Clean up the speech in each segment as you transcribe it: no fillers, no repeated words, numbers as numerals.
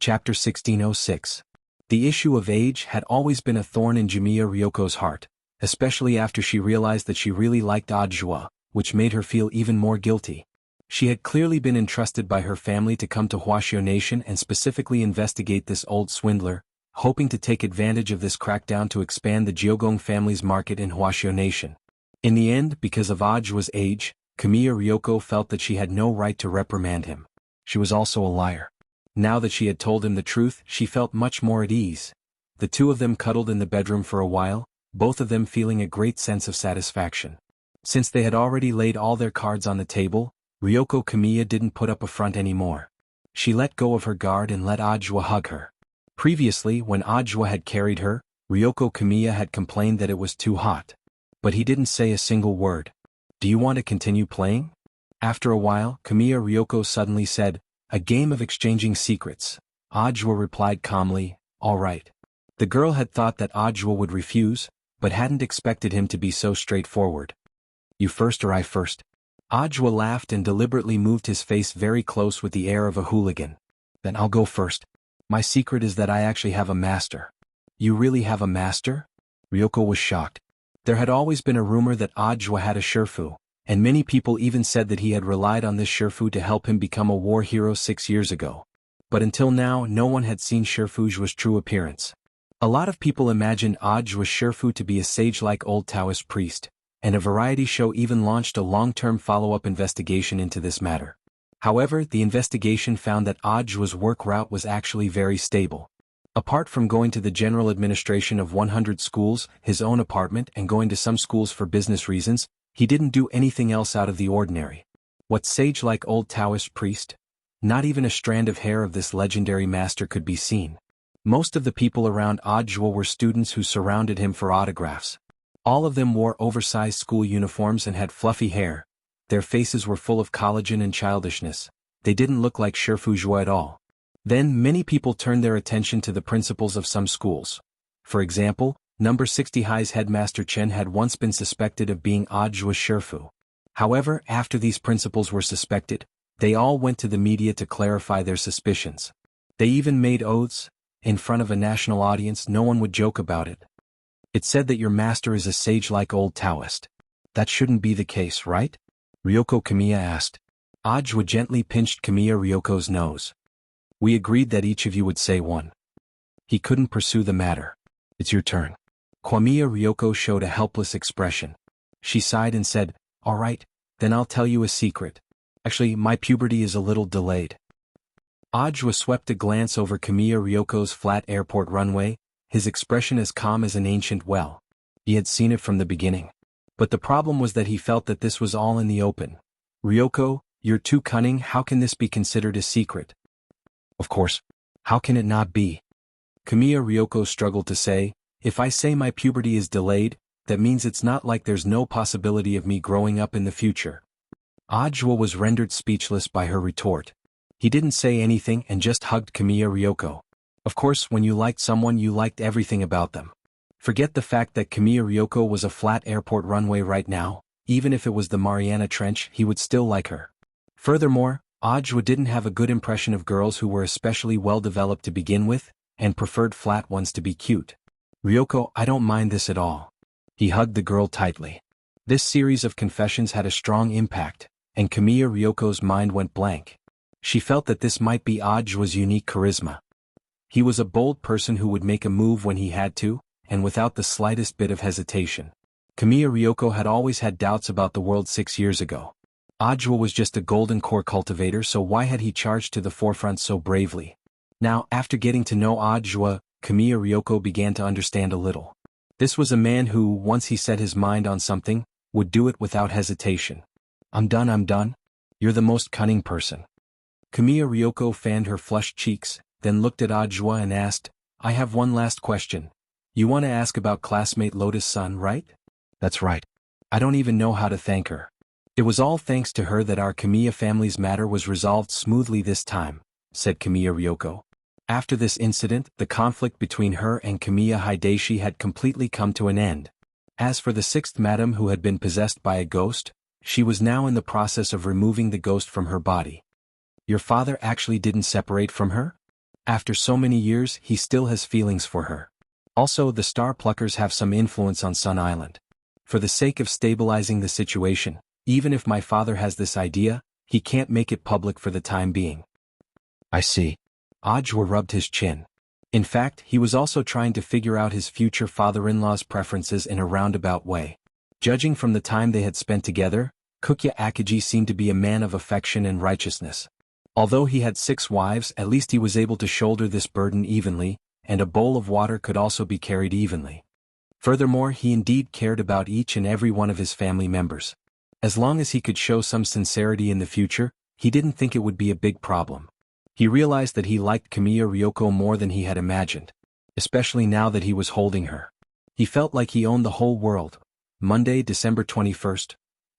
Chapter 1606. The issue of age had always been a thorn in Kamiya Ryoko's heart, especially after she realized that she really liked Ajua, which made her feel even more guilty. She had clearly been entrusted by her family to come to Wuxia Nation and specifically investigate this old swindler, hoping to take advantage of this crackdown to expand the Jiogong family's market in Wuxia Nation. In the end, because of Ajua's age, Kamiya Ryoko felt that she had no right to reprimand him. She was also a liar. Now that she had told him the truth, she felt much more at ease. The two of them cuddled in the bedroom for a while, both of them feeling a great sense of satisfaction. Since they had already laid all their cards on the table, Ryoko Kamiya didn't put up a front anymore. She let go of her guard and let Ajua hug her. Previously, when Ajua had carried her, Ryoko Kamiya had complained that it was too hot. But he didn't say a single word. "Do you want to continue playing?" After a while, Kamiya Ryoko suddenly said, "A game of exchanging secrets." Ajua replied calmly, "All right." The girl had thought that Ajua would refuse, but hadn't expected him to be so straightforward. "You first or I first?" Ajua laughed and deliberately moved his face very close with the air of a hooligan. "Then I'll go first. My secret is that I actually have a master." "You really have a master?" Ryoko was shocked. There had always been a rumor that Ajua had a Shifu, and many people even said that he had relied on this Shifu to help him become a war hero 6 years ago. But until now, no one had seen Shifu's true appearance. A lot of people imagined Ajua's Shifu to be a sage-like old Taoist priest, and a variety show even launched a long-term follow-up investigation into this matter. However, the investigation found that Ajua's work route was actually very stable. Apart from going to the general administration of 100 schools, his own apartment, and going to some schools for business reasons, he didn't do anything else out of the ordinary. What sage-like old Taoist priest? Not even a strand of hair of this legendary master could be seen. Most of the people around Ajua were students who surrounded him for autographs. All of them wore oversized school uniforms and had fluffy hair. Their faces were full of collagen and childishness. They didn't look like Shifu at all. Then many people turned their attention to the principals of some schools. For example, number 60 High's headmaster Chen had once been suspected of being Ajua's Shifu. However, after these principals were suspected, they all went to the media to clarify their suspicions. They even made oaths. In front of a national audience, no one would joke about it. "It said that your master is a sage-like old Taoist. That shouldn't be the case, right?" Ryoko Kamiya asked. Ajua gently pinched Kamiya Ryoko's nose. "We agreed that each of you would say one." He couldn't pursue the matter. "It's your turn." Kamiya Ryoko showed a helpless expression. She sighed and said, "All right, then I'll tell you a secret. Actually, my puberty is a little delayed." Ajua swept a glance over Kamiya Ryoko's flat airport runway, his expression as calm as an ancient well. He had seen it from the beginning. But the problem was that he felt that this was all in the open. "Ryoko, you're too cunning. How can this be considered a secret?" "Of course. How can it not be?" Kamiya Ryoko struggled to say, "If I say my puberty is delayed, that means it's not like there's no possibility of me growing up in the future." Ajua was rendered speechless by her retort. He didn't say anything and just hugged Kamiya Ryoko. Of course, when you liked someone, you liked everything about them. Forget the fact that Kamiya Ryoko was a flat airport runway right now. Even if it was the Mariana Trench, he would still like her. Furthermore, Ajua didn't have a good impression of girls who were especially well-developed to begin with, and preferred flat ones to be cute. "Ryoko, I don't mind this at all." He hugged the girl tightly. This series of confessions had a strong impact, and Kamiya Ryoko's mind went blank. She felt that this might be Ajua's unique charisma. He was a bold person who would make a move when he had to, and without the slightest bit of hesitation. Kamiya Ryoko had always had doubts about the world 6 years ago. Ajua was just a golden core cultivator, so why had he charged to the forefront so bravely? Now, after getting to know Ajua, Kamiya Ryoko began to understand a little. This was a man who, once he set his mind on something, would do it without hesitation. I'm done. You're the most cunning person." Kamiya Ryoko fanned her flushed cheeks, then looked at Ajua and asked, "I have one last question. You want to ask about classmate Lotus-san, right?" "That's right. I don't even know how to thank her. It was all thanks to her that our Kamiya family's matter was resolved smoothly this time," said Kamiya Ryoko. After this incident, the conflict between her and Kamiya Hideshi had completely come to an end. As for the sixth madam who had been possessed by a ghost, she was now in the process of removing the ghost from her body. "Your father actually didn't separate from her?" After so many years, he still has feelings for her. Also, the star pluckers have some influence on Sun Island. For the sake of stabilizing the situation, even if my father has this idea, he can't make it public for the time being. I see. Ajwa rubbed his chin. In fact, he was also trying to figure out his future father-in-law's preferences in a roundabout way. Judging from the time they had spent together, Wuxia Chronicles seemed to be a man of affection and righteousness. Although he had 6 wives, at least he was able to shoulder this burden evenly, and a bowl of water could also be carried evenly. Furthermore, he indeed cared about each and every one of his family members. As long as he could show some sincerity in the future, he didn't think it would be a big problem. He realized that he liked Kamiya Ryoko more than he had imagined, especially now that he was holding her. He felt like he owned the whole world. Monday, December 21st.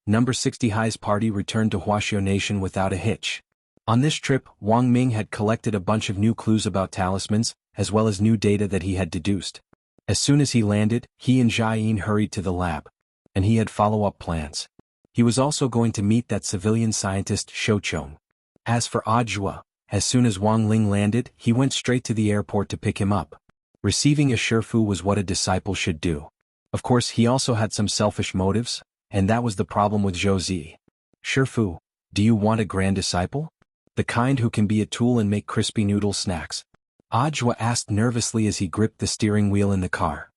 Number 60 High's party returned to Huaxiao Nation without a hitch. On this trip, Wang Ming had collected a bunch of new clues about talismans, as well as new data that he had deduced. As soon as he landed, he and Jiayin hurried to the lab. And he had follow-up plans. He was also going to meet that civilian scientist Shouchong. As for Ajwa, as soon as Wang Ling landed, he went straight to the airport to pick him up. Receiving a Shifu was what a disciple should do. Of course, he also had some selfish motives, and that was the problem with Zhou Zi. Shifu, do you want a grand disciple? The kind who can be a tool and make crispy noodle snacks? Ajwa asked nervously as he gripped the steering wheel in the car.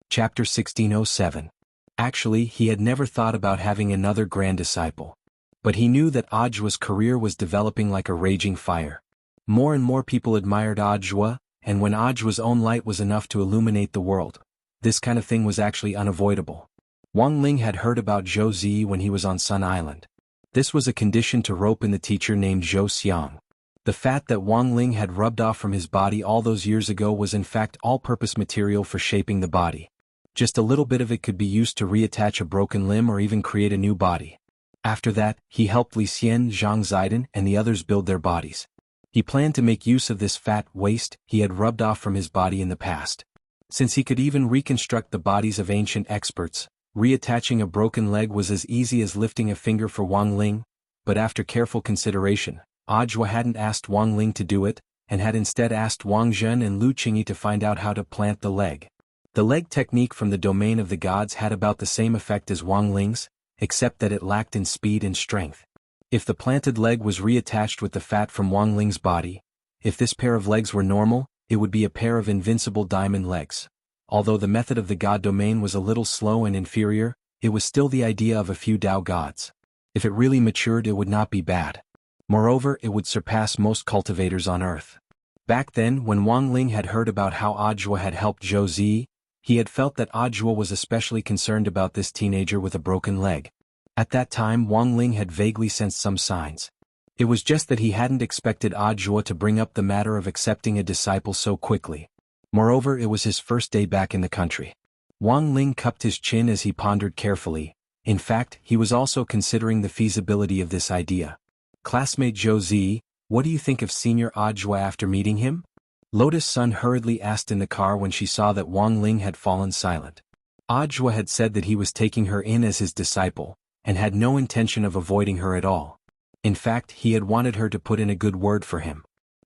Chapter 1607. Actually, he had never thought about having another grand disciple. But he knew that Ajwa's career was developing like a raging fire. More and more people admired Ajwa, and when Ajwa's own light was enough to illuminate the world, this kind of thing was actually unavoidable. Wang Ling had heard about Zhou Zi when he was on Sun Island. This was a condition to rope in the teacher named Zhou Xiang. The fat that Wang Ling had rubbed off from his body all those years ago was in fact all-purpose material for shaping the body. Just a little bit of it could be used to reattach a broken limb or even create a new body. After that, he helped Li Xian, Zhang Zidong, and the others build their bodies. He planned to make use of this fat waste he had rubbed off from his body in the past. Since he could even reconstruct the bodies of ancient experts, reattaching a broken leg was as easy as lifting a finger for Wang Ling, but after careful consideration, Ajwa hadn't asked Wang Ling to do it, and had instead asked Wang Zhen and Lu Qingyi to find out how to plant the leg. The leg technique from the domain of the gods had about the same effect as Wang Ling's, except that it lacked in speed and strength. If the planted leg was reattached with the fat from Wang Ling's body, if this pair of legs were normal, it would be a pair of invincible diamond legs. Although the method of the god domain was a little slow and inferior, it was still the idea of a few Dao gods. If it really matured, it would not be bad. Moreover, it would surpass most cultivators on earth. Back then, when Wang Ling had heard about how Ajwa had helped Zhou Zi, he had felt that Ajwa was especially concerned about this teenager with a broken leg. At that time, Wang Ling had vaguely sensed some signs. It was just that he hadn't expected Ajwa to bring up the matter of accepting a disciple so quickly. Moreover, it was his first day back in the country. Wang Ling cupped his chin as he pondered carefully. In fact, he was also considering the feasibility of this idea. Classmate Zhou Zi, what do you think of Senior Ajwa after meeting him? Lotus Sun hurriedly asked in the car when she saw that Wang Ling had fallen silent. Ajwa had said that he was taking her in as his disciple, and had no intention of avoiding her at all. In fact, he had wanted her to put in a good word for him.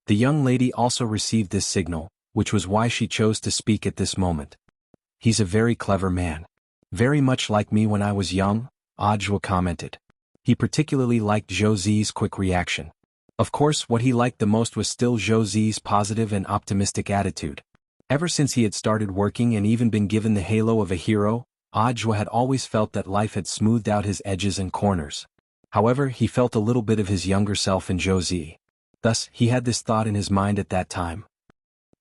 The young lady also received this signal, which was why she chose to speak at this moment. He's a very clever man. Very much like me when I was young, Ajwa commented. He particularly liked Zhou Zi's quick reaction. Of course, what he liked the most was still Zhou Zi's positive and optimistic attitude. Ever since he had started working and even been given the halo of a hero, Ajwa had always felt that life had smoothed out his edges and corners. However, he felt a little bit of his younger self in Zhou Zi. Thus, he had this thought in his mind at that time.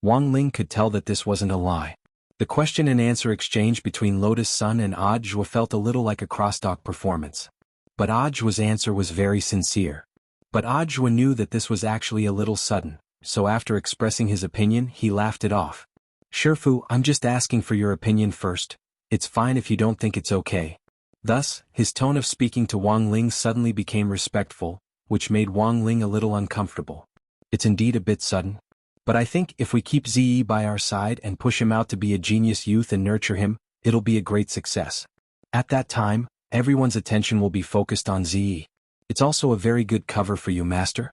Wang Ling could tell that this wasn't a lie. The question and answer exchange between Lotus Sun and Ajwa felt a little like a crosstalk performance. But Ajwa's answer was very sincere. But Ajwa knew that this was actually a little sudden, so after expressing his opinion, he laughed it off. Shifu, I'm just asking for your opinion first. It's fine if you don't think it's okay. Thus, his tone of speaking to Wang Ling suddenly became respectful, which made Wang Ling a little uncomfortable. It's indeed a bit sudden. But I think if we keep Ziyi by our side and push him out to be a genius youth and nurture him, it'll be a great success. At that time, everyone's attention will be focused on Ziyi. It's also a very good cover for you, Master.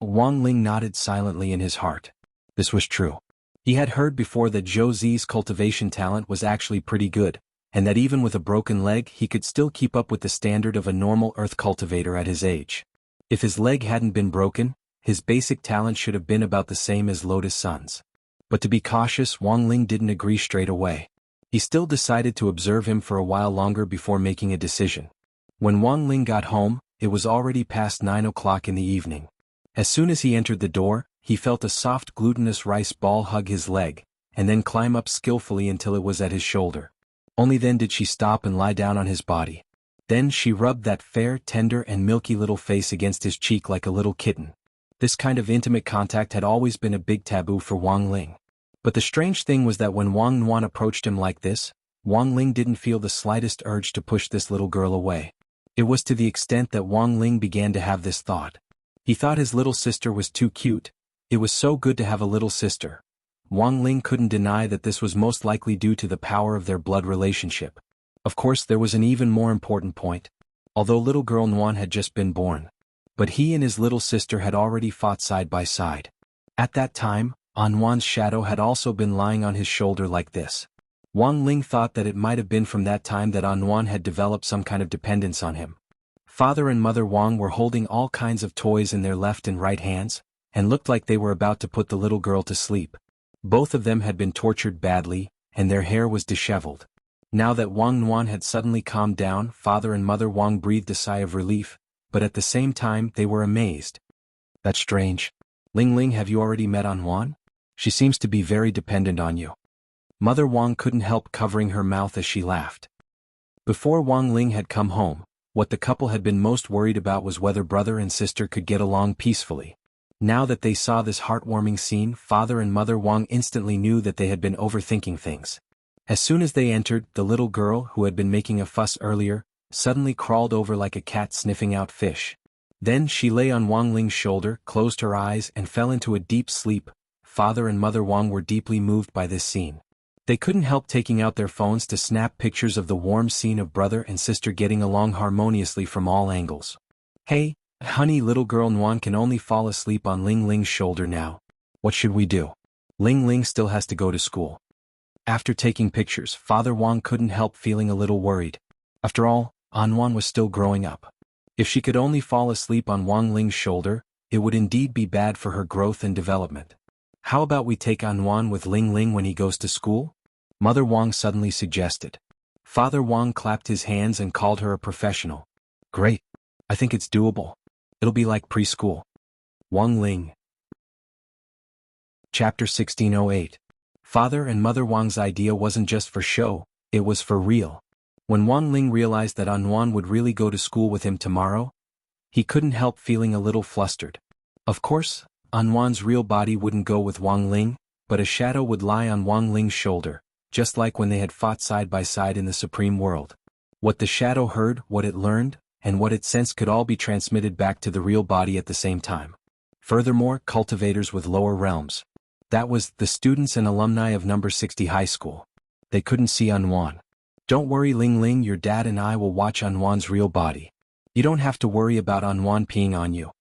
Wang Ling nodded silently in his heart. This was true. He had heard before that Zhou Zi's cultivation talent was actually pretty good, and that even with a broken leg he could still keep up with the standard of a normal earth cultivator at his age. If his leg hadn't been broken, his basic talent should have been about the same as Lotus Sun's. But to be cautious, Wang Ling didn't agree straight away. He still decided to observe him for a while longer before making a decision. When Wang Ling got home, it was already past 9 o'clock in the evening. As soon as he entered the door, he felt a soft glutinous rice ball hug his leg, and then climb up skillfully until it was at his shoulder. Only then did she stop and lie down on his body. Then she rubbed that fair, tender and milky little face against his cheek like a little kitten. This kind of intimate contact had always been a big taboo for Wang Ling. But the strange thing was that when Wang Nuan approached him like this, Wang Ling didn't feel the slightest urge to push this little girl away. It was to the extent that Wang Ling began to have this thought. He thought his little sister was too cute. It was so good to have a little sister. Wang Ling couldn't deny that this was most likely due to the power of their blood relationship. Of course, there was an even more important point. Although little girl Nuan had just been born, but he and his little sister had already fought side by side. At that time, Nuan's shadow had also been lying on his shoulder like this. Wang Ling thought that it might have been from that time that Nuan had developed some kind of dependence on him. Father and Mother Wang were holding all kinds of toys in their left and right hands, and looked like they were about to put the little girl to sleep. Both of them had been tortured badly, and their hair was disheveled. Now that Wang Nuan had suddenly calmed down, Father and Mother Wang breathed a sigh of relief, but at the same time they were amazed. That's strange. Ling Ling, have you already met Nuan? She seems to be very dependent on you. Mother Wang couldn't help covering her mouth as she laughed. Before Wang Ling had come home, what the couple had been most worried about was whether brother and sister could get along peacefully. Now that they saw this heartwarming scene, Father and Mother Wang instantly knew that they had been overthinking things. As soon as they entered, the little girl, who had been making a fuss earlier, suddenly crawled over like a cat sniffing out fish. Then she lay on Wang Ling's shoulder, closed her eyes and fell into a deep sleep. Father and Mother Wang were deeply moved by this scene. They couldn't help taking out their phones to snap pictures of the warm scene of brother and sister getting along harmoniously from all angles. Hey, honey, little girl Nuan can only fall asleep on Ling Ling's shoulder now. What should we do? Ling Ling still has to go to school. After taking pictures, Father Wang couldn't help feeling a little worried. After all, Nuan was still growing up. If she could only fall asleep on Wang Ling's shoulder, it would indeed be bad for her growth and development. How about we take Nuan with Ling Ling when he goes to school? Mother Wang suddenly suggested. Father Wang clapped his hands and called her a professional. Great. I think it's doable. It'll be like preschool. Wang Ling. Chapter 1608. Father and Mother Wang's idea wasn't just for show, it was for real. When Wang Ling realized that Nuan would really go to school with him tomorrow, he couldn't help feeling a little flustered. Of course, Nuan's real body wouldn't go with Wang Ling, but a shadow would lie on Wang Ling's shoulder, just like when they had fought side by side in the Supreme World. What the shadow heard, what it learned, and what it sensed could all be transmitted back to the real body at the same time. Furthermore, cultivators with lower realms. That was, the students and alumni of number 60 high school. They couldn't see Nuan. Don't worry Ling Ling, your dad and I will watch Nuan's real body. You don't have to worry about Nuan peeing on you.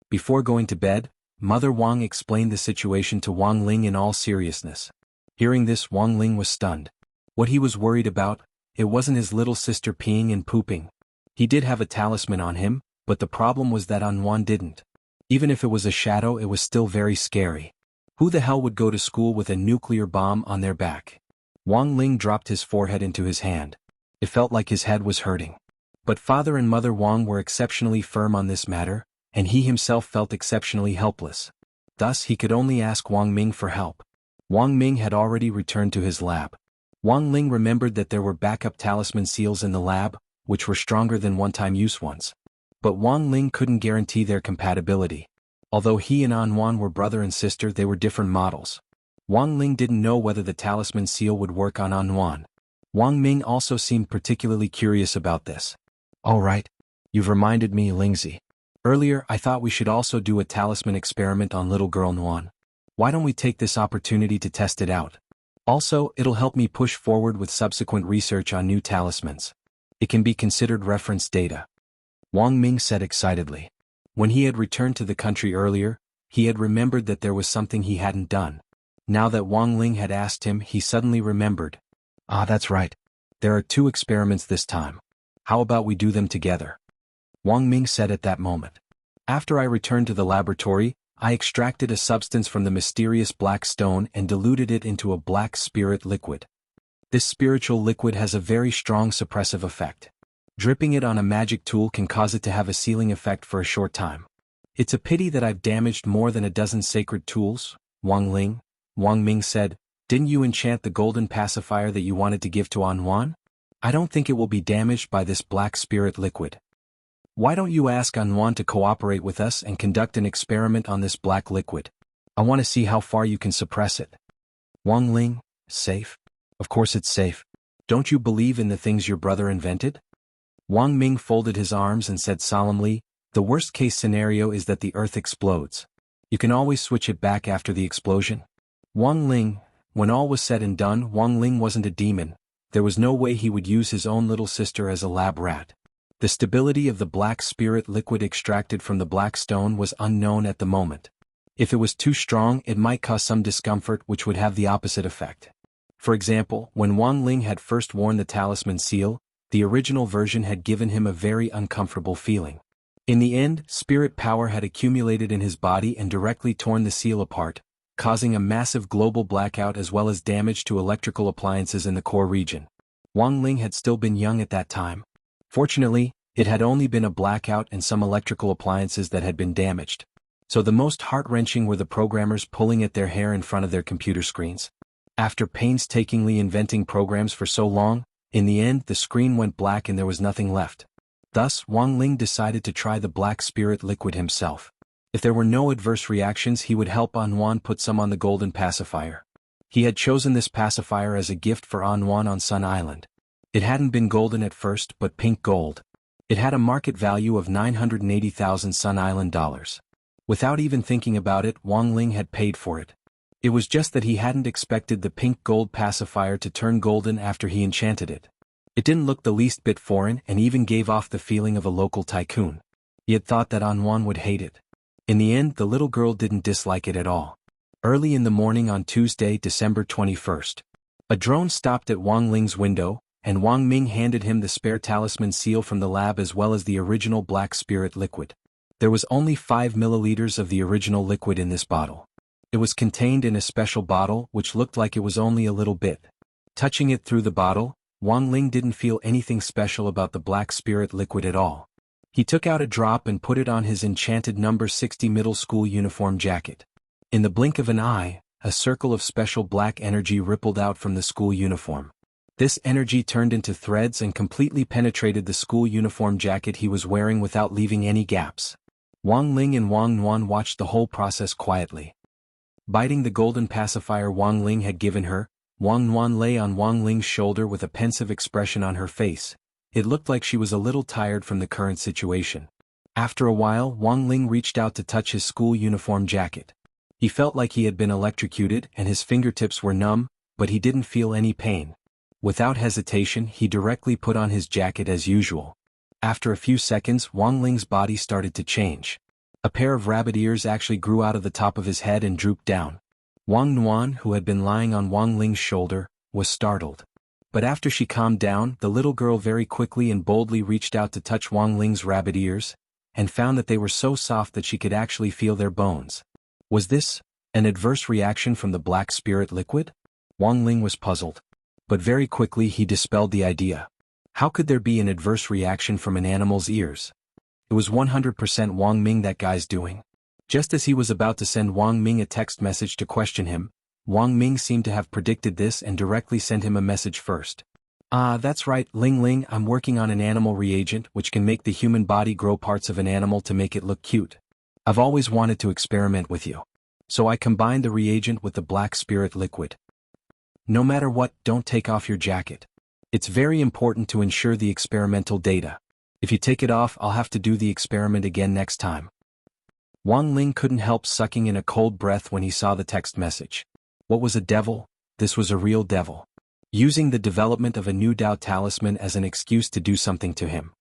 Before going to bed, Mother Wang explained the situation to Wang Ling in all seriousness. Hearing this, Wang Ling was stunned. What he was worried about, it wasn't his little sister peeing and pooping. He did have a talisman on him, but the problem was that Nuan didn't. Even if it was a shadow, it was still very scary. Who the hell would go to school with a nuclear bomb on their back? Wang Ling dropped his forehead into his hand. It felt like his head was hurting. But Father and Mother Wang were exceptionally firm on this matter, and he himself felt exceptionally helpless. Thus he could only ask Wang Ming for help. Wang Ming had already returned to his lab. Wang Ling remembered that there were backup talisman seals in the lab, which were stronger than one-time use ones. But Wang Ling couldn't guarantee their compatibility. Although he and Nuan were brother and sister, they were different models. Wang Ling didn't know whether the talisman seal would work on Nuan. Wang Ming also seemed particularly curious about this. All right. You've reminded me, Lingzi. Earlier, I thought we should also do a talisman experiment on little girl Nuan. Why don't we take this opportunity to test it out? Also, it'll help me push forward with subsequent research on new talismans. It can be considered reference data. Wang Ming said excitedly. When he had returned to the country earlier, he had remembered that there was something he hadn't done. Now that Wang Ling had asked him, he suddenly remembered. Ah, that's right. There are 2 experiments this time. How about we do them together? Wang Ming said at that moment. After I returned to the laboratory, I extracted a substance from the mysterious black stone and diluted it into a black spirit liquid. This spiritual liquid has a very strong suppressive effect. Dripping it on a magic tool can cause it to have a sealing effect for a short time. It's a pity that I've damaged more than a dozen sacred tools, Wang Ming said. Didn't you enchant the golden pacifier that you wanted to give to Anwan? I don't think it will be damaged by this black spirit liquid. Why don't you ask Anwan to cooperate with us and conduct an experiment on this black liquid? I want to see how far you can suppress it. Wang Ling, safe? Of course it's safe. Don't you believe in the things your brother invented? Wang Ming folded his arms and said solemnly, the worst-case scenario is that the earth explodes. You can always switch it back after the explosion. Wang Ling, when all was said and done, Wang Ling wasn't a demon. There was no way he would use his own little sister as a lab rat. The stability of the black spirit liquid extracted from the black stone was unknown at the moment. If it was too strong, it might cause some discomfort which would have the opposite effect. For example, when Wang Ling had first worn the talisman seal, the original version had given him a very uncomfortable feeling. In the end, spirit power had accumulated in his body and directly torn the seal apart, causing a massive global blackout as well as damage to electrical appliances in the core region. Wang Ling had still been young at that time. Fortunately, it had only been a blackout and some electrical appliances that had been damaged. So the most heart-wrenching were the programmers pulling at their hair in front of their computer screens. After painstakingly inventing programs for so long, in the end the screen went black and there was nothing left. Thus, Wang Ling decided to try the black spirit liquid himself. If there were no adverse reactions, he would help Anwan put some on the golden pacifier. He had chosen this pacifier as a gift for Anwan on Sun Island. It hadn't been golden at first but pink gold. It had a market value of 980,000 Sun Island dollars. Without even thinking about it, Wang Ling had paid for it. It was just that he hadn't expected the pink gold pacifier to turn golden after he enchanted it. It didn't look the least bit foreign and even gave off the feeling of a local tycoon. He had thought that Anwan would hate it. In the end, the little girl didn't dislike it at all. Early in the morning on Tuesday, December 21st, a drone stopped at Wang Ling's window, and Wang Ming handed him the spare talisman seal from the lab as well as the original black spirit liquid. There was only 5 milliliters of the original liquid in this bottle. It was contained in a special bottle which looked like it was only a little bit. Touching it through the bottle, Wang Ling didn't feel anything special about the black spirit liquid at all. He took out a drop and put it on his enchanted number 60 middle school uniform jacket. In the blink of an eye, a circle of special black energy rippled out from the school uniform. This energy turned into threads and completely penetrated the school uniform jacket he was wearing without leaving any gaps. Wang Ling and Wang Nuan watched the whole process quietly. Biting the golden pacifier Wang Ling had given her, Wang Nuan lay on Wang Ling's shoulder with a pensive expression on her face. It looked like she was a little tired from the current situation. After a while, Wang Ling reached out to touch his school uniform jacket. He felt like he had been electrocuted and his fingertips were numb, but he didn't feel any pain. Without hesitation, he directly put on his jacket as usual. After a few seconds, Wang Ling's body started to change. A pair of rabbit ears actually grew out of the top of his head and drooped down. Wang Nuan, who had been lying on Wang Ling's shoulder, was startled. But after she calmed down, the little girl very quickly and boldly reached out to touch Wang Ling's rabbit ears, and found that they were so soft that she could actually feel their bones. Was this an adverse reaction from the black spirit liquid? Wang Ling was puzzled. But very quickly he dispelled the idea. How could there be an adverse reaction from an animal's ears? It was 100% Wang Ming that guy's doing. Just as he was about to send Wang Ming a text message to question him, Wang Ming seemed to have predicted this and directly sent him a message first. Ah, that's right, Ling Ling, I'm working on an animal reagent which can make the human body grow parts of an animal to make it look cute. I've always wanted to experiment with you. So I combined the reagent with the black spirit liquid. No matter what, don't take off your jacket. It's very important to ensure the experimental data. If you take it off, I'll have to do the experiment again next time. Wang Ling couldn't help sucking in a cold breath when he saw the text message. What was a devil? This was a real devil. Using the development of a new Dao talisman as an excuse to do something to him.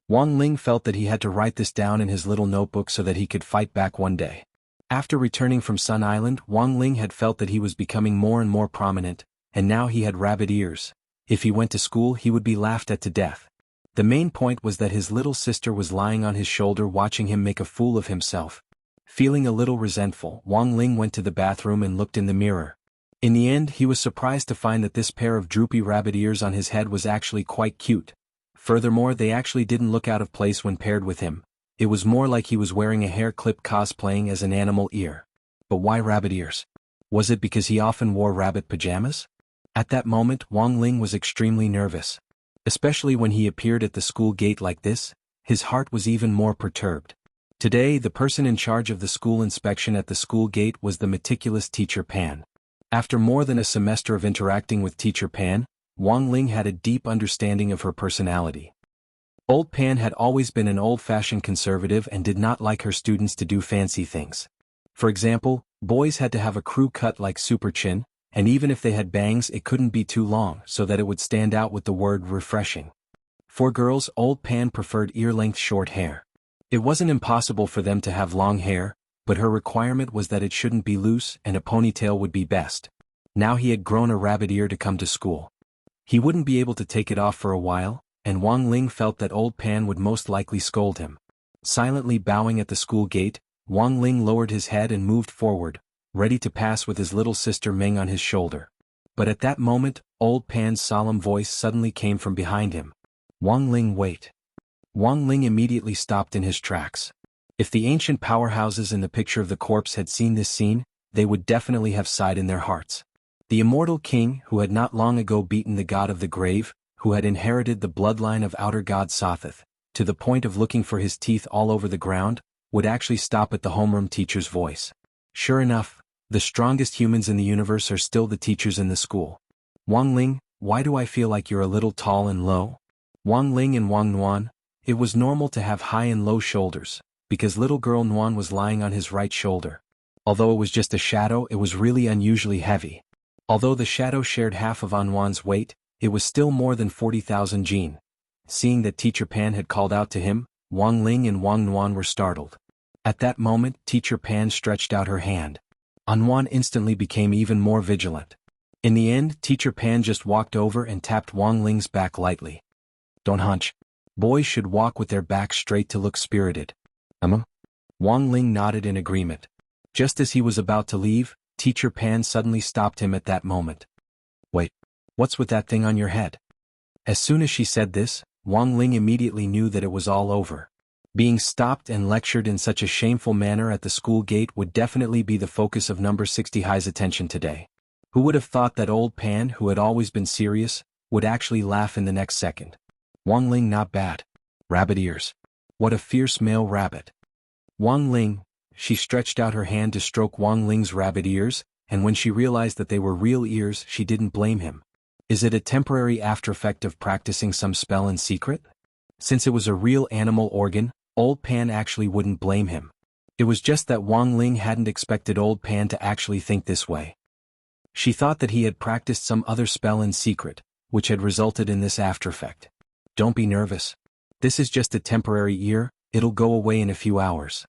Wang Ling felt that he had to write this down in his little notebook so that he could fight back one day. After returning from Sun Island, Wang Ling had felt that he was becoming more and more prominent, and now he had rabbit ears. If he went to school he would be laughed at to death. The main point was that his little sister was lying on his shoulder watching him make a fool of himself. Feeling a little resentful, Wang Ling went to the bathroom and looked in the mirror. In the end he was surprised to find that this pair of droopy rabbit ears on his head was actually quite cute. Furthermore, they actually didn't look out of place when paired with him. It was more like he was wearing a hair clip cosplaying as an animal ear. But why rabbit ears? Was it because he often wore rabbit pajamas? At that moment Wang Ling was extremely nervous. Especially when he appeared at the school gate like this, his heart was even more perturbed. Today the person in charge of the school inspection at the school gate was the meticulous Teacher Pan. After more than a semester of interacting with Teacher Pan, Wang Ling had a deep understanding of her personality. Old Pan had always been an old-fashioned conservative and did not like her students to do fancy things. For example, boys had to have a crew cut like super chin, and even if they had bangs it couldn't be too long so that it would stand out with the word refreshing. For girls, Old Pan preferred ear-length short hair. It wasn't impossible for them to have long hair, but her requirement was that it shouldn't be loose and a ponytail would be best. Now he had grown a rabbit ear to come to school. He wouldn't be able to take it off for a while, and Wang Ling felt that Old Pan would most likely scold him. Silently bowing at the school gate, Wang Ling lowered his head and moved forward, ready to pass with his little sister Ming on his shoulder. But at that moment, Old Pan's solemn voice suddenly came from behind him. "Wang Ling, wait." Wang Ling immediately stopped in his tracks. If the ancient powerhouses in the picture of the corpse had seen this scene, they would definitely have sighed in their hearts. The immortal king, who had not long ago beaten the god of the grave, who had inherited the bloodline of outer god Sothoth, to the point of looking for his teeth all over the ground, would actually stop at the homeroom teacher's voice. Sure enough, the strongest humans in the universe are still the teachers in the school. "Wang Ling, why do I feel like you're a little tall and low?" Wang Ling and Wang Nuan. It was normal to have high and low shoulders, because little girl Nuan was lying on his right shoulder. Although it was just a shadow, it was really unusually heavy. Although the shadow shared half of Nuan's weight, it was still more than 40,000 jin. Seeing that Teacher Pan had called out to him, Wang Ling and Wang Nuan were startled. At that moment, Teacher Pan stretched out her hand. Nuan instantly became even more vigilant. In the end, Teacher Pan just walked over and tapped Wang Ling's back lightly. "Don't hunch. Boys should walk with their backs straight to look spirited." Wang Ling nodded in agreement. Just as he was about to leave, Teacher Pan suddenly stopped him at that moment. "Wait, what's with that thing on your head?" As soon as she said this, Wang Ling immediately knew that it was all over. Being stopped and lectured in such a shameful manner at the school gate would definitely be the focus of number 60 High's attention today. Who would have thought that Old Pan, who had always been serious, would actually laugh in the next second? Wang Ling, not bad. Rabbit ears. What a fierce male rabbit. Wang Ling, she stretched out her hand to stroke Wang Ling's rabbit ears, and when she realized that they were real ears she didn't blame him. Is it a temporary aftereffect of practicing some spell in secret? Since it was a real animal organ, Old Pan actually wouldn't blame him. It was just that Wang Ling hadn't expected Old Pan to actually think this way. She thought that he had practiced some other spell in secret, which had resulted in this aftereffect. "Don't be nervous. This is just a temporary ear, it'll go away in a few hours."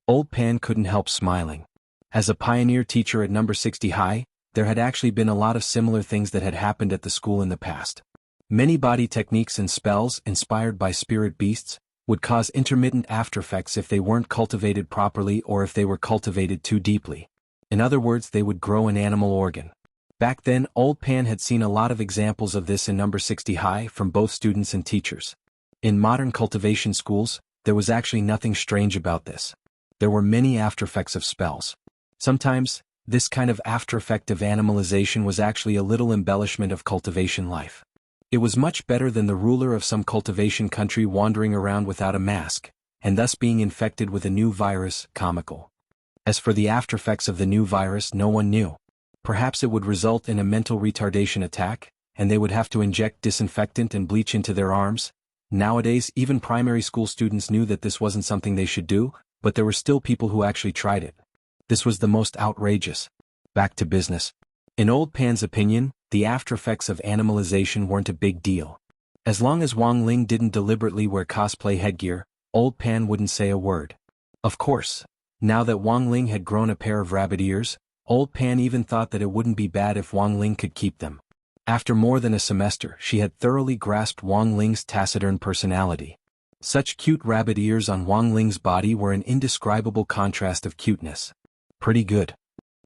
Old Pan couldn't help smiling. As a pioneer teacher at number 60 High, there had actually been a lot of similar things that had happened at the school in the past. Many body techniques and spells, inspired by spirit beasts, would cause intermittent aftereffects if they weren't cultivated properly or if they were cultivated too deeply. In other words, they would grow an animal organ. Back then, Old Pan had seen a lot of examples of this in number 60 High from both students and teachers. In modern cultivation schools, there was actually nothing strange about this. There were many aftereffects of spells. Sometimes, this kind of aftereffect of animalization was actually a little embellishment of cultivation life. It was much better than the ruler of some cultivation country wandering around without a mask, and thus being infected with a new virus, comical. As for the aftereffects of the new virus, no one knew. Perhaps it would result in a mental retardation attack, and they would have to inject disinfectant and bleach into their arms. Nowadays, even primary school students knew that this wasn't something they should do, but there were still people who actually tried it. This was the most outrageous. Back to business. In Old Pan's opinion, the aftereffects of animalization weren't a big deal. As long as Wang Ling didn't deliberately wear cosplay headgear, Old Pan wouldn't say a word. Of course, Now that Wang Ling had grown a pair of rabbit ears, Old Pan even thought that it wouldn't be bad if Wang Ling could keep them. After more than a semester, she had thoroughly grasped Wang Ling's taciturn personality. Such cute rabbit ears on Wang Ling's body were an indescribable contrast of cuteness. Pretty good.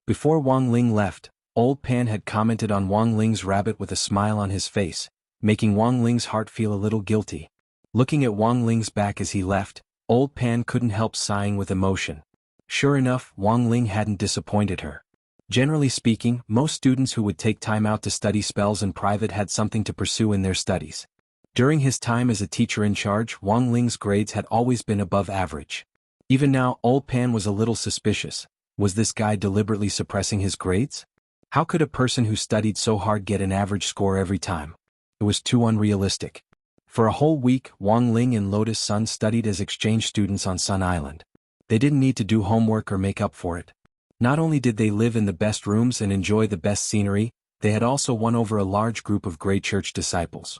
Before Wang Ling left, Old Pan had commented on Wang Ling's rabbit with a smile on his face, making Wang Ling's heart feel a little guilty. Looking at Wang Ling's back as he left, Old Pan couldn't help sighing with emotion. Sure enough, Wang Ling hadn't disappointed her. Generally speaking, most students who would take time out to study spells in private had something to pursue in their studies. During his time as a teacher in charge, Wang Ling's grades had always been above average. Even now, Old Pan was a little suspicious. Was this guy deliberately suppressing his grades? How could a person who studied so hard get an average score every time? It was too unrealistic. For a whole week, Wang Ling and Lotus Sun studied as exchange students on Sun Island. They didn't need to do homework or make up for it. Not only did they live in the best rooms and enjoy the best scenery, they had also won over a large group of great church disciples.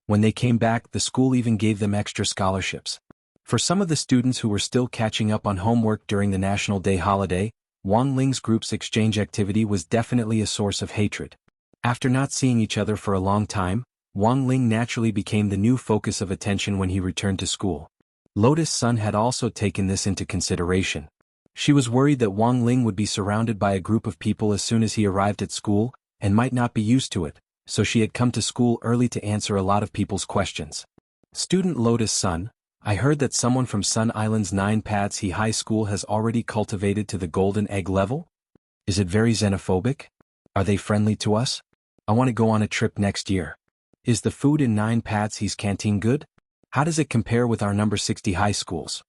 When they came back, the school even gave them extra scholarships. For some of the students who were still catching up on homework during the National Day holiday, Wang Ling's group's exchange activity was definitely a source of hatred. After not seeing each other for a long time, Wang Ling naturally became the new focus of attention when he returned to school. Lotus Sun had also taken this into consideration. She was worried that Wang Ling would be surrounded by a group of people as soon as he arrived at school, and might not be used to it, so she had come to school early to answer a lot of people's questions. Student Lotus Sun, I heard that someone from Sun Island's 9 Paths High School has already cultivated to the golden egg level? Is it very xenophobic? Are they friendly to us? I want to go on a trip next year. Is the food in 9 Paths canteen good? How does it compare with our number 60 high schools?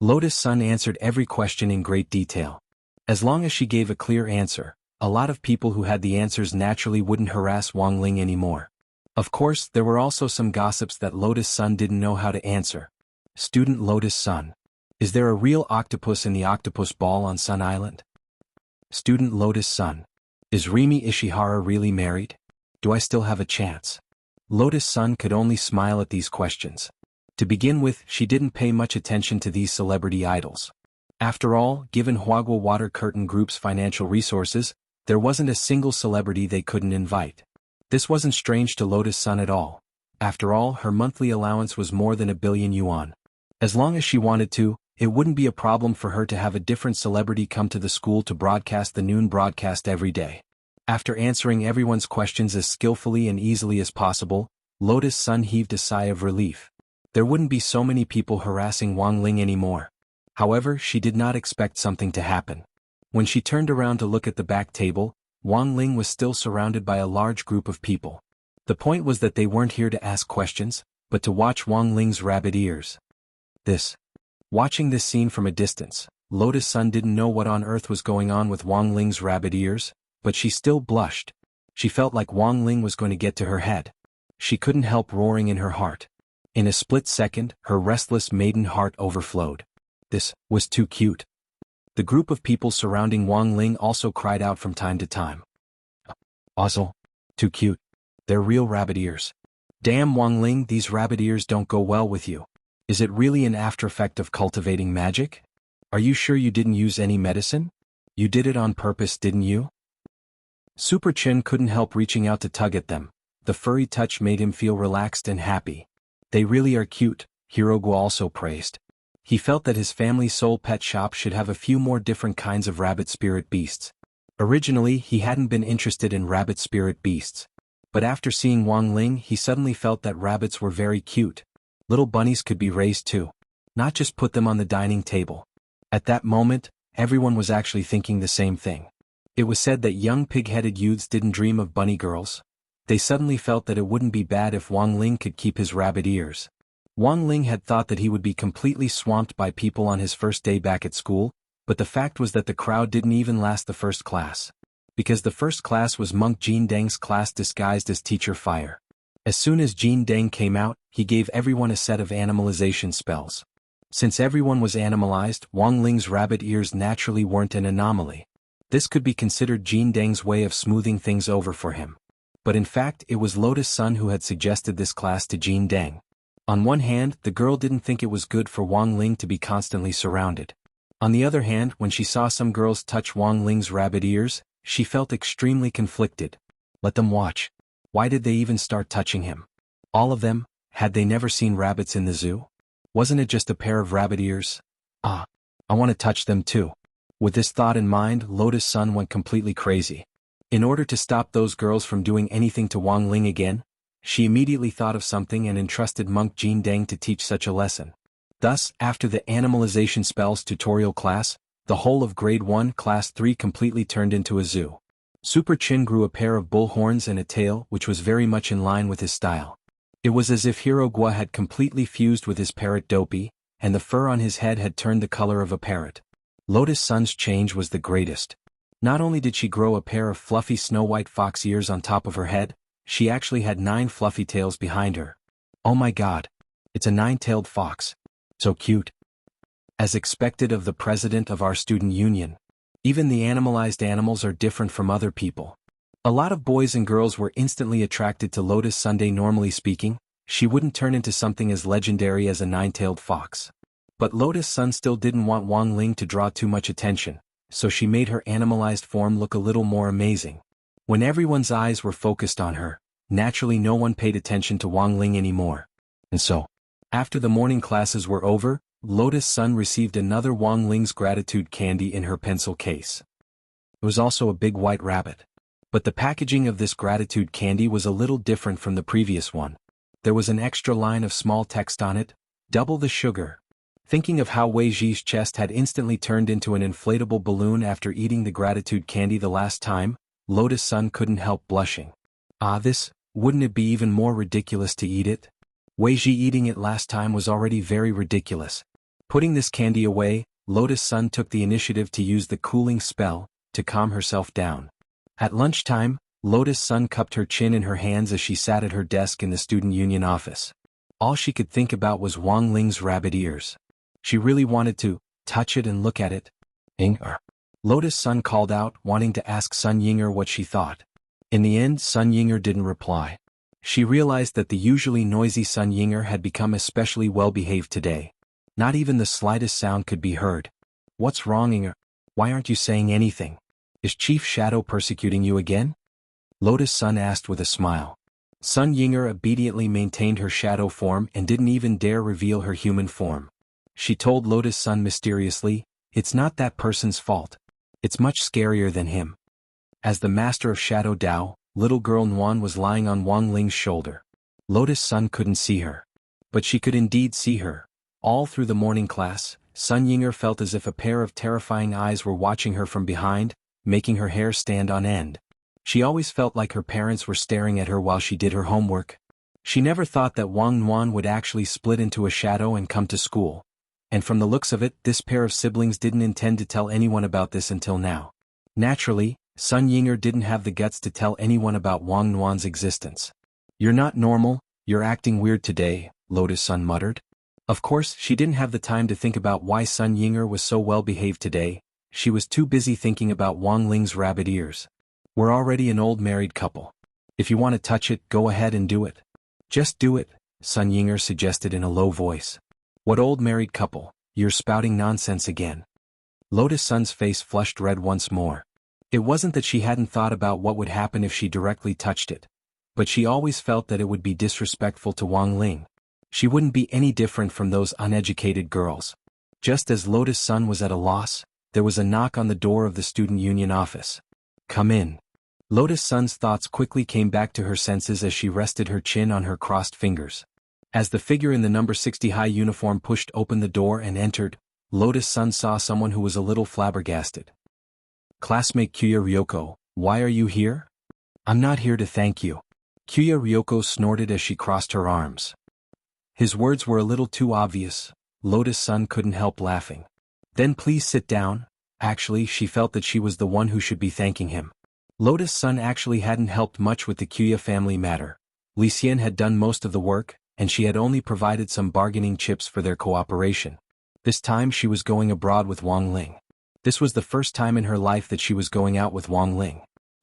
Lotus Sun answered every question in great detail. As long as she gave a clear answer, a lot of people who had the answers naturally wouldn't harass Wang Ling anymore. Of course, there were also some gossips that Lotus Sun didn't know how to answer. Student Lotus Sun. Is there a real octopus in the octopus ball on Sun Island? Student Lotus Sun. Is Rimi Ishihara really married? Do I still have a chance? Lotus Sun could only smile at these questions. To begin with, she didn't pay much attention to these celebrity idols. After all, given Huagua Water Curtain Group's financial resources, there wasn't a single celebrity they couldn't invite. This wasn't strange to Lotus Sun at all. After all, her monthly allowance was more than 1 billion yuan. As long as she wanted to, it wouldn't be a problem for her to have a different celebrity come to the school to broadcast the noon broadcast every day. After answering everyone's questions as skillfully and easily as possible, Lotus Sun heaved a sigh of relief. There wouldn't be so many people harassing Wang Ling anymore. However, she did not expect something to happen. When she turned around to look at the back table, Wang Ling was still surrounded by a large group of people. The point was that they weren't here to ask questions, but to watch Wang Ling's rabbit ears. Watching this scene from a distance, Lotus Sun didn't know what on earth was going on with Wang Ling's rabbit ears, but she still blushed. She felt like Wang Ling was going to get to her head. She couldn't help roaring in her heart. In a split second, her restless maiden heart overflowed. This was too cute. The group of people surrounding Wang Ling also cried out from time to time. Ozzel. Too cute. They're real rabbit ears. Damn Wang Ling, these rabbit ears don't go well with you. Is it really an after effect of cultivating magic? Are you sure you didn't use any medicine? You did it on purpose, didn't you? Super Chin couldn't help reaching out to tug at them. The furry touch made him feel relaxed and happy. They really are cute, Hirogu also praised. He felt that his family soul pet shop should have a few more different kinds of rabbit spirit beasts. Originally, he hadn't been interested in rabbit spirit beasts. But after seeing Wang Ling, he suddenly felt that rabbits were very cute. Little bunnies could be raised too. Not just put them on the dining table. At that moment, everyone was actually thinking the same thing. It was said that young pig-headed youths didn't dream of bunny girls. They suddenly felt that it wouldn't be bad if Wang Ling could keep his rabbit ears. Wang Ling had thought that he would be completely swamped by people on his first day back at school, but the fact was that the crowd didn't even last the first class. Because the first class was Monk Jin Deng's class disguised as Teacher Fire. As soon as Jin Deng came out, he gave everyone a set of animalization spells. Since everyone was animalized, Wang Ling's rabbit ears naturally weren't an anomaly. This could be considered Jin Deng's way of smoothing things over for him. But in fact, it was Lotus Sun who had suggested this class to Jin Deng. On one hand, the girl didn't think it was good for Wang Ling to be constantly surrounded. On the other hand, when she saw some girls touch Wang Ling's rabbit ears, she felt extremely conflicted. Let them watch. Why did they even start touching him? All of them, had they never seen rabbits in the zoo? Wasn't it just a pair of rabbit ears? Ah, I want to touch them too. With this thought in mind, Lotus Sun went completely crazy. In order to stop those girls from doing anything to Wang Ling again, she immediately thought of something and entrusted monk Jin Deng to teach such a lesson. Thus, after the animalization spells tutorial class, the whole of grade 1 class 3 completely turned into a zoo. Super Chin grew a pair of bull horns and a tail which was very much in line with his style. It was as if Hero Gua had completely fused with his parrot Dopey, and the fur on his head had turned the color of a parrot. Lotus Sun's change was the greatest. Not only did she grow a pair of fluffy snow-white fox ears on top of her head, she actually had 9 fluffy tails behind her. Oh my god! It's a 9-tailed fox. So cute. As expected of the president of our student union. Even the animalized animals are different from other people. A lot of boys and girls were instantly attracted to Lotus Sunday. Normally speaking, she wouldn't turn into something as legendary as a 9-tailed fox. But Lotus Sun still didn't want Wang Ling to draw too much attention, so she made her animalized form look a little more amazing. When everyone's eyes were focused on her, naturally no one paid attention to Wang Ling anymore. And so, after the morning classes were over, Lotus Sun received another Wang Ling's gratitude candy in her pencil case. It was also a big white rabbit. But the packaging of this gratitude candy was a little different from the previous one. There was an extra line of small text on it, double the sugar. Thinking of how Wei Ji's chest had instantly turned into an inflatable balloon after eating the gratitude candy the last time, Lotus Sun couldn't help blushing. Wouldn't it be even more ridiculous to eat it? Wei Ji eating it last time was already very ridiculous. Putting this candy away, Lotus Sun took the initiative to use the cooling spell, to calm herself down. At lunchtime, Lotus Sun cupped her chin in her hands as she sat at her desk in the student union office. All she could think about was Wang Ling's rabbit ears. She really wanted to touch it and look at it. Yinger. Lotus Sun called out, wanting to ask Sun Yinger what she thought. In the end, Sun Yinger didn't reply. She realized that the usually noisy Sun Yinger had become especially well-behaved today. Not even the slightest sound could be heard. What's wrong, Yinger? Why aren't you saying anything? Is Chief Shadow persecuting you again? Lotus Sun asked with a smile. Sun Yinger obediently maintained her shadow form and didn't even dare reveal her human form. She told Lotus Sun mysteriously, "It's not that person's fault. It's much scarier than him." As the master of Shadow Dao, little girl Nuan was lying on Wang Ling's shoulder. Lotus Sun couldn't see her. But she could indeed see her. All through the morning class, Sun Yinger felt as if a pair of terrifying eyes were watching her from behind, making her hair stand on end. She always felt like her parents were staring at her while she did her homework. She never thought that Wang Nuan would actually split into a shadow and come to school. And from the looks of it, this pair of siblings didn't intend to tell anyone about this until now. Naturally, Sun Yinger didn't have the guts to tell anyone about Wang Nuan's existence. "You're not normal, you're acting weird today," Lotus Sun muttered. Of course, she didn't have the time to think about why Sun Yinger was so well behaved today. She was too busy thinking about Wang Ling's rabbit ears. "We're already an old married couple. If you want to touch it, go ahead and do it." "Just do it," Sun Yinger suggested in a low voice. "What old married couple? You're spouting nonsense again." Lotus Sun's face flushed red once more. It wasn't that she hadn't thought about what would happen if she directly touched it, but she always felt that it would be disrespectful to Wang Ling. She wouldn't be any different from those uneducated girls. Just as Lotus Sun was at a loss, there was a knock on the door of the student union office. "Come in." Lotus Sun's thoughts quickly came back to her senses as she rested her chin on her crossed fingers. As the figure in the number 60 high uniform pushed open the door and entered, Lotus Sun saw someone who was a little flabbergasted. "Classmate Kuya Ryoko, why are you here?" "I'm not here to thank you." Kuya Ryoko snorted as she crossed her arms. His words were a little too obvious. Lotus Sun couldn't help laughing. "Then please sit down." Actually, she felt that she was the one who should be thanking him. Lotus Sun actually hadn't helped much with the Kuya family matter. Li Xian had done most of the work, and she had only provided some bargaining chips for their cooperation. This time she was going abroad with Wang Ling. This was the first time in her life that she was going out with Wang Ling.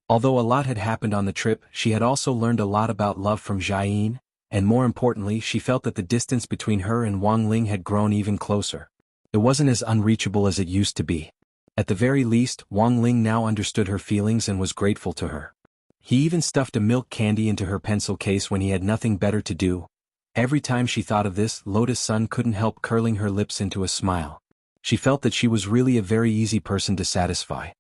Although a lot had happened on the trip, she had also learned a lot about love from Jiayin, and more importantly she felt that the distance between her and Wang Ling had grown even closer. It wasn't as unreachable as it used to be. At the very least, Wang Ling now understood her feelings and was grateful to her. He even stuffed a milk candy into her pencil case when he had nothing better to do. Every time she thought of this, Lotus Sun couldn't help curling her lips into a smile. She felt that she was really a very easy person to satisfy.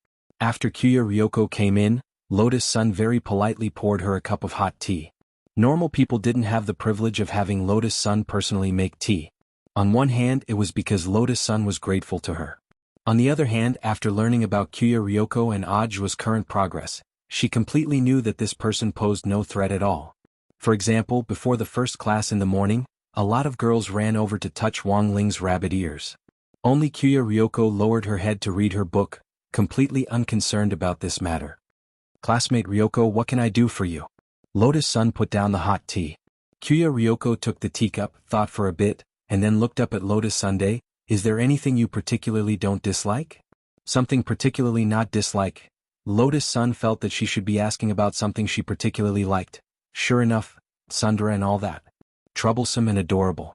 After Kuya Ryoko came in, Lotus Sun very politely poured her a cup of hot tea. Normal people didn't have the privilege of having Lotus Sun personally make tea. On one hand, it was because Lotus Sun was grateful to her. On the other hand, after learning about Kuya Ryoko and Audjua's current progress, she completely knew that this person posed no threat at all. For example, before the first class in the morning, a lot of girls ran over to touch Wang Ling's rabbit ears. Only Kuya Ryoko lowered her head to read her book, completely unconcerned about this matter. "Classmate Ryoko, what can I do for you?" Lotus Sun put down the hot tea. Kuya Ryoko took the teacup, thought for a bit, and then looked up at Lotus Sunday. "Is there anything you particularly don't dislike?" "Something particularly not dislike." Lotus Sun felt that she should be asking about something she particularly liked. Sure enough, Sundara and all that. Troublesome and adorable.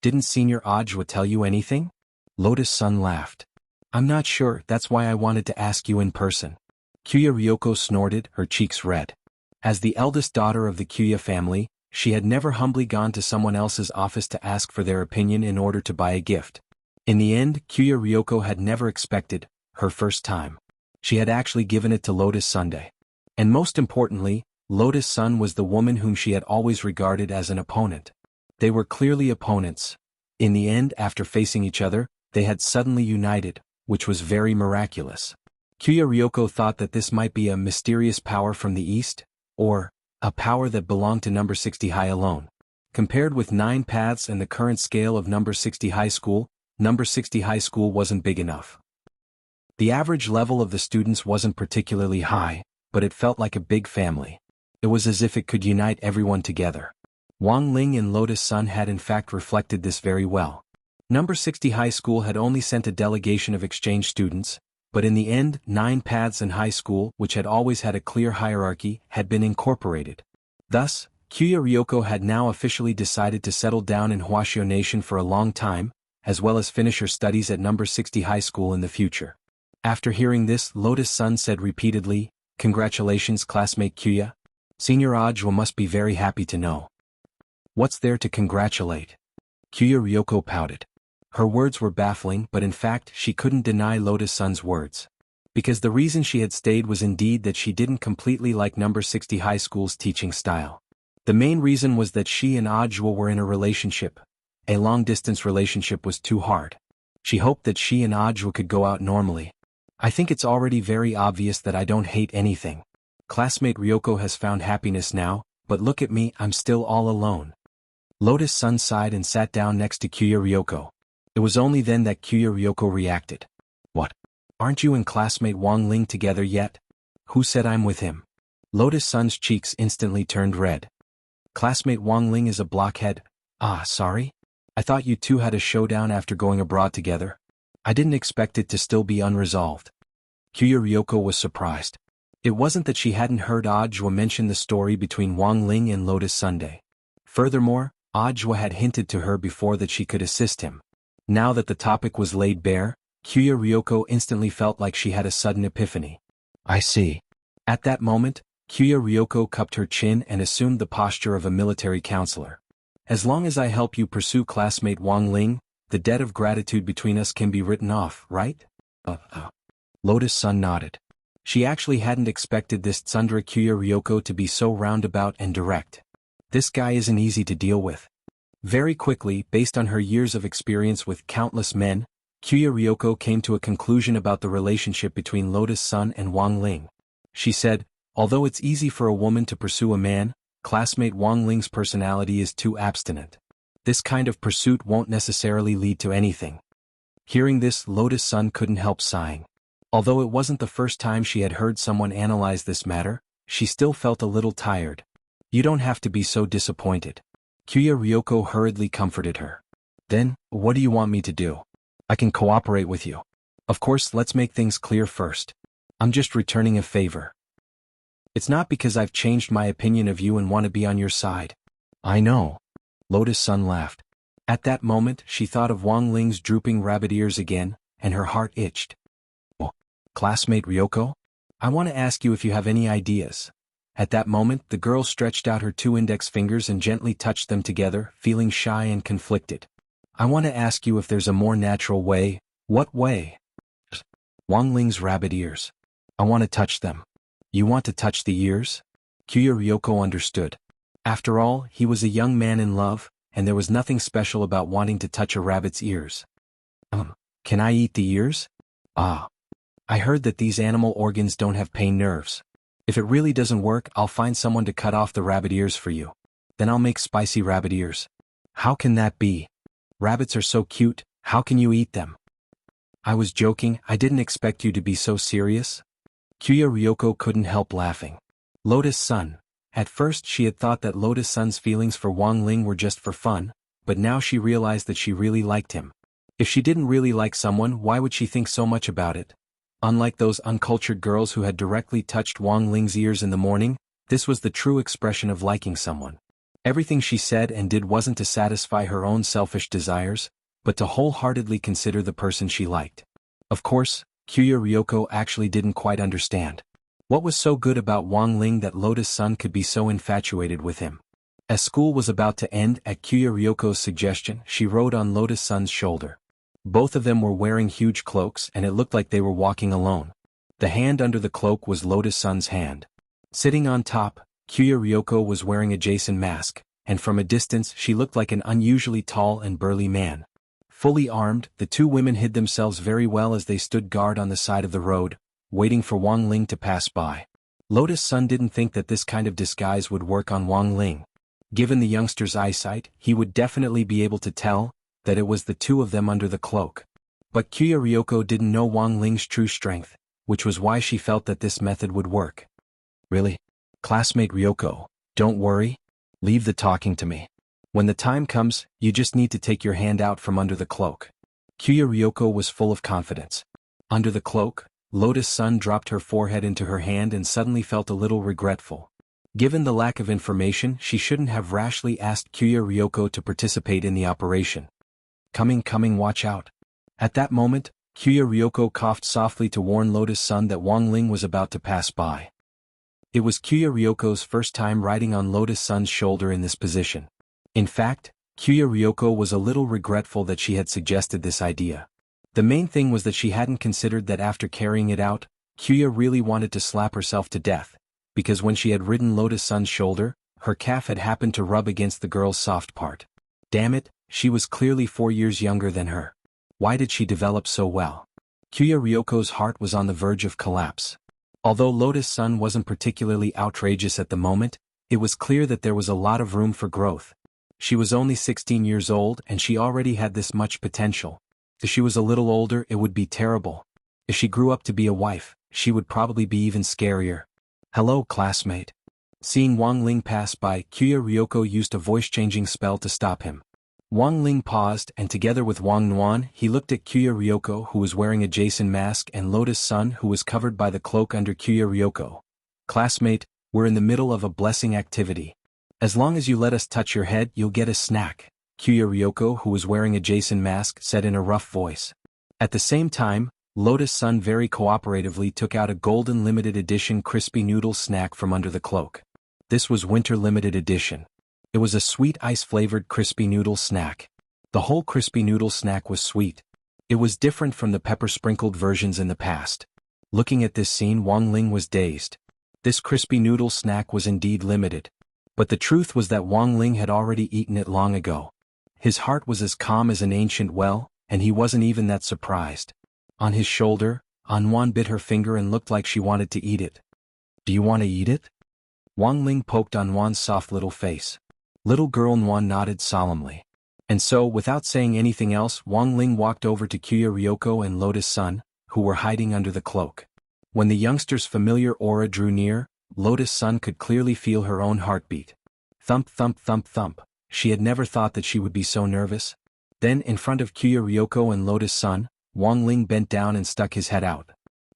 "Didn't Senior Audjua tell you anything?" Lotus Sun laughed. "I'm not sure, that's why I wanted to ask you in person." Kuya Ryoko snorted, her cheeks red. As the eldest daughter of the Kuya family, she had never humbly gone to someone else's office to ask for their opinion in order to buy a gift. In the end, Kuya Ryoko had never expected, her first time. She had actually given it to Lotus Sunday. And most importantly, Lotus Sun was the woman whom she had always regarded as an opponent. They were clearly opponents. In the end, after facing each other, they had suddenly united, which was very miraculous. Kuya Ryoko thought that this might be a mysterious power from the east, or a power that belonged to number 60 high alone. Compared with 9 paths and the current scale of number 60 high school, number 60 high school wasn't big enough. The average level of the students wasn't particularly high, but it felt like a big family. It was as if it could unite everyone together. Wang Ling and Lotus Sun had in fact reflected this very well. Number 60 high school had only sent a delegation of exchange students, but in the end, 9 paths and high school, which had always had a clear hierarchy, had been incorporated. Thus, Kuya Ryoko had now officially decided to settle down in Huashio Nation for a long time, as well as finish her studies at number 60 high school in the future. After hearing this, Lotus Sun said repeatedly, "Congratulations, classmate Kuya. Senior Audjua must be very happy to know." "What's there to congratulate?" Kuya Ryoko pouted. Her words were baffling, but in fact she couldn't deny Lotus Sun's words. Because the reason she had stayed was indeed that she didn't completely like number 60 high school's teaching style. The main reason was that she and Audjua were in a relationship. A long-distance relationship was too hard. She hoped that she and Audjua could go out normally. "I think it's already very obvious that I don't hate anything. Classmate Ryoko has found happiness now, but look at me, I'm still all alone." Lotus Sun sighed and sat down next to Kuya Ryoko. It was only then that Kuya Ryoko reacted. "What? Aren't you and classmate Wang Ling together yet?" "Who said I'm with him?" Lotus Sun's cheeks instantly turned red. "Classmate Wang Ling is a blockhead." "Ah, sorry? I thought you two had a showdown after going abroad together. I didn't expect it to still be unresolved." Kuya Ryoko was surprised. It wasn't that she hadn't heard Audjua mention the story between Wang Ling and Lotus Sunday. Furthermore, Audjua had hinted to her before that she could assist him. Now that the topic was laid bare, Kuya Ryoko instantly felt like she had a sudden epiphany. "I see." At that moment, Kuya Ryoko cupped her chin and assumed the posture of a military counselor. "As long as I help you pursue classmate Wang Ling, the debt of gratitude between us can be written off, right?" Lotus Sun nodded. She actually hadn't expected this Tsundere Kuya Ryoko to be so roundabout and direct. This guy isn't easy to deal with. Very quickly, based on her years of experience with countless men, Kuya Ryoko came to a conclusion about the relationship between Lotus Sun and Wang Ling. She said, "Although it's easy for a woman to pursue a man, classmate Wang Ling's personality is too abstinent. This kind of pursuit won't necessarily lead to anything." Hearing this, Lotus Sun couldn't help sighing. Although it wasn't the first time she had heard someone analyze this matter, she still felt a little tired. "You don't have to be so disappointed." Kuya Ryoko hurriedly comforted her. "Then, what do you want me to do? I can cooperate with you. Of course, let's make things clear first. I'm just returning a favor. It's not because I've changed my opinion of you and want to be on your side." "I know." Lotus Sun laughed. At that moment she thought of Wang Ling's drooping rabbit ears again, and her heart itched. "Oh, classmate Ryoko? I want to ask you if you have any ideas." At that moment the girl stretched out her 2 index fingers and gently touched them together, feeling shy and conflicted. "I want to ask you if there's a more natural way." "What way?" "Wang Ling's rabbit ears. I want to touch them." "You want to touch the ears?" Kuya Ryoko understood. After all, he was a young man in love, and there was nothing special about wanting to touch a rabbit's ears. Can I eat the ears?" "Ah. I heard that these animal organs don't have pain nerves. If it really doesn't work, I'll find someone to cut off the rabbit ears for you. Then I'll make spicy rabbit ears." "How can that be? Rabbits are so cute, how can you eat them?" "I was joking, I didn't expect you to be so serious." Kuya Ryoko couldn't help laughing. Lotus-san. At first she had thought that Lotus-san's feelings for Wang Ling were just for fun, but now she realized that she really liked him. If she didn't really like someone, why would she think so much about it? Unlike those uncultured girls who had directly touched Wang Ling's ears in the morning, this was the true expression of liking someone. Everything she said and did wasn't to satisfy her own selfish desires, but to wholeheartedly consider the person she liked. Of course, Kuya Ryoko actually didn't quite understand. What was so good about Wang Ling that Lotus-san could be so infatuated with him? As school was about to end, at Kuya Ryoko's suggestion, she rode on Lotus-san's shoulder. Both of them were wearing huge cloaks and it looked like they were walking alone. The hand under the cloak was Lotus-san's hand. Sitting on top, Kuya Ryoko was wearing a Jason mask, and from a distance she looked like an unusually tall and burly man. Fully armed, the 2 women hid themselves very well as they stood guard on the side of the road, waiting for Wang Ling to pass by. Lotus-san didn't think that this kind of disguise would work on Wang Ling. Given the youngster's eyesight, he would definitely be able to tell that it was the 2 of them under the cloak. But Kuya Ryoko didn't know Wang Ling's true strength, which was why she felt that this method would work. "Really? Classmate Ryoko, don't worry. Leave the talking to me. When the time comes, you just need to take your hand out from under the cloak." Kuya Ryoko was full of confidence. Under the cloak, Lotus-san dropped her forehead into her hand and suddenly felt a little regretful. Given the lack of information, she shouldn't have rashly asked Kuya Ryoko to participate in the operation. Coming, watch out." At that moment, Kuya Ryoko coughed softly to warn Lotus-san that Wang Ling was about to pass by. It was Kuya Ryoko's first time riding on Lotus-san's shoulder in this position. In fact, Kuya Ryoko was a little regretful that she had suggested this idea. The main thing was that she hadn't considered that after carrying it out, Kuya really wanted to slap herself to death, because when she had ridden Lotus-san's shoulder, her calf had happened to rub against the girl's soft part. Damn it, she was clearly 4 years younger than her. Why did she develop so well? Kuya Ryoko's heart was on the verge of collapse. Although Lotus-san wasn't particularly outrageous at the moment, it was clear that there was a lot of room for growth. She was only 16 years old and she already had this much potential. If she was a little older, it would be terrible. If she grew up to be a wife, she would probably be even scarier. "Hello, classmate." Seeing Wang Ling pass by, Kuya Ryoko used a voice-changing spell to stop him. Wang Ling paused and together with Wang Nuan he looked at Kuya Ryoko who was wearing a Jason mask and Lotus-san who was covered by the cloak under Kuya Ryoko. "Classmate, we're in the middle of a blessing activity. As long as you let us touch your head you'll get a snack," Kuya Ryoko who was wearing a Jason mask said in a rough voice. At the same time, Lotus-san very cooperatively took out a golden limited edition crispy noodle snack from under the cloak. This was winter limited edition. It was a sweet ice-flavored crispy noodle snack. The whole crispy noodle snack was sweet. It was different from the pepper-sprinkled versions in the past. Looking at this scene, Wang Ling was dazed. This crispy noodle snack was indeed limited. But the truth was that Wang Ling had already eaten it long ago. His heart was as calm as an ancient well, and he wasn't even that surprised. On his shoulder, Anwan bit her finger and looked like she wanted to eat it. "Do you want to eat it?" Wang Ling poked Anwan's soft little face. Little girl Anwan nodded solemnly. And so, without saying anything else, Wang Ling walked over to Kuya Ryoko and Lotus-san, who were hiding under the cloak. When the youngster's familiar aura drew near, Lotus-san could clearly feel her own heartbeat. Thump thump thump thump. She had never thought that she would be so nervous. Then, in front of Kuya Ryoko and Lotus-san, Wang Ling bent down and stuck his head out.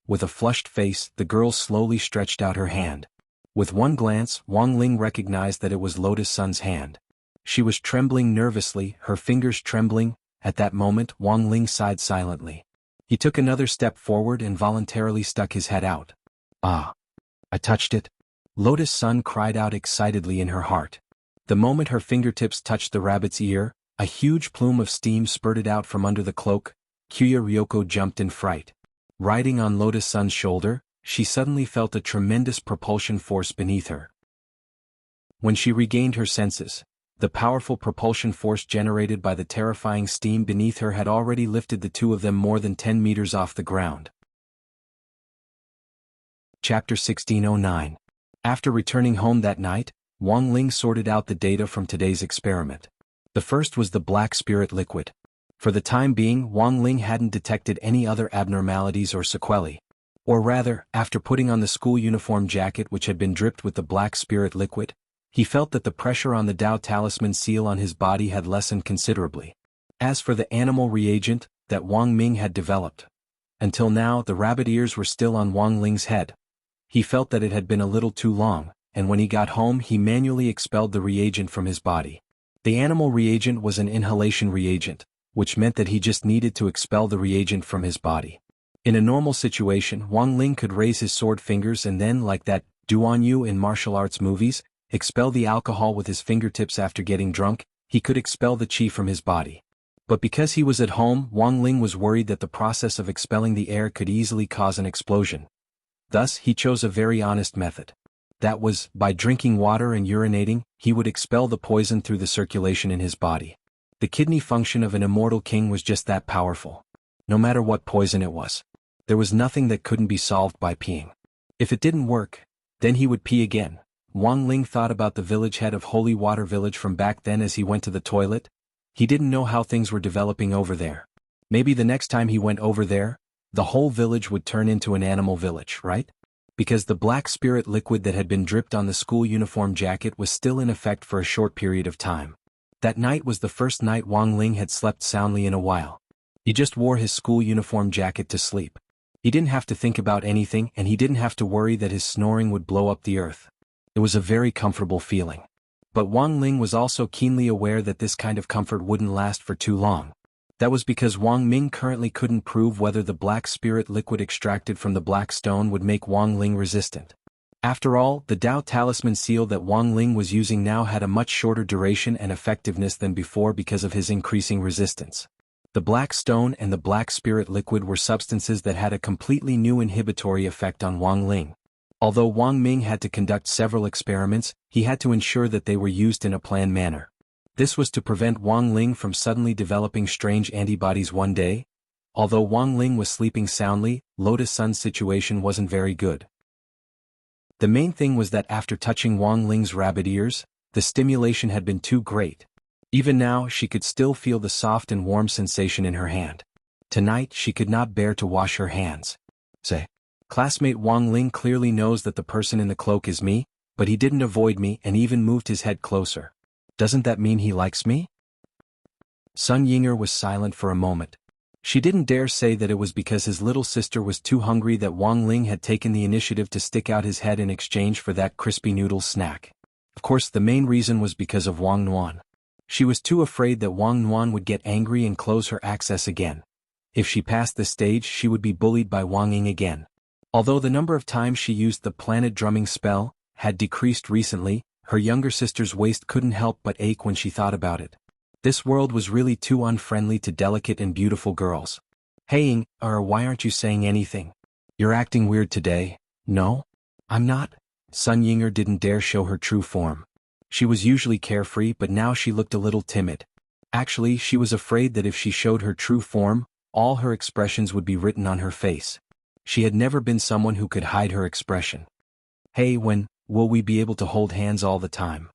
With a flushed face, the girl slowly stretched out her hand. With one glance, Wang Ling recognized that it was Lotus-san's hand. She was trembling nervously, her fingers trembling. At that moment Wang Ling sighed silently. He took another step forward and voluntarily stuck his head out. Ah! I touched it. Lotus Sun cried out excitedly in her heart. The moment her fingertips touched the rabbit's ear, a huge plume of steam spurted out from under the cloak. Kuya Ryoko jumped in fright. Riding on Lotus Sun's shoulder, she suddenly felt a tremendous propulsion force beneath her. When she regained her senses, the powerful propulsion force generated by the terrifying steam beneath her had already lifted the two of them more than 10 meters off the ground. Chapter 1609. After returning home that night, Wang Ling sorted out the data from today's experiment. The first was the black spirit liquid. For the time being, Wang Ling hadn't detected any other abnormalities or sequelae. Or rather, after putting on the school uniform jacket which had been dripped with the black spirit liquid, he felt that the pressure on the Tao talisman seal on his body had lessened considerably. As for the animal reagent that Wang Ming had developed, until now the rabbit ears were still on Wang Ling's head. He felt that it had been a little too long, and when he got home he manually expelled the reagent from his body. The animal reagent was an inhalation reagent, which meant that he just needed to expel the reagent from his body. In a normal situation, Wang Ling could raise his sword fingers and then, like that Duan Yu in martial arts movies, expel the alcohol with his fingertips after getting drunk. He could expel the qi from his body. But because he was at home, Wang Ling was worried that the process of expelling the air could easily cause an explosion. Thus, he chose a very honest method. That was, by drinking water and urinating, he would expel the poison through the circulation in his body. The kidney function of an immortal king was just that powerful. No matter what poison it was, there was nothing that couldn't be solved by peeing. If it didn't work, then he would pee again. Wang Ling thought about the village head of Holy Water Village from back then as he went to the toilet. He didn't know how things were developing over there. Maybe the next time he went over there, the whole village would turn into an animal village, right? Because the black spirit liquid that had been dripped on the school uniform jacket was still in effect for a short period of time. That night was the first night Wang Ling had slept soundly in a while. He just wore his school uniform jacket to sleep. He didn't have to think about anything and he didn't have to worry that his snoring would blow up the earth. It was a very comfortable feeling. But Wang Ling was also keenly aware that this kind of comfort wouldn't last for too long. That was because Wang Ming currently couldn't prove whether the black spirit liquid extracted from the black stone would make Wang Ling resistant. After all, the Tao talisman seal that Wang Ling was using now had a much shorter duration and effectiveness than before because of his increasing resistance. The black stone and the black spirit liquid were substances that had a completely new inhibitory effect on Wang Ling. Although Wang Ming had to conduct several experiments, he had to ensure that they were used in a planned manner. This was to prevent Wang Ling from suddenly developing strange antibodies one day. Although Wang Ling was sleeping soundly, Lotus Sun's situation wasn't very good. The main thing was that after touching Wang Ling's rabbit ears, the stimulation had been too great. Even now, she could still feel the soft and warm sensation in her hand. Tonight, she could not bear to wash her hands. Say, classmate Wang Ling clearly knows that the person in the cloak is me, but he didn't avoid me and even moved his head closer. Doesn't that mean he likes me? Sun Yinger was silent for a moment. She didn't dare say that it was because his little sister was too hungry that Wang Ling had taken the initiative to stick out his head in exchange for that crispy noodle snack. Of course, the main reason was because of Wang Nuan. She was too afraid that Wang Nuan would get angry and close her access again. If she passed this stage, she would be bullied by Wang Ying again. Although the number of times she used the planet drumming spell had decreased recently, her younger sister's waist couldn't help but ache when she thought about it. This world was really too unfriendly to delicate and beautiful girls. Hey Ying, why aren't you saying anything? You're acting weird today. No? I'm not. Sun Yinger didn't dare show her true form. She was usually carefree, but now she looked a little timid. Actually, she was afraid that if she showed her true form, all her expressions would be written on her face. She had never been someone who could hide her expression. Hey, when will we be able to hold hands all the time?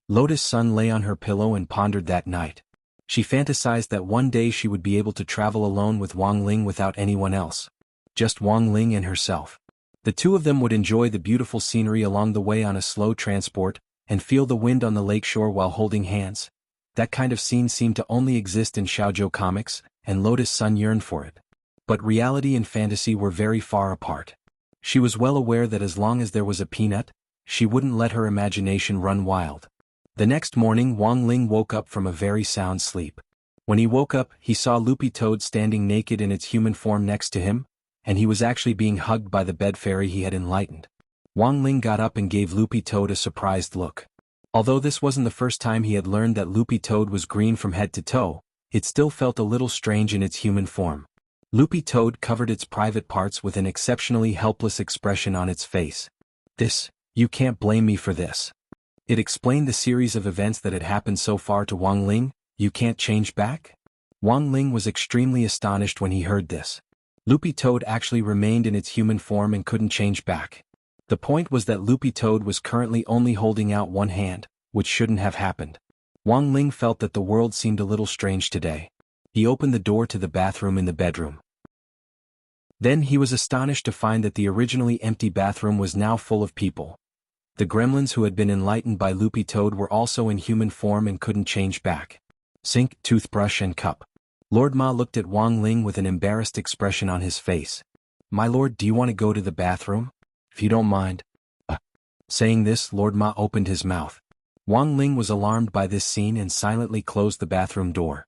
Lotus Sun lay on her pillow and pondered that night. She fantasized that one day she would be able to travel alone with Wang Ling without anyone else. Just Wang Ling and herself. The two of them would enjoy the beautiful scenery along the way on a slow transport, and feel the wind on the lakeshore while holding hands. That kind of scene seemed to only exist in shoujo comics, and Lotus Sun yearned for it. But reality and fantasy were very far apart. She was well aware that as long as there was a peanut, she wouldn't let her imagination run wild. The next morning Wang Ling woke up from a very sound sleep. When he woke up, he saw Loopy Toad standing naked in its human form next to him, and he was actually being hugged by the bed fairy he had enlightened. Wang Ling got up and gave Loopy Toad a surprised look. Although this wasn't the first time he had learned that Loopy Toad was green from head to toe, it still felt a little strange in its human form. Loopy Toad covered its private parts with an exceptionally helpless expression on its face. You can't blame me for this. It explained the series of events that had happened so far to Wang Ling. You can't change back? Wang Ling was extremely astonished when he heard this. Loopy Toad actually remained in its human form and couldn't change back. The point was that Loopy Toad was currently only holding out one hand, which shouldn't have happened. Wang Ling felt that the world seemed a little strange today. He opened the door to the bathroom in the bedroom. Then he was astonished to find that the originally empty bathroom was now full of people. The gremlins who had been enlightened by Loopy Toad were also in human form and couldn't change back. Sink, toothbrush and cup. Lord Ma looked at Wang Ling with an embarrassed expression on his face. My lord, do you want to go to the bathroom? If you don't mind. Saying this, Lord Ma opened his mouth. Wang Ling was alarmed by this scene and silently closed the bathroom door.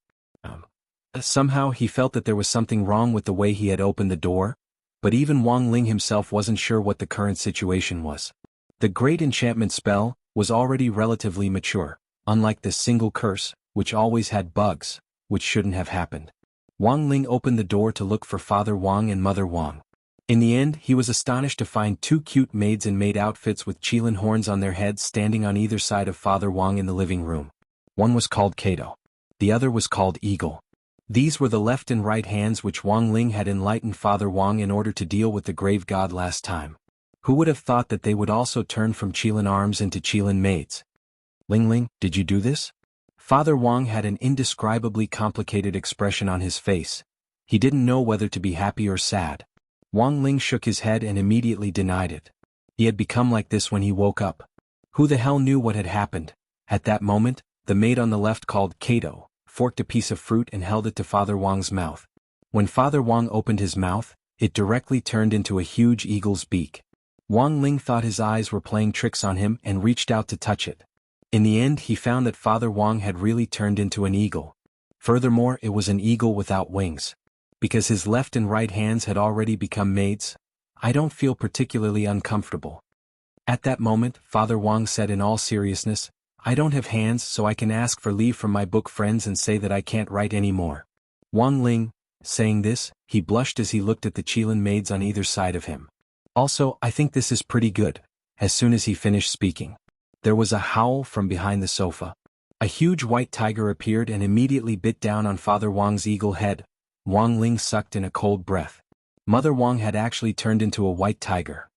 Somehow he felt that there was something wrong with the way he had opened the door, but even Wang Ling himself wasn't sure what the current situation was. The great enchantment spell was already relatively mature, unlike the single curse, which always had bugs, which shouldn't have happened. Wang Ling opened the door to look for Father Wang and Mother Wang. In the end, he was astonished to find two cute maids in maid outfits with qilin horns on their heads standing on either side of Father Wang in the living room. One was called Kato. The other was called Eagle. These were the left and right hands which Wang Ling had enlightened Father Wang in order to deal with the grave god last time. Who would have thought that they would also turn from qilin arms into qilin maids? Ling, did you do this? Father Wang had an indescribably complicated expression on his face. He didn't know whether to be happy or sad. Wang Ling shook his head and immediately denied it. He had become like this when he woke up. Who the hell knew what had happened? At that moment, the maid on the left called Kato, forked a piece of fruit and held it to Father Wang's mouth. When Father Wang opened his mouth, it directly turned into a huge eagle's beak. Wang Ling thought his eyes were playing tricks on him and reached out to touch it. In the end, he found that Father Wang had really turned into an eagle. Furthermore, it was an eagle without wings. Because his left and right hands had already become maids, I don't feel particularly uncomfortable. At that moment, Father Wang said in all seriousness, I don't have hands, so I can ask for leave from my book friends and say that I can't write anymore. Wang Ling, saying this, he blushed as he looked at the qilin maids on either side of him. Also, I think this is pretty good. As soon as he finished speaking, there was a howl from behind the sofa. A huge white tiger appeared and immediately bit down on Father Wang's eagle head. Wang Ling sucked in a cold breath. Mother Wang had actually turned into a white tiger.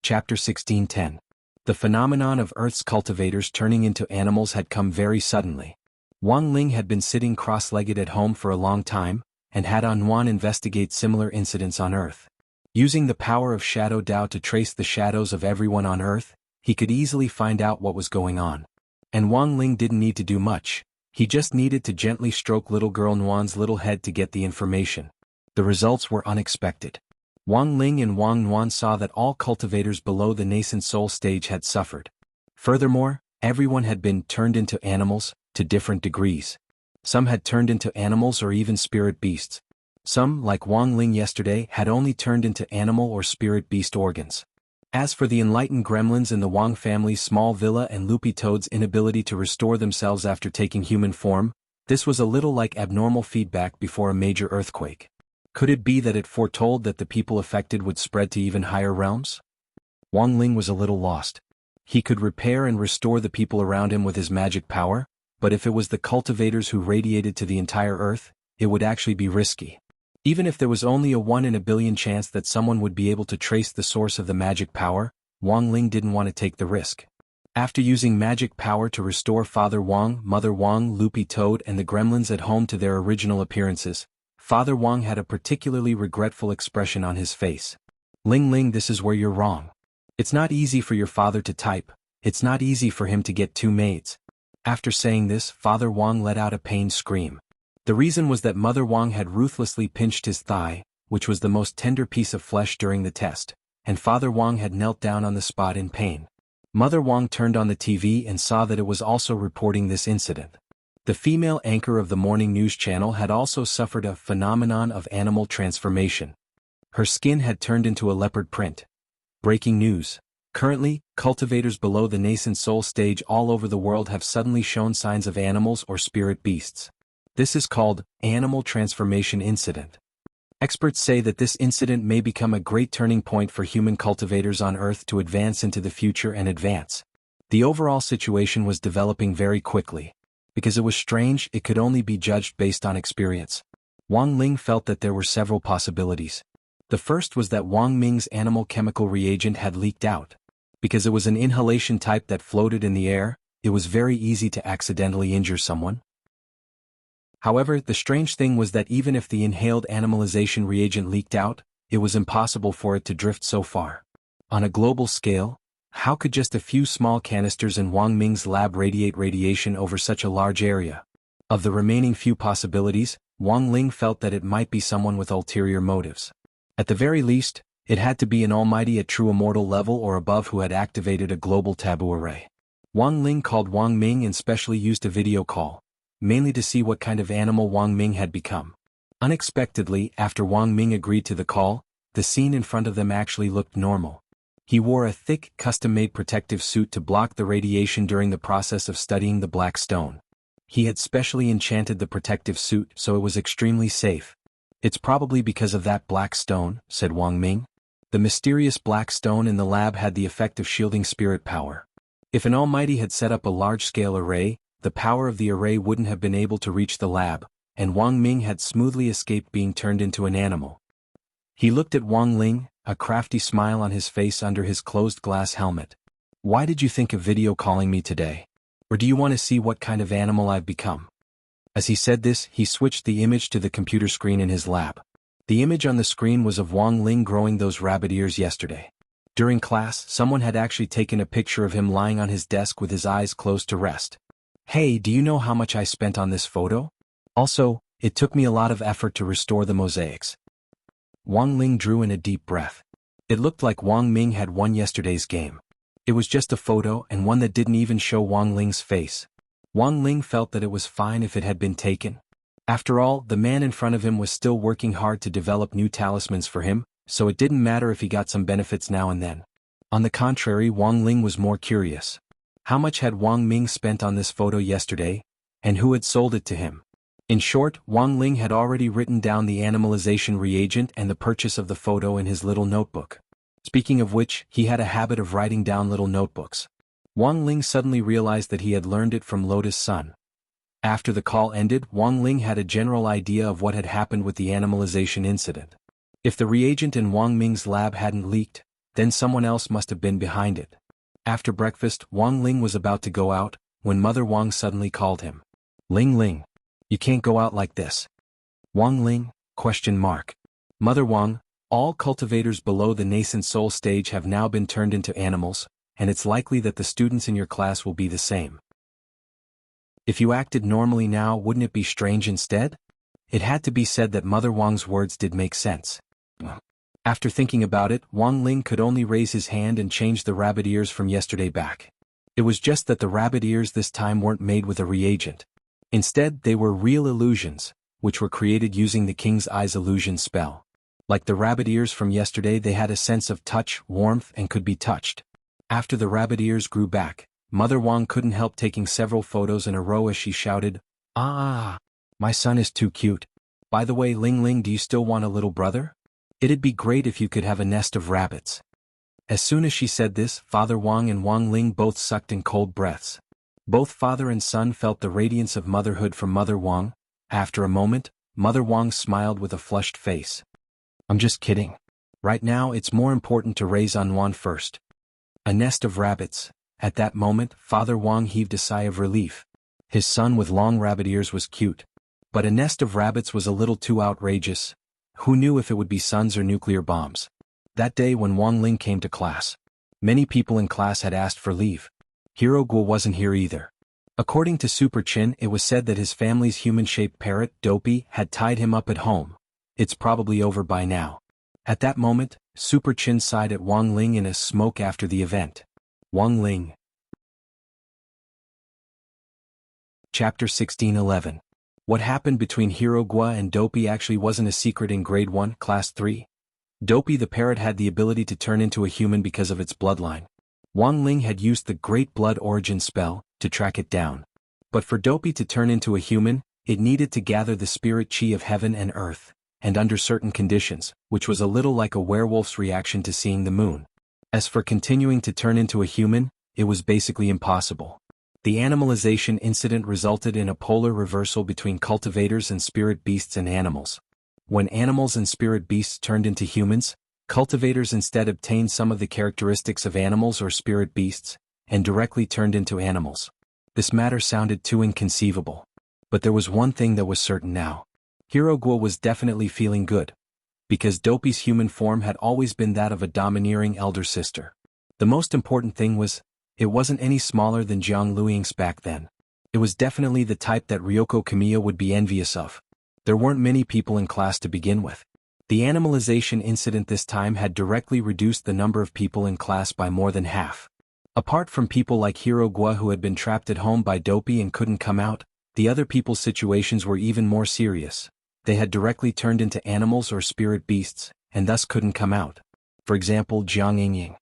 Chapter 16:10. The phenomenon of Earth's cultivators turning into animals had come very suddenly. Wang Ling had been sitting cross-legged at home for a long time, and had Anwan investigate similar incidents on Earth. Using the power of Shadow Dao to trace the shadows of everyone on Earth, he could easily find out what was going on. And Wang Ling didn't need to do much. He just needed to gently stroke little girl Nwan's little head to get the information. The results were unexpected. Wang Ling and Wang Nwan saw that all cultivators below the nascent soul stage had suffered. Furthermore, everyone had been turned into animals, to different degrees. Some had turned into animals or even spirit beasts. Some, like Wang Ling yesterday, had only turned into animal or spirit beast organs. As for the enlightened gremlins in the Wang family's small villa and Loopy Toad's inability to restore themselves after taking human form, this was a little like abnormal feedback before a major earthquake. Could it be that it foretold that the people affected would spread to even higher realms? Wang Ling was a little lost. He could repair and restore the people around him with his magic power, but if it was the cultivators who radiated to the entire Earth, it would actually be risky. Even if there was only a 1 in a billion chance that someone would be able to trace the source of the magic power, Wang Ling didn't want to take the risk. After using magic power to restore Father Wang, Mother Wang, Loopy Toad and the gremlins at home to their original appearances, Father Wang had a particularly regretful expression on his face. Ling, this is where you're wrong. It's not easy for your father to type. It's not easy for him to get 2 maids. After saying this, Father Wang let out a pained scream. The reason was that Mother Wang had ruthlessly pinched his thigh, which was the most tender piece of flesh during the test, and Father Wang had knelt down on the spot in pain. Mother Wang turned on the TV and saw that it was also reporting this incident. The female anchor of the morning news channel had also suffered a phenomenon of animal transformation. Her skin had turned into a leopard print. Breaking news. Currently, cultivators below the nascent soul stage all over the world have suddenly shown signs of animals or spirit beasts. This is called animal transformation incident. Experts say that this incident may become a great turning point for human cultivators on Earth to advance into the future and advance. The overall situation was developing very quickly. Because it was strange, it could only be judged based on experience. Wang Ling felt that there were several possibilities. The first was that Wang Ming's animal chemical reagent had leaked out. Because it was an inhalation type that floated in the air, it was very easy to accidentally injure someone. However, the strange thing was that even if the inhaled animalization reagent leaked out, it was impossible for it to drift so far. On a global scale, how could just a few small canisters in Wang Ming's lab radiate radiation over such a large area? Of the remaining few possibilities, Wang Ling felt that it might be someone with ulterior motives. At the very least, it had to be an almighty at true immortal level or above who had activated a global taboo array. Wang Ling called Wang Ming and specially used a video call, mainly to see what kind of animal Wang Ming had become. Unexpectedly, after Wang Ming agreed to the call, the scene in front of them actually looked normal. He wore a thick, custom-made protective suit to block the radiation during the process of studying the black stone. He had specially enchanted the protective suit so it was extremely safe. It's probably because of that black stone, said Wang Ming. The mysterious black stone in the lab had the effect of shielding spirit power. If an almighty had set up a large-scale array, the power of the array wouldn't have been able to reach the lab, and Wang Ming had smoothly escaped being turned into an animal. He looked at Wang Ling, a crafty smile on his face under his closed glass helmet. Why did you think of video calling me today? Or do you want to see what kind of animal I've become? As he said this, he switched the image to the computer screen in his lab. The image on the screen was of Wang Ling growing those rabbit ears yesterday. During class, someone had actually taken a picture of him lying on his desk with his eyes closed to rest. Hey, do you know how much I spent on this photo? Also, it took me a lot of effort to restore the mosaics. Wang Ling drew in a deep breath. It looked like Wang Ming had won yesterday's game. It was just a photo and one that didn't even show Wang Ling's face. Wang Ling felt that it was fine if it had been taken. After all, the man in front of him was still working hard to develop new talismans for him, so it didn't matter if he got some benefits now and then. On the contrary, Wang Ling was more curious. How much had Wang Ming spent on this photo yesterday, and who had sold it to him? In short, Wang Ling had already written down the animalization reagent and the purchase of the photo in his little notebook. Speaking of which, he had a habit of writing down little notebooks. Wang Ling suddenly realized that he had learned it from Lotus Sun. After the call ended, Wang Ling had a general idea of what had happened with the animalization incident. If the reagent in Wang Ming's lab hadn't leaked, then someone else must have been behind it. After breakfast, Wang Ling was about to go out, when Mother Wang suddenly called him. Ling Ling. You can't go out like this. Wang Ling? ? Mother Wang, all cultivators below the nascent soul stage have now been turned into animals, and it's likely that the students in your class will be the same. If you acted normally now, wouldn't it be strange instead? It had to be said that Mother Wang's words did make sense. After thinking about it, Wang Ling could only raise his hand and change the rabbit ears from yesterday back. It was just that the rabbit ears this time weren't made with a reagent. Instead, they were real illusions, which were created using the King's Eyes illusion spell. Like the rabbit ears from yesterday, they had a sense of touch, warmth, and could be touched. After the rabbit ears grew back, Mother Wang couldn't help taking several photos in a row as she shouted, "Ah! My son is too cute. By the way, Ling Ling, do you still want a little brother? It'd be great if you could have a nest of rabbits." As soon as she said this, Father Wang and Wang Ling both sucked in cold breaths. Both father and son felt the radiance of motherhood from Mother Wang. After a moment, Mother Wang smiled with a flushed face. "I'm just kidding. Right now it's more important to raise Anwan first." A nest of rabbits. At that moment, Father Wang heaved a sigh of relief. His son with long rabbit ears was cute. But a nest of rabbits was a little too outrageous. Who knew if it would be suns or nuclear bombs? That day when Wang Ling came to class, many people in class had asked for leave. Hero Guo wasn't here either. According to Super Chin, it was said that his family's human-shaped parrot, Dopey, had tied him up at home. It's probably over by now. At that moment, Super Chin sighed at Wang Ling in a smoke after the event. Wang Ling. Chapter 1611. What happened between Hero Gua and Dopey actually wasn't a secret in Grade 1, Class 3. Dopey the parrot had the ability to turn into a human because of its bloodline. Wang Ling had used the Great Blood Origin spell to track it down. But for Dopey to turn into a human, it needed to gather the spirit chi of heaven and earth, and under certain conditions, which was a little like a werewolf's reaction to seeing the moon. As for continuing to turn into a human, it was basically impossible. The animalization incident resulted in a polar reversal between cultivators and spirit beasts and animals. When animals and spirit beasts turned into humans, cultivators instead obtained some of the characteristics of animals or spirit beasts, and directly turned into animals. This matter sounded too inconceivable. But there was one thing that was certain now. Hero Gua was definitely feeling good. Because Dopey's human form had always been that of a domineering elder sister. The most important thing was, it wasn't any smaller than Jiang Luiying's back then. It was definitely the type that Ryoko Kamiya would be envious of. There weren't many people in class to begin with. The animalization incident this time had directly reduced the number of people in class by more than half. Apart from people like Hero Gua who had been trapped at home by Dopey and couldn't come out, the other people's situations were even more serious. They had directly turned into animals or spirit beasts, and thus couldn't come out. For example, Jiang Yingying.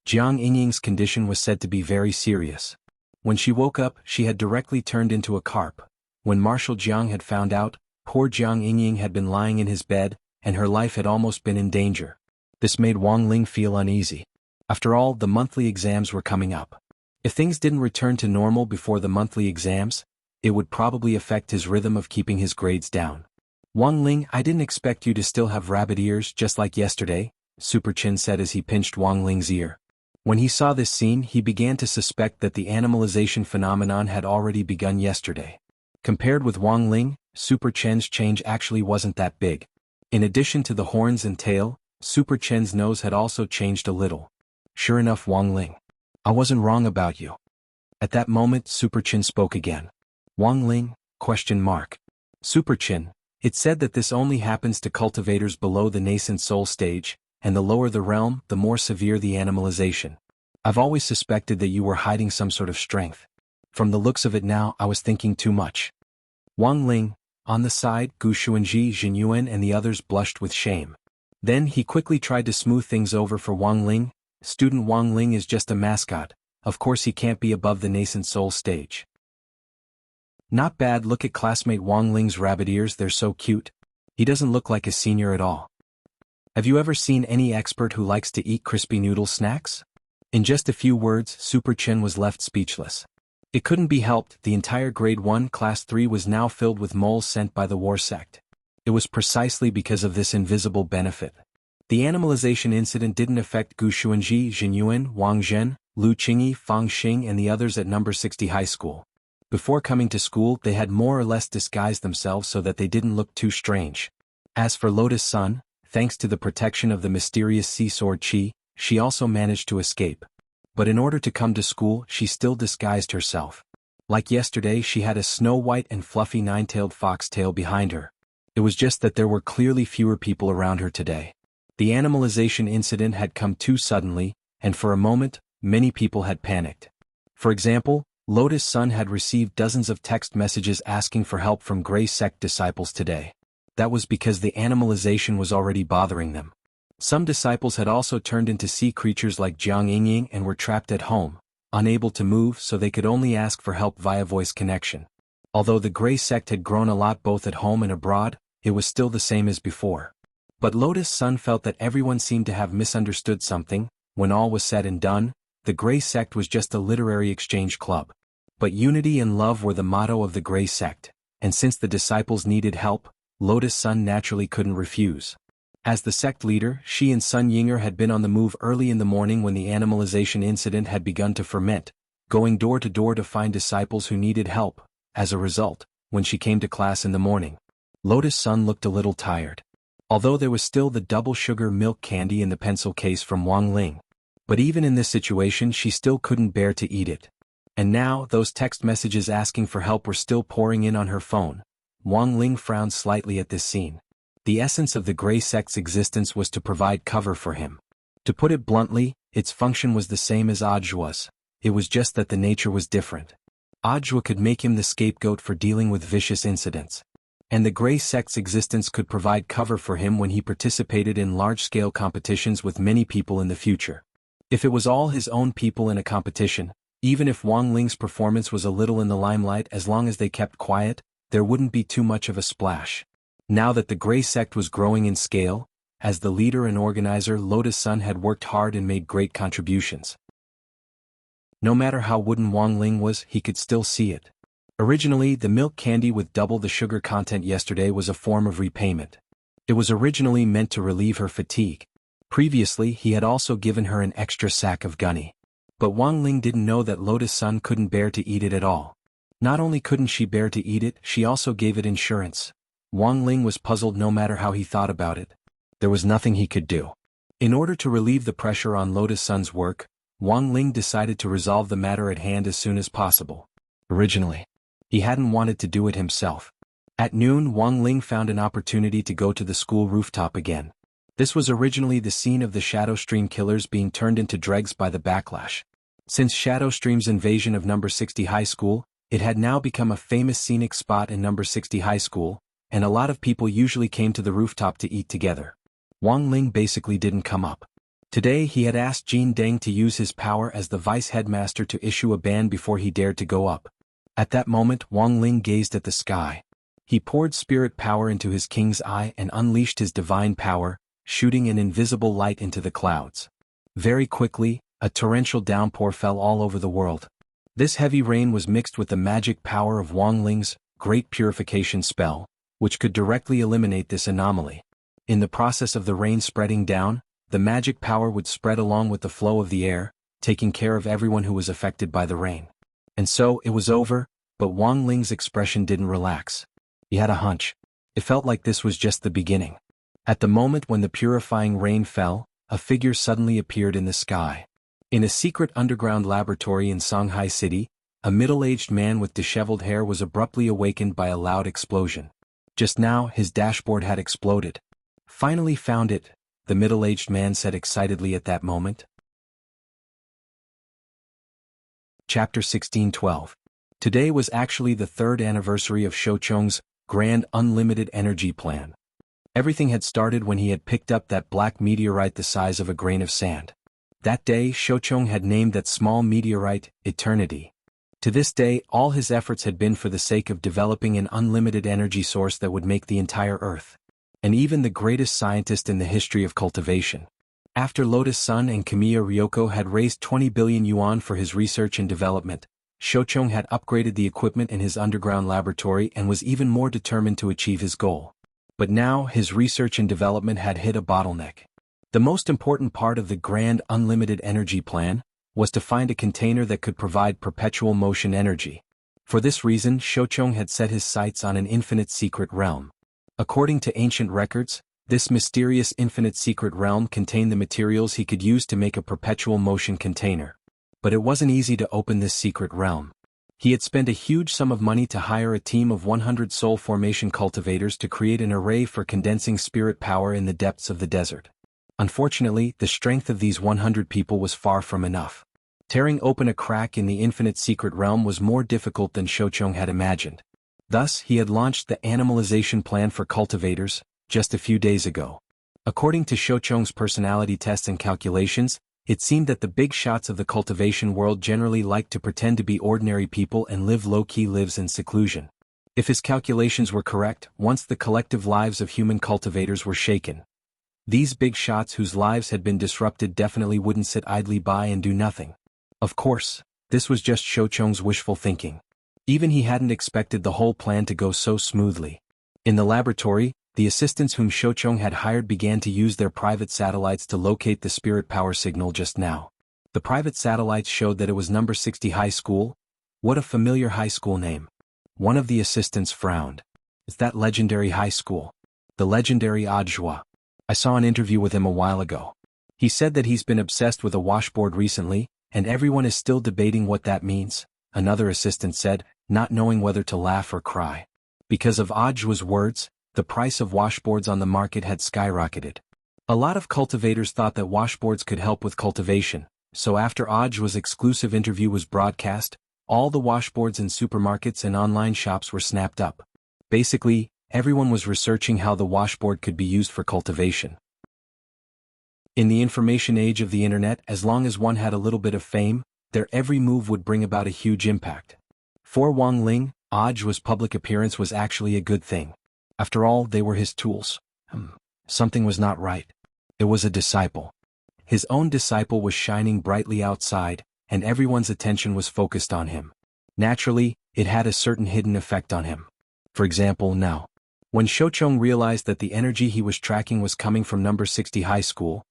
Jiang Yingying's condition was said to be very serious. When she woke up, she had directly turned into a carp. When Marshal Jiang had found out, poor Jiang Yingying had been lying in his bed, and her life had almost been in danger. This made Wang Ling feel uneasy. After all, the monthly exams were coming up. If things didn't return to normal before the monthly exams, it would probably affect his rhythm of keeping his grades down. Wang Ling, I didn't expect you to still have rabbit ears just like yesterday, Super Chin said as he pinched Wang Ling's ear. When he saw this scene, he began to suspect that the animalization phenomenon had already begun yesterday. Compared with Wang Ling, Super Chen's change actually wasn't that big. In addition to the horns and tail, Super Chen's nose had also changed a little. Sure enough, Wang Ling. I wasn't wrong about you. At that moment, Super Chin spoke again. Wang Ling? ? Super Chin. It's said that this only happens to cultivators below the nascent soul stage, and the lower the realm, the more severe the animalization. I've always suspected that you were hiding some sort of strength. From the looks of it now, I was thinking too much. Wang Ling. On the side, Gu Xuanji, Jin Yuan and the others blushed with shame. Then he quickly tried to smooth things over for Wang Ling. Student Wang Ling is just a mascot. Of course he can't be above the nascent soul stage. Not bad. Look at classmate Wang Ling's rabbit ears, they're so cute. He doesn't look like a senior at all. Have you ever seen any expert who likes to eat crispy noodle snacks? In just a few words, Super Chin was left speechless. It couldn't be helped, the entire Grade 1 Class 3 was now filled with moles sent by the war sect. It was precisely because of this invisible benefit. The animalization incident didn't affect Gu Xuanji, Jin Yuan, Wang Zhen, Lu Qingyi, Fang Xing and the others at number 60 high school. Before coming to school, they had more or less disguised themselves so that they didn't look too strange. As for Lotus Sun, thanks to the protection of the mysterious sea sword Qi, she also managed to escape. But in order to come to school, she still disguised herself. Like yesterday, she had a snow-white and fluffy nine-tailed foxtail behind her. It was just that there were clearly fewer people around her today. The animalization incident had come too suddenly, and for a moment, many people had panicked. For example, Lotus Sun had received dozens of text messages asking for help from Grey Sect disciples today. That was because the animalization was already bothering them. Some disciples had also turned into sea creatures like Jiang Yingying and were trapped at home, unable to move so they could only ask for help via voice connection. Although the Grey Sect had grown a lot both at home and abroad, it was still the same as before. But Lotus Sun felt that everyone seemed to have misunderstood something. When all was said and done, the Grey Sect was just a literary exchange club. But unity and love were the motto of the Grey Sect, and since the disciples needed help, Lotus Sun naturally couldn't refuse. As the sect leader, she and Sun Yinger had been on the move early in the morning when the animalization incident had begun to ferment, going door to door to find disciples who needed help. As a result, when she came to class in the morning, Lotus Sun looked a little tired. Although there was still the double sugar milk candy in the pencil case from Wang Ling. But even in this situation she still couldn't bear to eat it. And now, those text messages asking for help were still pouring in on her phone. Wang Ling frowned slightly at this scene. The essence of the Grey Sect's existence was to provide cover for him. To put it bluntly, its function was the same as Audjua's, It was just that the nature was different. Audjwa could make him the scapegoat for dealing with vicious incidents. And the Grey Sect's existence could provide cover for him when he participated in large-scale competitions with many people in the future. If it was all his own people in a competition, even if Wang Ling's performance was a little in the limelight, as long as they kept quiet, there wouldn't be too much of a splash. Now that the Grey Sect was growing in scale, as the leader and organizer, Lotus Sun had worked hard and made great contributions. No matter how wooden Wang Ling was, he could still see it. Originally, the milk candy with double the sugar content yesterday was a form of repayment. It was originally meant to relieve her fatigue. Previously, he had also given her an extra sack of gunny. But Wang Ling didn't know that Lotus Sun couldn't bear to eat it at all. Not only couldn't she bear to eat it, she also gave it insurance. Wang Ling was puzzled no matter how he thought about it. There was nothing he could do. In order to relieve the pressure on Lotus Sun's work, Wang Ling decided to resolve the matter at hand as soon as possible. Originally, he hadn't wanted to do it himself. At noon, Wang Ling found an opportunity to go to the school rooftop again. This was originally the scene of the Shadow Stream killers being turned into dregs by the backlash. Since Shadow Stream's invasion of number 60 High School, it had now become a famous scenic spot in number 60 High School, and a lot of people usually came to the rooftop to eat together. Wang Ling basically didn't come up. Today he had asked Jin Deng to use his power as the vice headmaster to issue a ban before he dared to go up. At that moment Wang Ling gazed at the sky. He poured spirit power into his king's eye and unleashed his divine power, shooting an invisible light into the clouds. Very quickly, a torrential downpour fell all over the world. This heavy rain was mixed with the magic power of Wang Ling's great purification spell, which could directly eliminate this anomaly. In the process of the rain spreading down, the magic power would spread along with the flow of the air, taking care of everyone who was affected by the rain. And so it was over, but Wang Ling's expression didn't relax. He had a hunch. It felt like this was just the beginning. At the moment when the purifying rain fell, a figure suddenly appeared in the sky. In a secret underground laboratory in Shanghai City, a middle-aged man with disheveled hair was abruptly awakened by a loud explosion. Just now, his dashboard had exploded. Finally found it, the middle-aged man said excitedly at that moment. Chapter 16:12. Today was actually the third anniversary of Shoucheng's Grand Unlimited Energy Plan. Everything had started when he had picked up that black meteorite the size of a grain of sand. That day, Shoucheng had named that small meteorite Eternity. To this day, all his efforts had been for the sake of developing an unlimited energy source that would make the entire Earth. And even the greatest scientist in the history of cultivation. After Lotus Sun and Kamiya Ryoko had raised 20 billion yuan for his research and development, Shoucheng had upgraded the equipment in his underground laboratory and was even more determined to achieve his goal. But now his research and development had hit a bottleneck. The most important part of the Grand Unlimited Energy Plan was to find a container that could provide perpetual motion energy. For this reason, Shoucheng had set his sights on an infinite secret realm. According to ancient records, this mysterious infinite secret realm contained the materials he could use to make a perpetual motion container. But it wasn't easy to open this secret realm. He had spent a huge sum of money to hire a team of 100 soul formation cultivators to create an array for condensing spirit power in the depths of the desert. Unfortunately, the strength of these 100 people was far from enough. Tearing open a crack in the infinite secret realm was more difficult than Shoucheng had imagined. Thus, he had launched the animalization plan for cultivators, just a few days ago. According to Shoucheng's personality tests and calculations, it seemed that the big shots of the cultivation world generally like to pretend to be ordinary people and live low-key lives in seclusion. If his calculations were correct, once the collective lives of human cultivators were shaken, these big shots whose lives had been disrupted definitely wouldn't sit idly by and do nothing. Of course, this was just Shoucheng's wishful thinking. Even he hadn't expected the whole plan to go so smoothly. In the laboratory, the assistants whom Shoucheng had hired began to use their private satellites to locate the spirit power signal just now. The private satellites showed that it was number 60 High School. What a familiar high school name. One of the assistants frowned. It's that legendary high school. The legendary Audjwa. I saw an interview with him a while ago. He said that he's been obsessed with a washboard recently, and everyone is still debating what that means, another assistant said, not knowing whether to laugh or cry. Because of Audjwa's words, the price of washboards on the market had skyrocketed. A lot of cultivators thought that washboards could help with cultivation, So after Audjua's exclusive interview was broadcast, all the washboards in supermarkets and online shops were snapped up. Basically, everyone was researching how the washboard could be used for cultivation. In the information age of the internet, as long as one had a little bit of fame, their every move would bring about a huge impact. For Wang Ling, Audjua's public appearance was actually a good thing. After all, they were his tools. Something was not right. It was a disciple. His own disciple was shining brightly outside, and everyone's attention was focused on him. Naturally, it had a certain hidden effect on him. For example, now, when Shoucheng realized that the energy he was tracking was coming from number 60 high school,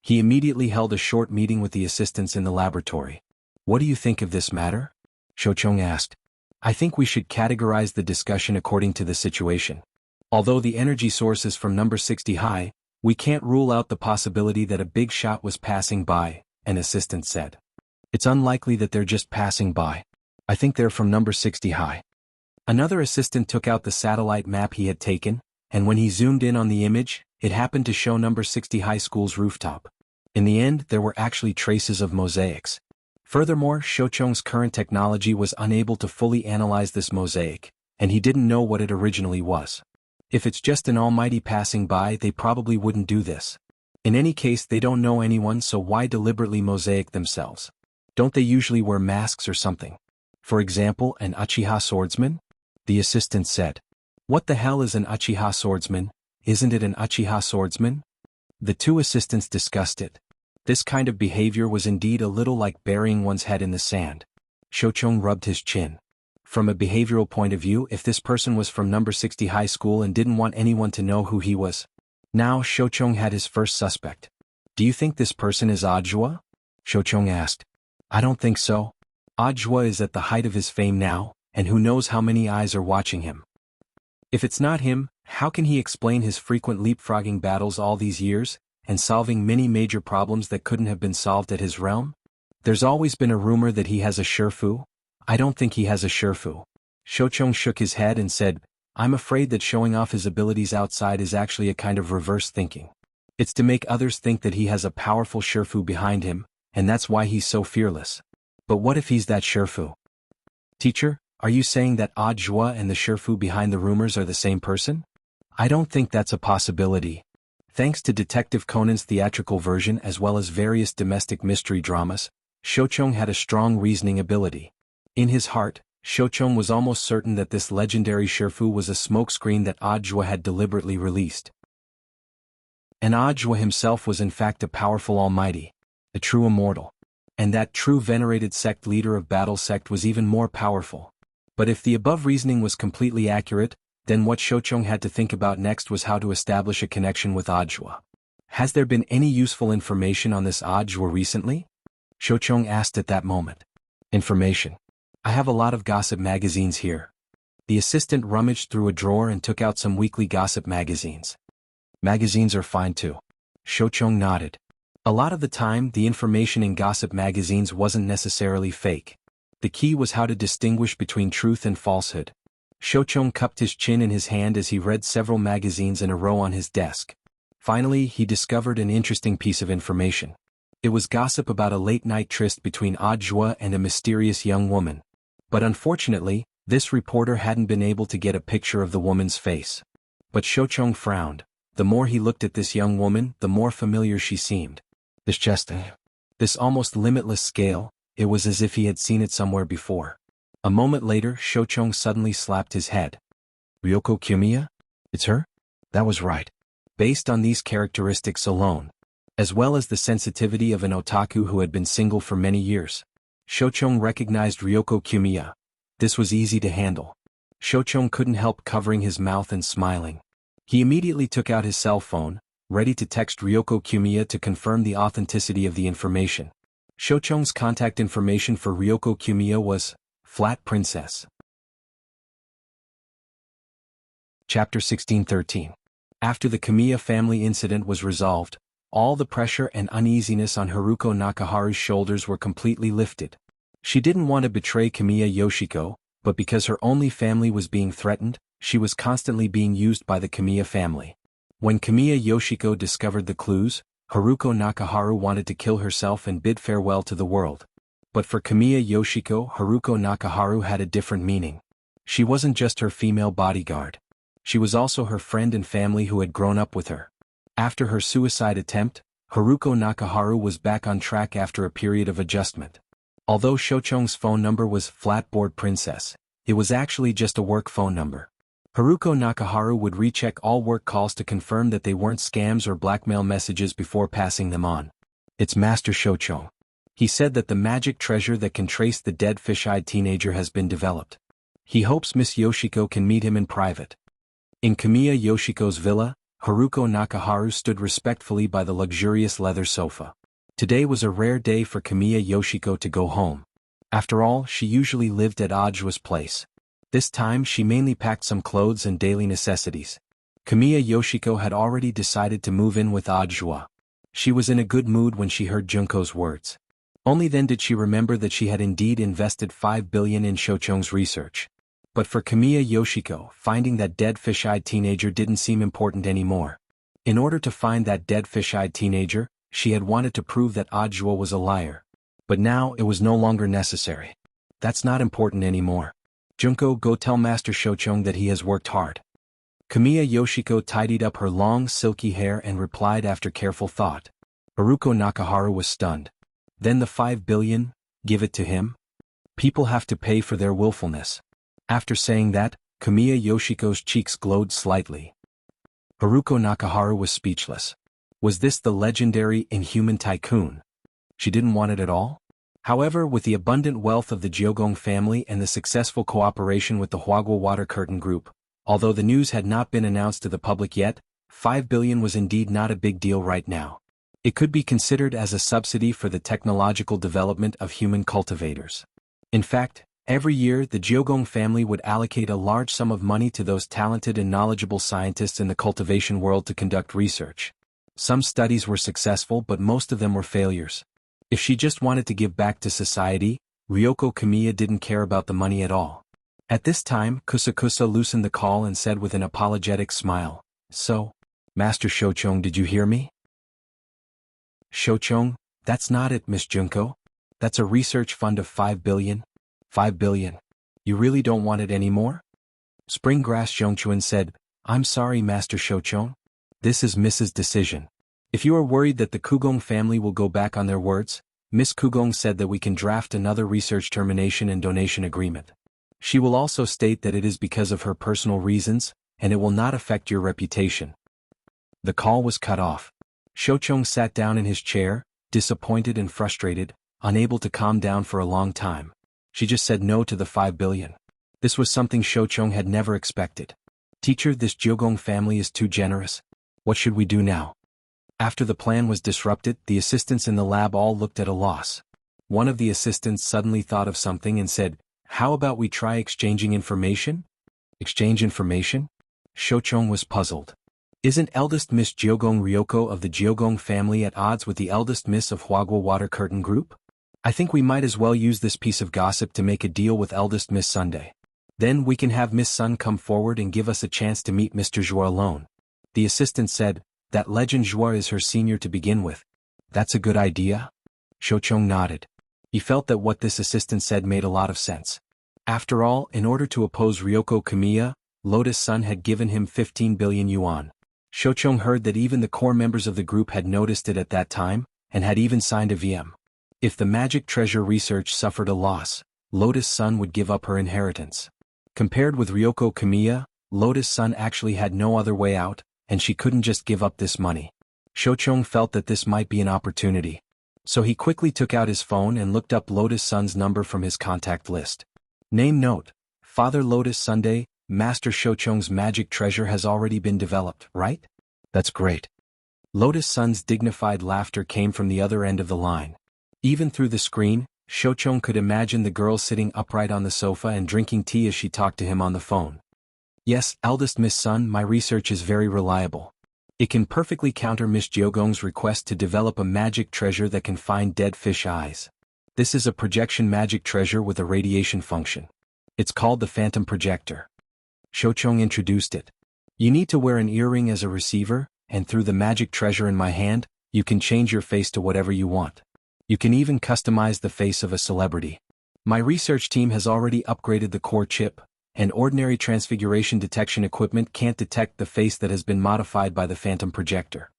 he immediately held a short meeting with the assistants in the laboratory. "What do you think of this matter?" Shoucheng asked. "I think we should categorize the discussion according to the situation. Although the energy source is from number 60 high, we can't rule out the possibility that a big shot was passing by," an assistant said. "It's unlikely that they're just passing by. I think they're from number 60 high." Another assistant took out the satellite map he had taken, and when he zoomed in on the image, it happened to show number 60 high school's rooftop. In the end, there were actually traces of mosaics. Furthermore, Shoucheng's current technology was unable to fully analyze this mosaic, and he didn't know what it originally was. If it's just an almighty passing by, they probably wouldn't do this. In any case, they don't know anyone, so why deliberately mosaic themselves? Don't they usually wear masks or something? For example, an Uchiha swordsman? The assistant said. "What the hell is an Uchiha swordsman? Isn't it an Uchiha swordsman?" The two assistants discussed it. This kind of behavior was indeed a little like burying one's head in the sand. Shoucheng rubbed his chin. From a behavioral point of view, if this person was from number 60 high school and didn't want anyone to know who he was. Now Shoucheng had his first suspect. "Do you think this person is Audjua?" Shoucheng asked. "I don't think so. Audjua is at the height of his fame now, and who knows how many eyes are watching him. If it's not him, how can he explain his frequent leapfrogging battles all these years, and solving many major problems that couldn't have been solved at his realm? There's always been a rumor that he has a Shifu. I don't think he has a Shifu." Shoucheng shook his head and said, "I'm afraid that showing off his abilities outside is actually a kind of reverse thinking. It's to make others think that he has a powerful Shifu behind him, and that's why he's so fearless. But what if he's that Shifu?" "Teacher, are you saying that Audjua and the Shifu behind the rumors are the same person?" "I don't think that's a possibility. Thanks to Detective Conan's theatrical version as well as various domestic mystery dramas, Shoucheng had a strong reasoning ability. In his heart, Shoucheng was almost certain that this legendary Shifu was a smokescreen that Audjua had deliberately released. And Audjua himself was in fact a powerful almighty, a true immortal. And that true venerated sect leader of Battle Sect was even more powerful. But if the above reasoning was completely accurate, then what Shoucheng had to think about next was how to establish a connection with Audjua. "Has there been any useful information on this Audjua recently?" Shoucheng asked at that moment. "Information? I have a lot of gossip magazines here." The assistant rummaged through a drawer and took out some weekly gossip magazines. "Magazines are fine too." Shoucheng nodded. A lot of the time, the information in gossip magazines wasn't necessarily fake. The key was how to distinguish between truth and falsehood. Shoucheng cupped his chin in his hand as he read several magazines in a row on his desk. Finally, he discovered an interesting piece of information. It was gossip about a late-night tryst between Audjua and a mysterious young woman. But unfortunately, this reporter hadn't been able to get a picture of the woman's face. But Shoucheng frowned. The more he looked at this young woman, the more familiar she seemed. This chest, this almost limitless scale, it was as if he had seen it somewhere before. A moment later, Shoucheng suddenly slapped his head. "Ryoko Kiyomiya? It's her?" That was right. Based on these characteristics alone, as well as the sensitivity of an otaku who had been single for many years, Shoucheng recognized Ryoko Kiyomiya. This was easy to handle. Shoucheng couldn't help covering his mouth and smiling. He immediately took out his cell phone, ready to text Ryoko Kiyomiya to confirm the authenticity of the information. Shoucheng's contact information for Ryoko Kiyomiya was Flat Princess. Chapter 1613. After the Kiyomiya family incident was resolved, all the pressure and uneasiness on Haruko Nakaharu's shoulders were completely lifted. She didn't want to betray Kiyomiya Yoshiko, but because her only family was being threatened, she was constantly being used by the Kiyomiya family. When Kiyomiya Yoshiko discovered the clues, Haruko Nakaharu wanted to kill herself and bid farewell to the world. But for Kamiya Yoshiko, Haruko Nakaharu had a different meaning. She wasn't just her female bodyguard. She was also her friend and family who had grown up with her. After her suicide attempt, Haruko Nakaharu was back on track after a period of adjustment. Although Shochong's phone number was Flatboard Princess, it was actually just a work phone number. Haruko Nakaharu would recheck all work calls to confirm that they weren't scams or blackmail messages before passing them on. It's Master Shochong. He said that the magic treasure that can trace the dead fish-eyed teenager has been developed. He hopes Miss Yoshiko can meet him in private. In Kamiya Yoshiko's villa, Haruko Nakaharu stood respectfully by the luxurious leather sofa. Today was a rare day for Kamiya Yoshiko to go home. After all, she usually lived at Audiobook's place. This time she mainly packed some clothes and daily necessities. Kamiya Yoshiko had already decided to move in with Audiobook. She was in a good mood when she heard Junko's words. Only then did she remember that she had indeed invested 5 billion in Shochong's research. But for Kamiya Yoshiko, finding that dead fish-eyed teenager didn't seem important anymore. In order to find that dead fish-eyed teenager, she had wanted to prove that Audiobook was a liar. But now it was no longer necessary. That's not important anymore. Junko, go tell Master Shochong that he has worked hard. Kamiya Yoshiko tidied up her long silky hair and replied after careful thought. Haruko Nakaharu was stunned. Then the 5 billion, give it to him? People have to pay for their willfulness. After saying that, Kamiya Yoshiko's cheeks glowed slightly. Haruko Nakaharu was speechless. Was this the legendary inhuman tycoon? She didn't want it at all? However, with the abundant wealth of the Jiogong family and the successful cooperation with the Huagua Water Curtain Group, although the news had not been announced to the public yet, 5 billion was indeed not a big deal right now. It could be considered as a subsidy for the technological development of human cultivators. In fact, every year the Jiogong family would allocate a large sum of money to those talented and knowledgeable scientists in the cultivation world to conduct research. Some studies were successful, but most of them were failures. If she just wanted to give back to society, Ryoko Kamiya didn't care about the money at all. At this time, Kusakusa loosened the call and said with an apologetic smile, "So, Master Shochong, did you hear me?" "Shochong, that's not it, Miss Junko. That's a research fund of 5 billion. 5 billion. You really don't want it anymore?" Springgrass Zhongchuan said, "I'm sorry, Master Shochong. This is Mrs. Decision. If you are worried that the Kugong family will go back on their words, Miss Kugong said that we can draft another research termination and donation agreement. She will also state that it is because of her personal reasons, and it will not affect your reputation." The call was cut off. Shochong sat down in his chair, disappointed and frustrated, unable to calm down for a long time. She just said no to the 5 billion. This was something Shochong had never expected. "Teacher, this Jiogong family is too generous. What should we do now?" After the plan was disrupted, the assistants in the lab all looked at a loss. One of the assistants suddenly thought of something and said, "How about we try exchanging information?" "Exchange information?" Shochong was puzzled. Isn't eldest Miss Jiogong Ryoko of the Jiogong family at odds with the eldest Miss of Huagua Water Curtain Group? I think we might as well use this piece of gossip to make a deal with eldest Miss Sunday. Then we can have Miss Sun come forward and give us a chance to meet Mr. Jour alone. The assistant said, "That legend Jour is her senior to begin with. That's a good idea?" Shochong nodded. He felt that what this assistant said made a lot of sense. After all, in order to oppose Ryoko Kamiya, Lotus Sun had given him 15 billion yuan. Shochong heard that even the core members of the group had noticed it at that time, and had even signed a VM. If the magic treasure research suffered a loss, Lotus Sun would give up her inheritance. Compared with Ryoko Kamiya, Lotus Sun actually had no other way out, and she couldn't just give up this money. Shochong felt that this might be an opportunity. So he quickly took out his phone and looked up Lotus Sun's number from his contact list. Name note: Father Lotus Sunday, Master Shochong's magic treasure has already been developed, right? That's great. Lotus Sun's dignified laughter came from the other end of the line. Even through the screen, Shochong could imagine the girl sitting upright on the sofa and drinking tea as she talked to him on the phone. "Yes, eldest Miss Sun, my research is very reliable. It can perfectly counter Miss Jiogong's request to develop a magic treasure that can find dead fish eyes. This is a projection magic treasure with a radiation function. It's called the Phantom Projector." Shochong introduced it. "You need to wear an earring as a receiver, and through the magic treasure in my hand, You can change your face to whatever you want. You can even customize the face of a celebrity. My research team has already upgraded the core chip, and ordinary transfiguration detection equipment can't detect the face that has been modified by the phantom projector.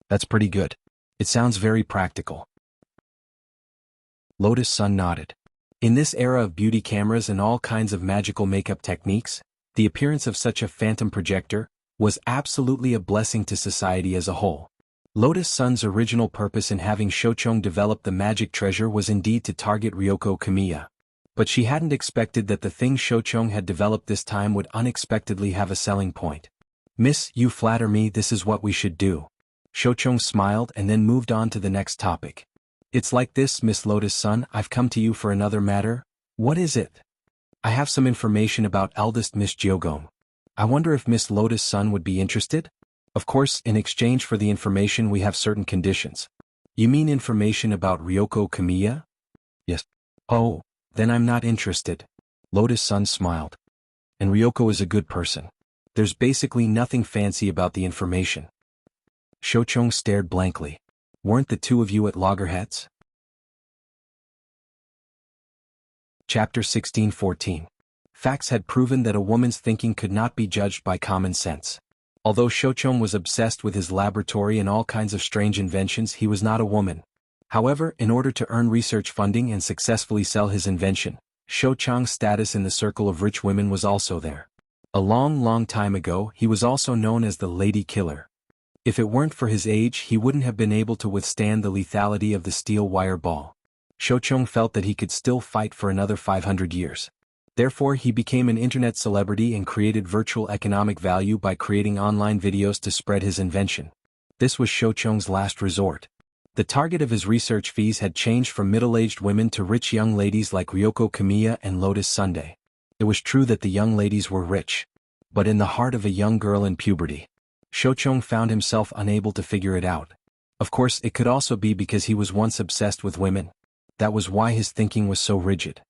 That's pretty good. It sounds very practical. Lotus Sun nodded. In this era of beauty cameras and all kinds of magical makeup techniques, the appearance of such a phantom projector was absolutely a blessing to society as a whole. Lotus Sun's original purpose in having Shochong develop the magic treasure was indeed to target Ryoko Kamiya. But she hadn't expected that the thing Shochong had developed this time would unexpectedly have a selling point. "Miss, you flatter me, this is what we should do." Shochong smiled and then moved on to the next topic. "It's like this, Miss Lotus Sun, I've come to you for another matter." "What is it?" "I have some information about eldest Miss Jiogong. I wonder if Miss Lotus Sun would be interested?" "Of course, in exchange for the information we have certain conditions." "You mean information about Ryoko Kamiya?" "Yes." "Oh, then I'm not interested." Lotus Sun smiled. "And Ryoko is a good person. There's basically nothing fancy about the information." Shochong stared blankly. "Weren't the two of you at loggerheads?" Chapter 16-14. Facts had proven that a woman's thinking could not be judged by common sense. Although Shochong was obsessed with his laboratory and all kinds of strange inventions, he was not a woman. However, in order to earn research funding and successfully sell his invention, Shochong's status in the circle of rich women was also there. A long time ago, he was also known as the Lady Killer. If it weren't for his age, he wouldn't have been able to withstand the lethality of the steel wire ball. Shochong felt that he could still fight for another 500 years. Therefore, he became an internet celebrity and created virtual economic value by creating online videos to spread his invention. This was Shochong's last resort. The target of his research fees had changed from middle-aged women to rich young ladies like Ryoko Kamiya and Lotus Sunday. It was true that the young ladies were rich. But in the heart of a young girl in puberty, Shochong found himself unable to figure it out. Of course, it could also be because he was once obsessed with women. That was why his thinking was so rigid.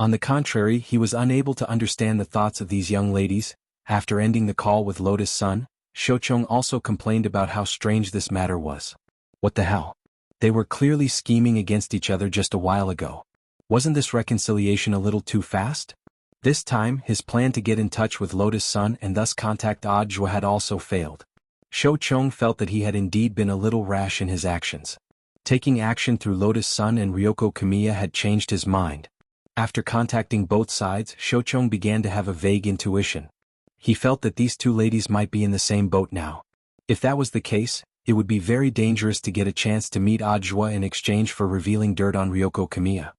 On the contrary, he was unable to understand the thoughts of these young ladies. After ending the call with Lotus Sun, Shochong also complained about how strange this matter was. What the hell? They were clearly scheming against each other just a while ago. Wasn't this reconciliation a little too fast? This time, his plan to get in touch with Lotus Sun and thus contact Audiobook had also failed. Shochong felt that he had indeed been a little rash in his actions. Taking action through Lotus Sun and Ryoko Kamiya had changed his mind. After contacting both sides, Shochong began to have a vague intuition. He felt that these two ladies might be in the same boat now. If that was the case, it would be very dangerous to get a chance to meet Audiobook in exchange for revealing dirt on Ryoko Kamiya.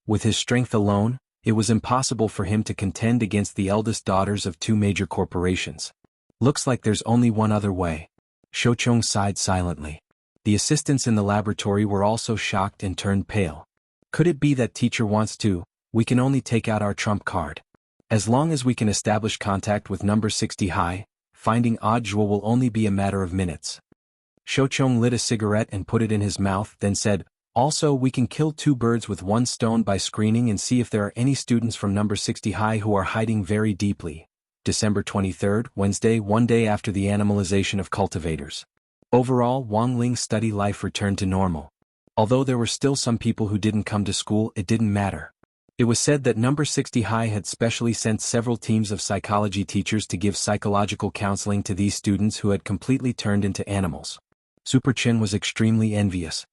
With his strength alone, it was impossible for him to contend against the eldest daughters of two major corporations. Looks like there's only one other way. Shochong sighed silently. The assistants in the laboratory were also shocked and turned pale. Could it be that teacher wants to? We can only take out our trump card. As long as we can establish contact with number 60 high, finding Audiobook will only be a matter of minutes. Shochong lit a cigarette and put it in his mouth, then said, "Also, we can kill two birds with one stone by screening and see if there are any students from number 60 high who are hiding very deeply." December 23rd, Wednesday, one day after the animalization of cultivators. Overall, Wang Ling's study life returned to normal. Although there were still some people who didn't come to school, it didn't matter. It was said that number 60 high had specially sent several teams of psychology teachers to give psychological counseling to these students who had completely turned into animals. Super Chin was extremely envious.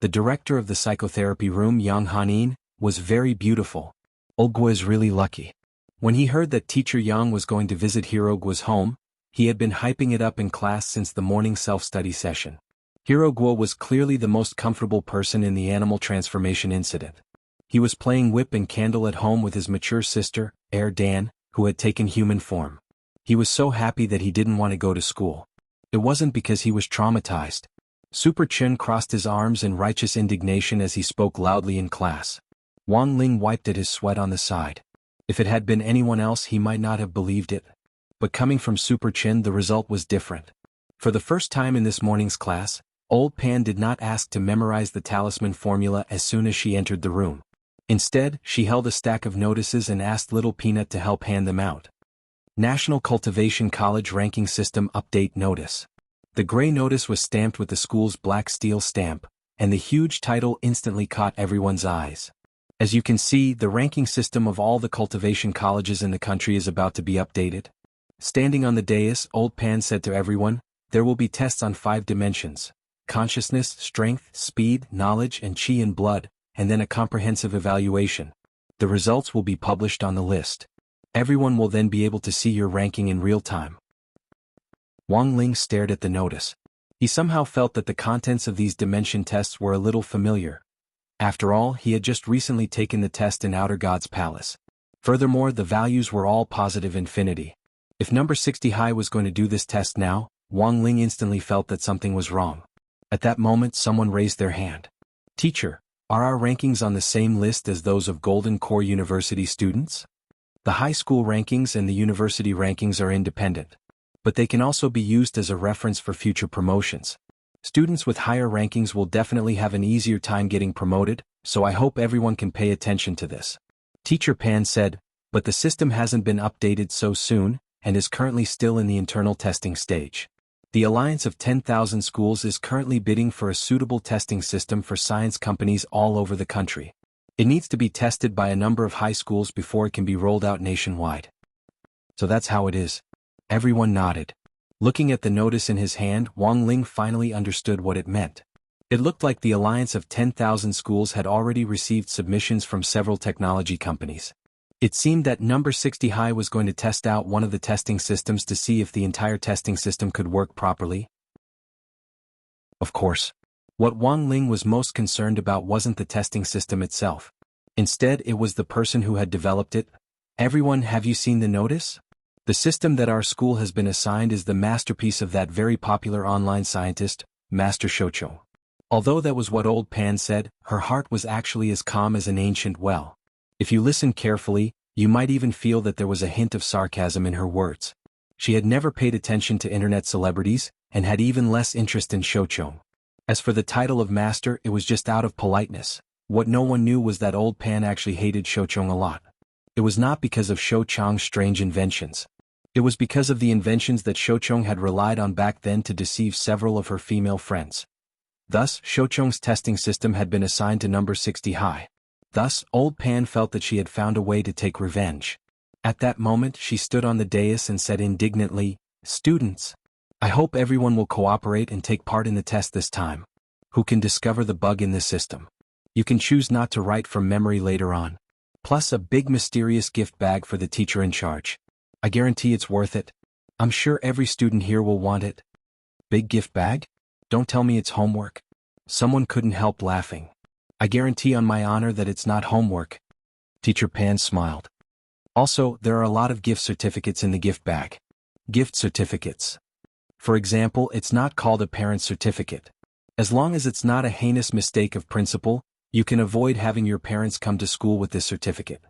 The director of the psychotherapy room, Yang Hanin, was very beautiful. Olgwa is really lucky. When he heard that teacher Yang was going to visit Hirogwa's home, he had been hyping it up in class since the morning self-study session. Hirogwa was clearly the most comfortable person in the animal transformation incident. He was playing whip and candle at home with his mature sister, Air Dan, who had taken human form. He was so happy that he didn't want to go to school. It wasn't because he was traumatized. Super Chin crossed his arms in righteous indignation as he spoke loudly in class. Wang Ling wiped at his sweat on the side. If it had been anyone else, he might not have believed it. But coming from Super Chin, the result was different. For the first time in this morning's class, Old Pan did not ask to memorize the talisman formula as soon as she entered the room. Instead, she held a stack of notices and asked Little Peanut to help hand them out. National Cultivation College Ranking System Update Notice. The gray notice was stamped with the school's black steel stamp, and the huge title instantly caught everyone's eyes. As you can see, the ranking system of all the cultivation colleges in the country is about to be updated. Standing on the dais, Old Pan said to everyone, "There will be tests on 5 dimensions: consciousness, strength, speed, knowledge, and chi and blood, and then a comprehensive evaluation. The results will be published on the list. Everyone will then be able to see your ranking in real time." Wang Ling stared at the notice. He somehow felt that the contents of these dimension tests were a little familiar. After all, he had just recently taken the test in Outer God's Palace. Furthermore, the values were all positive infinity. If number 60 high was going to do this test now, Wang Ling instantly felt that something was wrong. At that moment, someone raised their hand. "Teacher, are our rankings on the same list as those of Golden Core University students?" The high school rankings and the university rankings are independent, but they can also be used as a reference for future promotions. Students with higher rankings will definitely have an easier time getting promoted, so I hope everyone can pay attention to this. Teacher Pan said, "But the system hasn't been updated so soon, and is currently still in the internal testing stage. The Alliance of 10,000 Schools is currently bidding for a suitable testing system for science companies all over the country. It needs to be tested by a number of high schools before it can be rolled out nationwide." So that's how it is. Everyone nodded. Looking at the notice in his hand, Wang Ling finally understood what it meant. It looked like the Alliance of 10,000 Schools had already received submissions from several technology companies. It seemed that number 60 high was going to test out one of the testing systems to see if the entire testing system could work properly. Of course, what Wang Ling was most concerned about wasn't the testing system itself. Instead, it was the person who had developed it. "Everyone, have you seen the notice? The system that our school has been assigned is the masterpiece of that very popular online scientist, Master Shouchou." Although that was what Old Pan said, her heart was actually as calm as an ancient well. If you listened carefully, you might even feel that there was a hint of sarcasm in her words. She had never paid attention to internet celebrities, and had even less interest in Shouchou. As for the title of master, it was just out of politeness. What no one knew was that Old Pan actually hated Shouchou a lot. It was not because of Shouchou's strange inventions. It was because of the inventions that Shouchou had relied on back then to deceive several of her female friends. Thus, Shouchou's testing system had been assigned to number 60 high. Thus, Old Pan felt that she had found a way to take revenge. At that moment, she stood on the dais and said indignantly, "Students, I hope everyone will cooperate and take part in the test this time. Who can discover the bug in this system? You can choose not to write from memory later on. Plus a big mysterious gift bag for the teacher in charge. I guarantee it's worth it. I'm sure every student here will want it." "Big gift bag? Don't tell me it's homework." Someone couldn't help laughing. "I guarantee on my honor that it's not homework." Teacher Pan smiled. "Also, there are a lot of gift certificates in the gift bag." Gift certificates. For example, it's not called a parent certificate. As long as it's not a heinous mistake of principle, you can avoid having your parents come to school with this certificate.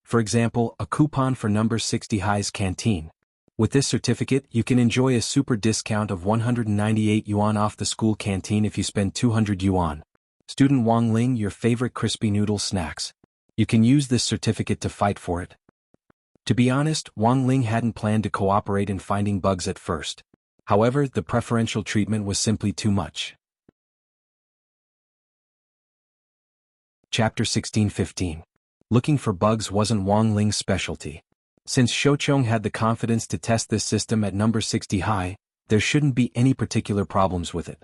For example, a coupon for number 60 high's canteen. With this certificate, you can enjoy a super discount of 198 yuan off the school canteen if you spend 200 yuan. Student Wang Ling, your favorite crispy noodle snacks. You can use this certificate to fight for it. To be honest, Wang Ling hadn't planned to cooperate in finding bugs at first. However, the preferential treatment was simply too much. Chapter 16-15. Looking for bugs wasn't Wang Ling's specialty. Since Shouchou had the confidence to test this system at number 60 high, there shouldn't be any particular problems with it.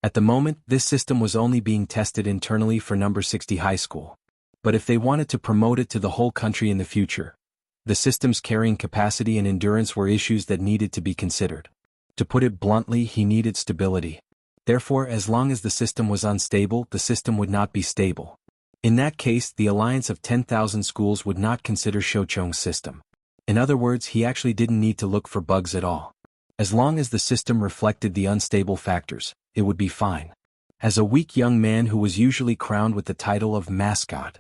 At the moment, this system was only being tested internally for number 60 high school. But if they wanted to promote it to the whole country in the future, the system's carrying capacity and endurance were issues that needed to be considered. To put it bluntly, he needed stability. Therefore, as long as the system was unstable, the system would not be stable. In that case, the Alliance of 10,000 Schools would not consider Shouchou's system. In other words, he actually didn't need to look for bugs at all. As long as the system reflected the unstable factors, it would be fine. As a weak young man who was usually crowned with the title of mascot.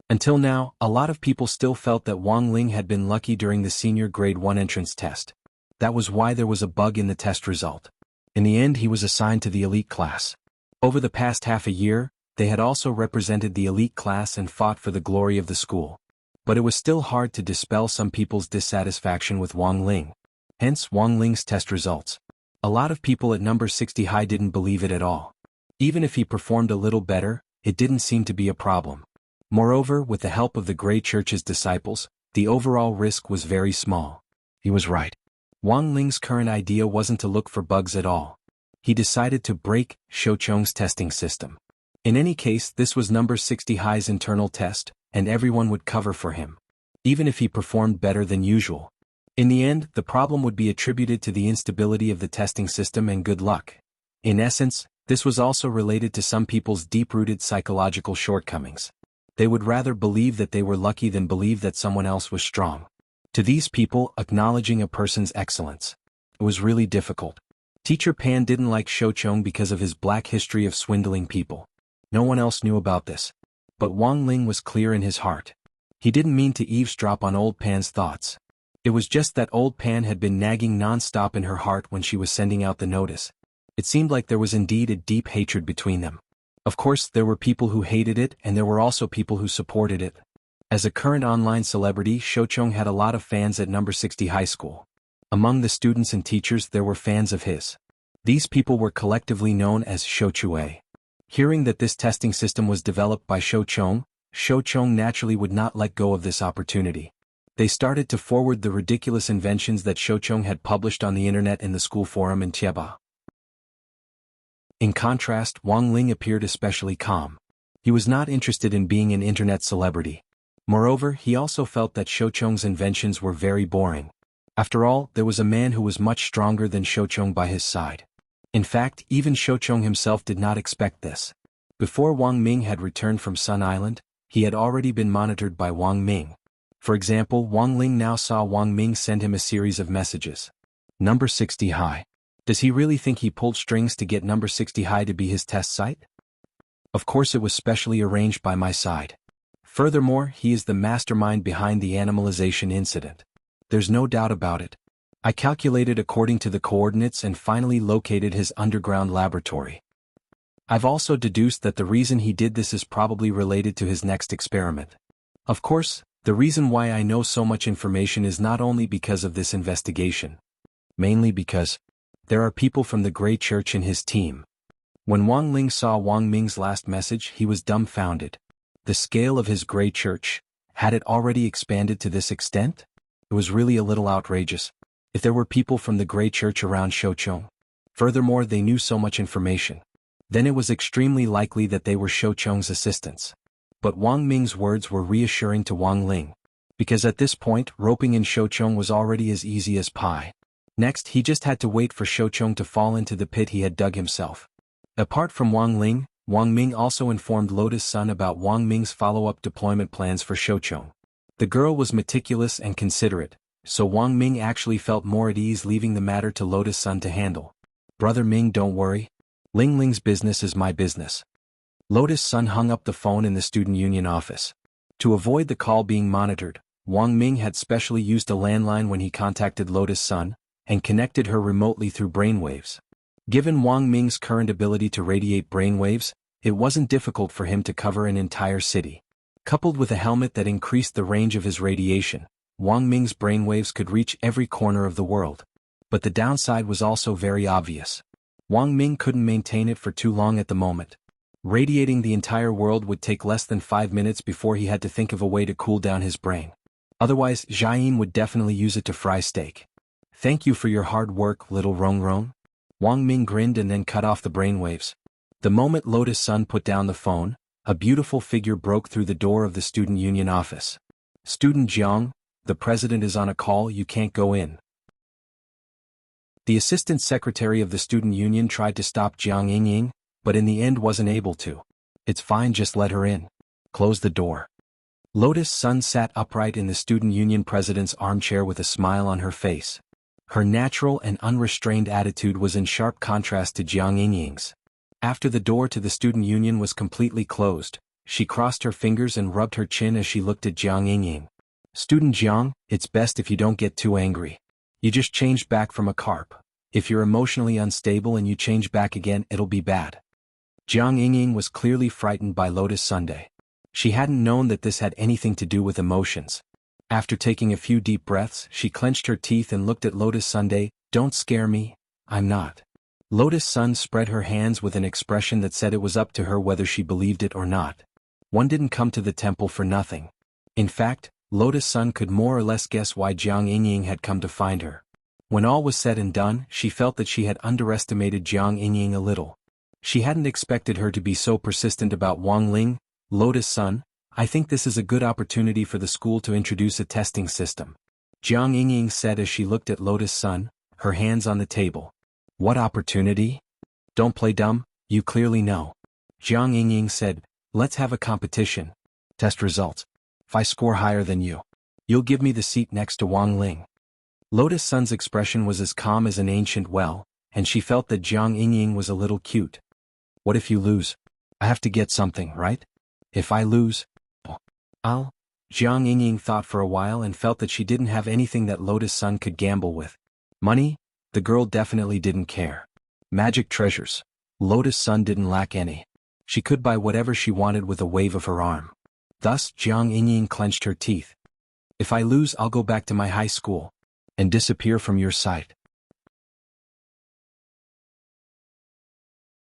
Until now, a lot of people still felt that Wang Ling had been lucky during the senior grade 1 entrance test. That was why there was a bug in the test result. In the end, he was assigned to the elite class. Over the past half a year, they had also represented the elite class and fought for the glory of the school. But it was still hard to dispel some people's dissatisfaction with Wang Ling. Hence Wang Ling's test results. A lot of people at number 60 high didn't believe it at all. Even if he performed a little better, it didn't seem to be a problem. Moreover, with the help of the Grey Church's disciples, the overall risk was very small. He was right. Wang Ling's current idea wasn't to look for bugs at all. He decided to break Shoucheng's testing system. In any case, this was number 60 high's internal test, and everyone would cover for him, even if he performed better than usual. In the end, the problem would be attributed to the instability of the testing system and good luck. In essence, this was also related to some people's deep-rooted psychological shortcomings. They would rather believe that they were lucky than believe that someone else was strong. To these people, acknowledging a person's excellence was really difficult. Teacher Pan didn't like Shoucheng because of his black history of swindling people. No one else knew about this. But Wang Ling was clear in his heart. He didn't mean to eavesdrop on old Pan's thoughts. It was just that old Pan had been nagging non-stop in her heart when she was sending out the notice. It seemed like there was indeed a deep hatred between them. Of course, there were people who hated it and there were also people who supported it. As a current online celebrity, Shoucheng had a lot of fans at number 60 high school. Among the students and teachers there were fans of his. These people were collectively known as Shouchue. Hearing that this testing system was developed by Shoucheng naturally would not let go of this opportunity. They started to forward the ridiculous inventions that Shoucheng had published on the internet in the school forum in Tieba. In contrast, Wang Ling appeared especially calm. He was not interested in being an internet celebrity. Moreover, he also felt that Shoucheng's inventions were very boring. After all, there was a man who was much stronger than Shoucheng by his side. In fact, even Shoucheng himself did not expect this. Before Wang Ming had returned from Sun Island, he had already been monitored by Wang Ming. For example, Wang Ling now saw Wang Ming send him a series of messages. Number 60 high. Does he really think he pulled strings to get number 60 high to be his test site? Of course it was specially arranged by my side. Furthermore, he is the mastermind behind the animalization incident. There's no doubt about it. I calculated according to the coordinates and finally located his underground laboratory. I've also deduced that the reason he did this is probably related to his next experiment. Of course, the reason why I know so much information is not only because of this investigation. Mainly because there are people from the Grey Church in his team. When Wang Ling saw Wang Ming's last message, he was dumbfounded. The scale of his Grey Church, had it already expanded to this extent? It was really a little outrageous. If there were people from the Grey Church around Shoucheng, furthermore they knew so much information, then it was extremely likely that they were Shoucheng's assistants. But Wang Ming's words were reassuring to Wang Ling, because at this point roping in Shoucheng was already as easy as pie. Next, he just had to wait for Shoucheng to fall into the pit he had dug himself. Apart from Wang Ling, Wang Ming also informed Lotus Sun about Wang Ming's follow-up deployment plans for Shoucheng. The girl was meticulous and considerate, so Wang Ming actually felt more at ease leaving the matter to Lotus Sun to handle. Brother Ming, don't worry. Ling Ling's business is my business. Lotus Sun hung up the phone in the student union office. To avoid the call being monitored, Wang Ming had specially used a landline when he contacted Lotus Sun, and connected her remotely through brainwaves. Given Wang Ming's current ability to radiate brainwaves, it wasn't difficult for him to cover an entire city. Coupled with a helmet that increased the range of his radiation, Wang Ming's brainwaves could reach every corner of the world. But the downside was also very obvious. Wang Ming couldn't maintain it for too long at the moment. Radiating the entire world would take less than 5 minutes before he had to think of a way to cool down his brain. Otherwise, Jiayin would definitely use it to fry steak. Thank you for your hard work, little Rong Rong. Wang Ming grinned and then cut off the brainwaves. The moment Lotus Sun put down the phone, a beautiful figure broke through the door of the student union office. Student Jiang, the president is on a call, you can't go in. The assistant secretary of the student union tried to stop Jiang Yingying, but in the end wasn't able to. It's fine, just let her in. Close the door. Lotus Sun sat upright in the student union president's armchair with a smile on her face. Her natural and unrestrained attitude was in sharp contrast to Jiang Yingying's. After the door to the student union was completely closed, she crossed her fingers and rubbed her chin as she looked at Jiang Yingying. Student Jiang, it's best if you don't get too angry. You just changed back from a carp. If you're emotionally unstable and you change back again, it'll be bad. Jiang Yingying was clearly frightened by Lotus Sunday. She hadn't known that this had anything to do with emotions. After taking a few deep breaths, she clenched her teeth and looked at Lotus Sunday. Don't scare me. I'm not. Lotus Sun spread her hands with an expression that said it was up to her whether she believed it or not. One didn't come to the temple for nothing. In fact, Lotus Sun could more or less guess why Jiang Yingying had come to find her. When all was said and done, she felt that she had underestimated Jiang Yingying a little. She hadn't expected her to be so persistent about Wang Ling. Lotus Sun, I think this is a good opportunity for the school to introduce a testing system. Jiang Yingying said as she looked at Lotus Sun, her hands on the table. What opportunity? Don't play dumb, you clearly know. Jiang Yingying said, let's have a competition. Test results. If I score higher than you, you'll give me the seat next to Wang Ling. Lotus Sun's expression was as calm as an ancient well, and she felt that Jiang Yingying was a little cute. What if you lose? I have to get something, right? If I lose, I'll. Jiang Yingying thought for a while and felt that she didn't have anything that Lotus Sun could gamble with. Money? The girl definitely didn't care. Magic treasures? Lotus Sun didn't lack any. She could buy whatever she wanted with a wave of her arm. Thus, Jiang Yingying clenched her teeth. If I lose, I'll go back to my high school and disappear from your sight.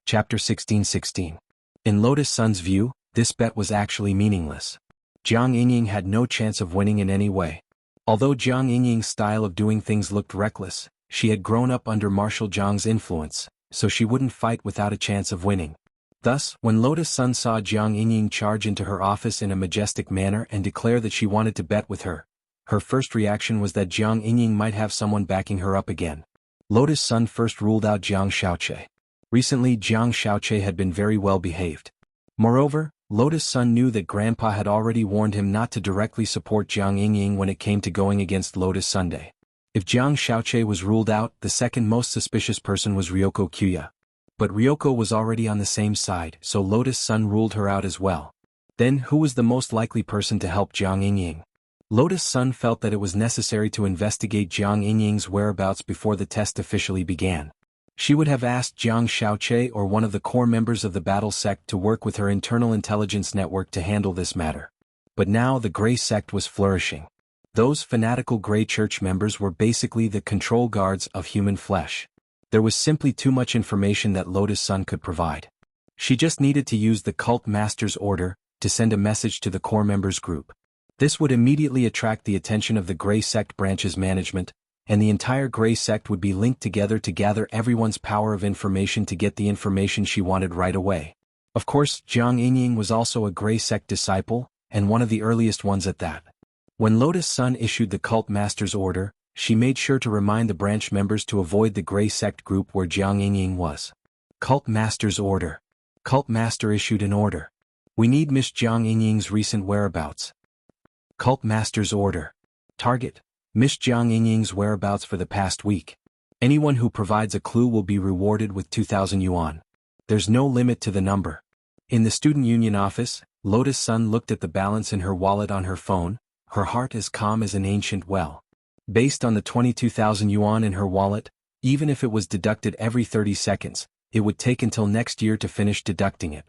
Chapter 16:16. In Lotus Sun's view, this bet was actually meaningless. Jiang Yingying had no chance of winning in any way. Although Jiang Yingying's style of doing things looked reckless, she had grown up under Marshal Zhang's influence, so she wouldn't fight without a chance of winning. Thus, when Lotus Sun saw Jiang Yingying charge into her office in a majestic manner and declare that she wanted to bet with her, her first reaction was that Jiang Yingying might have someone backing her up again. Lotus Sun first ruled out Jiang Xiaoche. Recently, Jiang Xiaoche had been very well behaved. Moreover, Lotus Sun knew that Grandpa had already warned him not to directly support Jiang Yingying when it came to going against Lotus Sunday. If Jiang Xiaoche was ruled out, the second most suspicious person was Ryoko Kuya. But Ryoko was already on the same side, so Lotus Sun ruled her out as well. Then, who was the most likely person to help Jiang Yingying? Lotus Sun felt that it was necessary to investigate Jiang Yingying's whereabouts before the test officially began. She would have asked Jiang Xiaoche or one of the core members of the battle sect to work with her internal intelligence network to handle this matter. But now the Grey sect was flourishing. Those fanatical Grey Church members were basically the control guards of human flesh. There was simply too much information that Lotus Sun could provide. She just needed to use the cult master's order to send a message to the core members group. This would immediately attract the attention of the Grey sect branch's management, and the entire Grey sect would be linked together to gather everyone's power of information to get the information she wanted right away. Of course, Jiang Yingying was also a Grey sect disciple, and one of the earliest ones at that. When Lotus Sun issued the cult master's order, she made sure to remind the branch members to avoid the Grey sect group where Jiang Yingying was. Cult master's order. Cult master issued an order. We need Miss Jiang Yingying's recent whereabouts. Cult master's order. Target. Miss Jiang Yingying's whereabouts for the past week. Anyone who provides a clue will be rewarded with 2,000 yuan. There's no limit to the number. In the student union office, Lotus Sun looked at the balance in her wallet on her phone, her heart as calm as an ancient well. Based on the 22,000 yuan in her wallet, even if it was deducted every 30 seconds, it would take until next year to finish deducting it.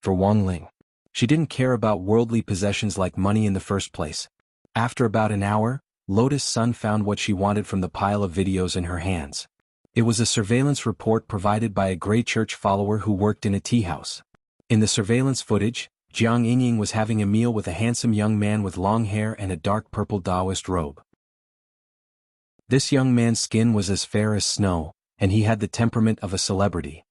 For Wang Ling, she didn't care about worldly possessions like money in the first place. After about an hour, Lotus Sun found what she wanted from the pile of videos in her hands. It was a surveillance report provided by a Grey Church follower who worked in a tea house. In the surveillance footage, Jiang Yingying was having a meal with a handsome young man with long hair and a dark purple Taoist robe. This young man's skin was as fair as snow, and he had the temperament of a celebrity.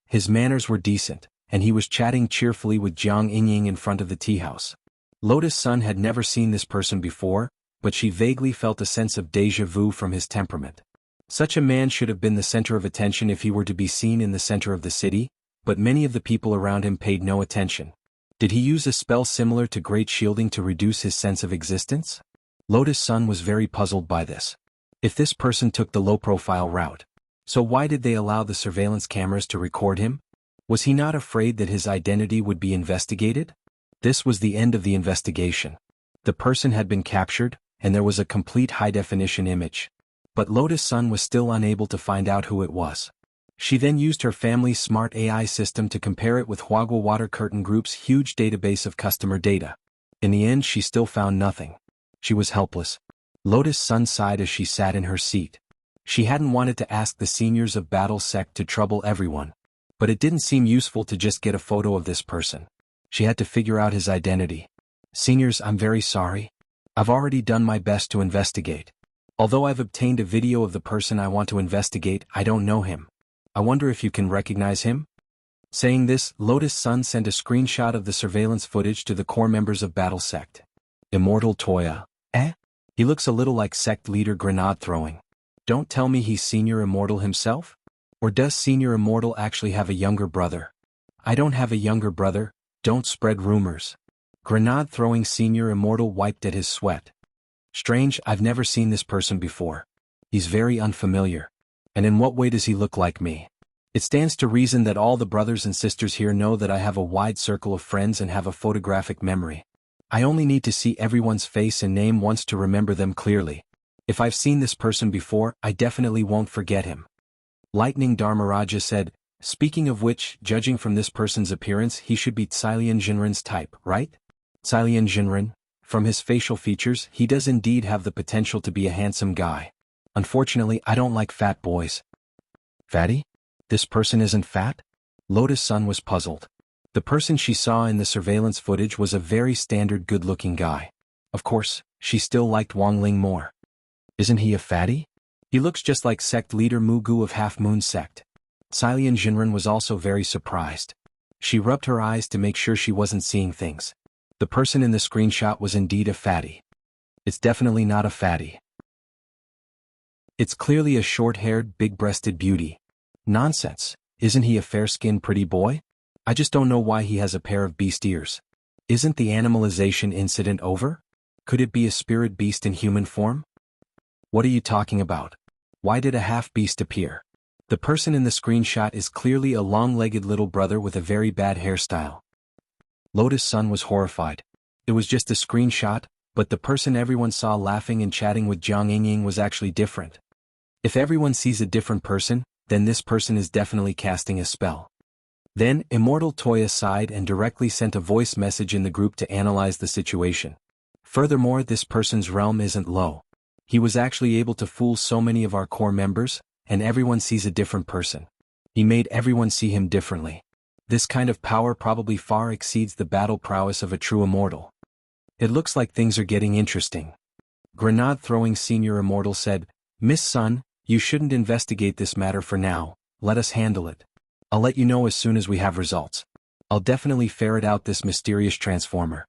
His manners were decent, and he was chatting cheerfully with Jiang Yingying in front of the tea house. Lotus Sun had never seen this person before, but she vaguely felt a sense of déjà vu from his temperament. Such a man should have been the center of attention if he were to be seen in the center of the city, but many of the people around him paid no attention. Did he use a spell similar to Great Shielding to reduce his sense of existence? Lotus Sun was very puzzled by this. If this person took the low-profile route, so why did they allow the surveillance cameras to record him? Was he not afraid that his identity would be investigated? This was the end of the investigation. The person had been captured, and there was a complete high-definition image. But Lotus Sun was still unable to find out who it was. She then used her family's smart AI system to compare it with Huagua Water Curtain Group's huge database of customer data. In the end, she still found nothing. She was helpless. Lotus Sun sighed as she sat in her seat. She hadn't wanted to ask the seniors of Battle Sect to trouble everyone, but it didn't seem useful to just get a photo of this person. She had to figure out his identity. Seniors, I'm very sorry. I've already done my best to investigate. Although I've obtained a video of the person I want to investigate, I don't know him. I wonder if you can recognize him? Saying this, Lotus Sun sent a screenshot of the surveillance footage to the core members of Battle Sect. Immortal Toya. He looks a little like sect leader Grenade Throwing. Don't tell me he's Senior Immortal himself? Or does Senior Immortal actually have a younger brother? I don't have a younger brother, don't spread rumors. Grenade Throwing Senior Immortal wiped at his sweat. Strange, I've never seen this person before. He's very unfamiliar. And in what way does he look like me? It stands to reason that all the brothers and sisters here know that I have a wide circle of friends and have a photographic memory. I only need to see everyone's face and name once to remember them clearly. If I've seen this person before, I definitely won't forget him. Lightning Dharmaraja said, speaking of which, judging from this person's appearance, he should be Tsylian Jinren's type, right? Tsylian Jinren, from his facial features, he does indeed have the potential to be a handsome guy. Unfortunately, I don't like fat boys. Fatty? This person isn't fat? Lotus Sun was puzzled. The person she saw in the surveillance footage was a very standard good-looking guy. Of course, she still liked Wang Ling more. Isn't he a fatty? He looks just like sect leader Mugu of Half Moon Sect. Tsylian Jinren was also very surprised. She rubbed her eyes to make sure she wasn't seeing things. The person in the screenshot was indeed a fatty. It's definitely not a fatty. It's clearly a short-haired, big-breasted beauty. Nonsense. Isn't he a fair-skinned pretty boy? I just don't know why he has a pair of beast ears. Isn't the animalization incident over? Could it be a spirit beast in human form? What are you talking about? Why did a half-beast appear? The person in the screenshot is clearly a long-legged little brother with a very bad hairstyle. Lotus Sun was horrified. It was just a screenshot, but the person everyone saw laughing and chatting with Jiang Yingying was actually different. If everyone sees a different person, then this person is definitely casting a spell. Then, Immortal Toya sighed and directly sent a voice message in the group to analyze the situation. Furthermore, this person's realm isn't low. He was actually able to fool so many of our core members, and everyone sees a different person. He made everyone see him differently. This kind of power probably far exceeds the battle prowess of a true immortal. It looks like things are getting interesting. Grenade Throwing Senior Immortal said, Miss Sun, you shouldn't investigate this matter for now, let us handle it. I'll let you know as soon as we have results. I'll definitely ferret out this mysterious transformer.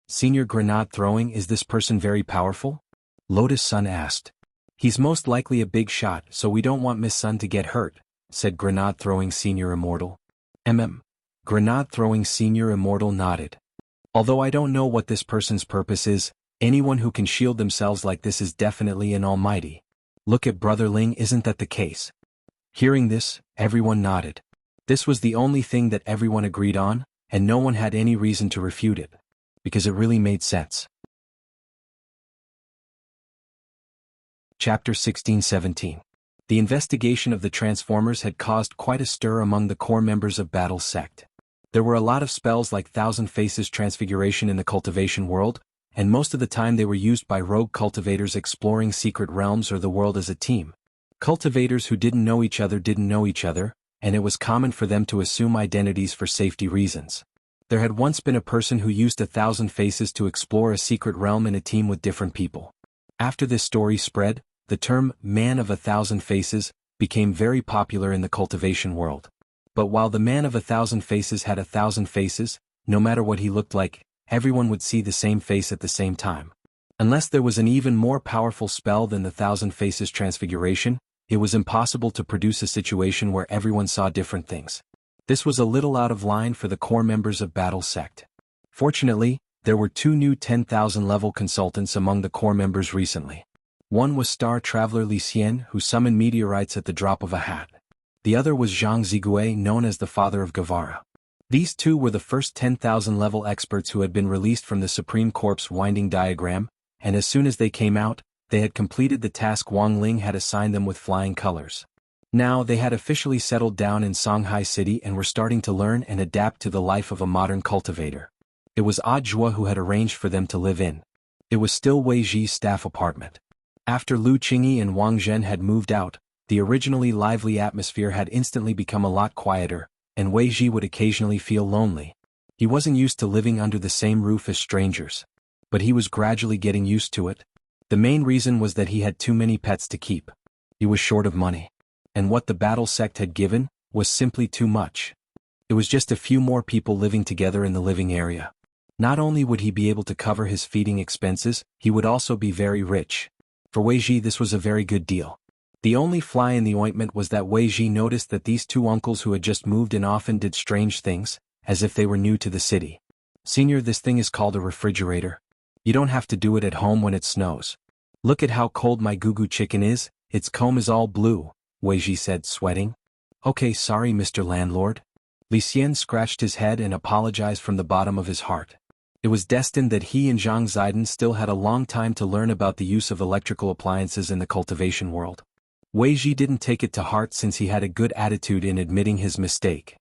Senior Grenade Throwing, is this person very powerful? Lotus Sun asked. He's most likely a big shot, so we don't want Miss Sun to get hurt, said Grenade Throwing Senior Immortal. Grenade Throwing Senior Immortal nodded. Although I don't know what this person's purpose is, anyone who can shield themselves like this is definitely an almighty. Look at Brother Ling, isn't that the case? Hearing this, everyone nodded. This was the only thing that everyone agreed on, and no one had any reason to refute it. Because it really made sense. Chapter 16-17. The investigation of the Transformers had caused quite a stir among the core members of Battle Sect. There were a lot of spells like Thousand Faces Transfiguration in the cultivation world, and most of the time they were used by rogue cultivators exploring secret realms or the world as a team. Cultivators who didn't know each other, and it was common for them to assume identities for safety reasons. There had once been a person who used 1,000 faces to explore a secret realm in a team with different people. After this story spread, the term Man of 1,000 Faces became very popular in the cultivation world. But while the Man of 1,000 Faces had 1,000 faces, no matter what he looked like, everyone would see the same face at the same time. Unless there was an even more powerful spell than the Thousand Faces Transfiguration, it was impossible to produce a situation where everyone saw different things. This was a little out of line for the core members of Battle Sect. Fortunately, there were 2 new 10,000 level consultants among the core members recently. One was Star Traveler Li Xian, who summoned meteorites at the drop of a hat. The other was Zhang Zigui, known as the Father of Guevara. These 2 were the first 10,000 level experts who had been released from the Supreme Corp's winding diagram, and as soon as they came out, they had completed the task Wang Ling had assigned them with flying colors. Now they had officially settled down in Songhai City and were starting to learn and adapt to the life of a modern cultivator. It was Audiobook who had arranged for them to live in. It was still Wei Ji's staff apartment. After Lu Qingyi and Wang Zhen had moved out, the originally lively atmosphere had instantly become a lot quieter, and Wei Ji would occasionally feel lonely. He wasn't used to living under the same roof as strangers. But he was gradually getting used to it. The main reason was that he had too many pets to keep. He was short of money. And what the battle sect had given was simply too much. It was just a few more people living together in the living area. Not only would he be able to cover his feeding expenses, he would also be very rich. For Wei Ji this was a very good deal. The only fly in the ointment was that Wei Ji noticed that these two uncles who had just moved in often did strange things, as if they were new to the city. "Senior, this thing is called a refrigerator. You don't have to do it at home when it snows. Look at how cold my gugu chicken is, its comb is all blue," Wei Ji said, sweating. "Okay, sorry Mr. Landlord." Li Xian scratched his head and apologized from the bottom of his heart. It was destined that he and Zhang Ziden still had a long time to learn about the use of electrical appliances in the cultivation world. Wei Ji didn't take it to heart since he had a good attitude in admitting his mistake.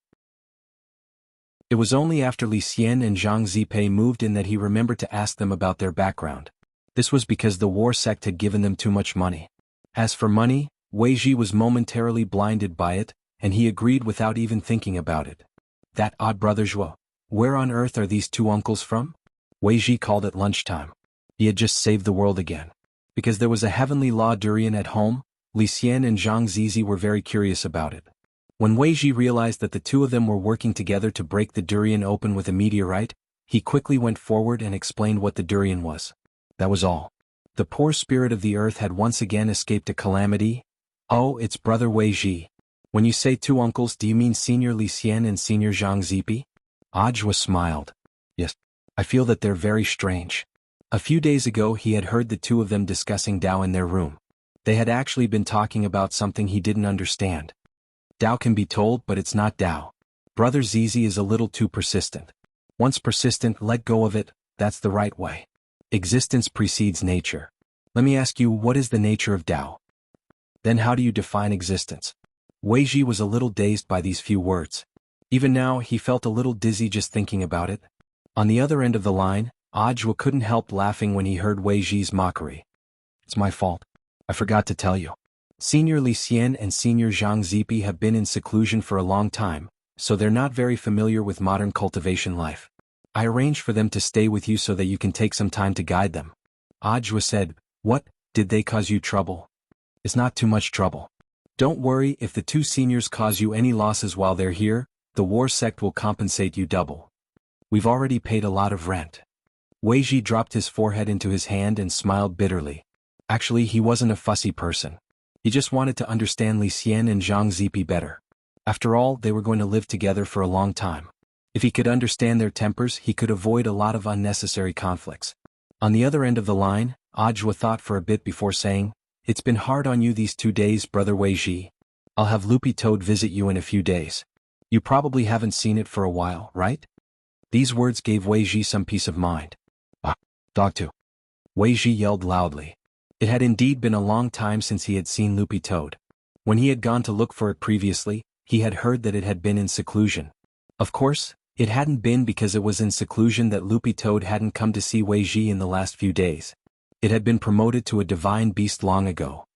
It was only after Li Xian and Zhang Zipei moved in that he remembered to ask them about their background. This was because the war sect had given them too much money. As for money, Wei Ji was momentarily blinded by it, and he agreed without even thinking about it. "That odd brother Zhuo. Where on earth are these two uncles from?" Wei Ji called at lunchtime. He had just saved the world again. Because there was a heavenly law durian at home, Li Xian and Zhang Zizi were very curious about it. When Wei Ji realized that the two of them were working together to break the durian open with a meteorite, he quickly went forward and explained what the durian was. That was all. The poor spirit of the earth had once again escaped a calamity. "Oh, it's brother Wei Ji. When you say two uncles, do you mean Senior Li Xian and Senior Zhang Zipi?" Ajwa smiled. "Yes. I feel that they're very strange." A few days ago he had heard the two of them discussing Dao in their room. They had actually been talking about something he didn't understand. Dao can be told, but it's not Dao. Brother Zizi is a little too persistent. Once persistent, let go of it, that's the right way. Existence precedes nature. Let me ask you, what is the nature of Dao? Then how do you define existence? Wei Ji was a little dazed by these few words. Even now, he felt a little dizzy just thinking about it. On the other end of the line, Ajwa couldn't help laughing when he heard Wei Ji's mockery. "It's my fault. I forgot to tell you. Senior Li Xian and Senior Zhang Zipi have been in seclusion for a long time, so they're not very familiar with modern cultivation life. I arranged for them to stay with you so that you can take some time to guide them." Ajwa said, "What, did they cause you trouble?" "It's not too much trouble. Don't worry, if the two seniors cause you any losses while they're here, the war sect will compensate you double. We've already paid a lot of rent." Wei Ji dropped his forehead into his hand and smiled bitterly. Actually, he wasn't a fussy person. He just wanted to understand Li Xian and Zhang Zipi better. After all, they were going to live together for a long time. If he could understand their tempers, he could avoid a lot of unnecessary conflicts. On the other end of the line, Ajwa thought for a bit before saying, "It's been hard on you these 2 days, brother Wei Ji. I'll have Loopy Toad visit you in a few days. You probably haven't seen it for a while, right?" These words gave Wei Ji some peace of mind. "Ah, dog too." Wei Ji yelled loudly. It had indeed been a long time since he had seen Loopy Toad. When he had gone to look for it previously, he had heard that it had been in seclusion. Of course, it hadn't been because it was in seclusion that Loopy Toad hadn't come to see Wei Ji in the last few days. It had been promoted to a divine beast long ago.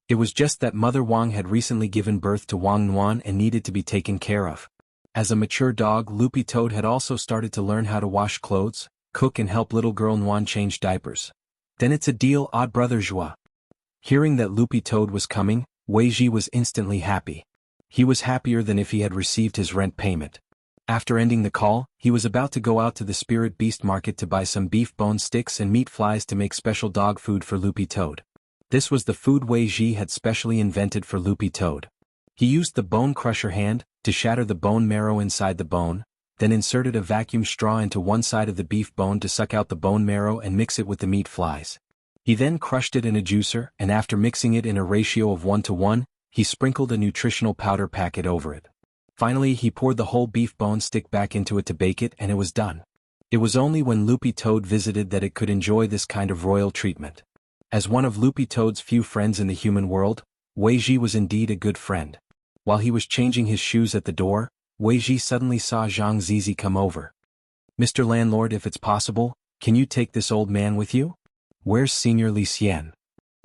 It was just that Mother Wang had recently given birth to Wang Nuan and needed to be taken care of. As a mature dog, Loopy Toad had also started to learn how to wash clothes, cook and help little girl Nuan change diapers. "Then it's a deal, odd brother Zhua." Hearing that Loopy Toad was coming, Wei Ji was instantly happy. He was happier than if he had received his rent payment. After ending the call, he was about to go out to the Spirit Beast Market to buy some beef bone sticks and meat flies to make special dog food for Loopy Toad. This was the food Wei Ji had specially invented for Loopy Toad. He used the bone crusher hand to shatter the bone marrow inside the bone, then inserted a vacuum straw into one side of the beef bone to suck out the bone marrow and mix it with the meat flies. He then crushed it in a juicer, and after mixing it in a ratio of 1:1, he sprinkled a nutritional powder packet over it. Finally, he poured the whole beef bone stick back into it to bake it, and it was done. It was only when Loopy Toad visited that it could enjoy this kind of royal treatment. As one of Loopy Toad's few friends in the human world, Wei Ji was indeed a good friend. While he was changing his shoes at the door, Wei Ji suddenly saw Zhang Zizi come over. "Mr. Landlord, if it's possible, can you take this old man with you?" Where's Senior Lucien?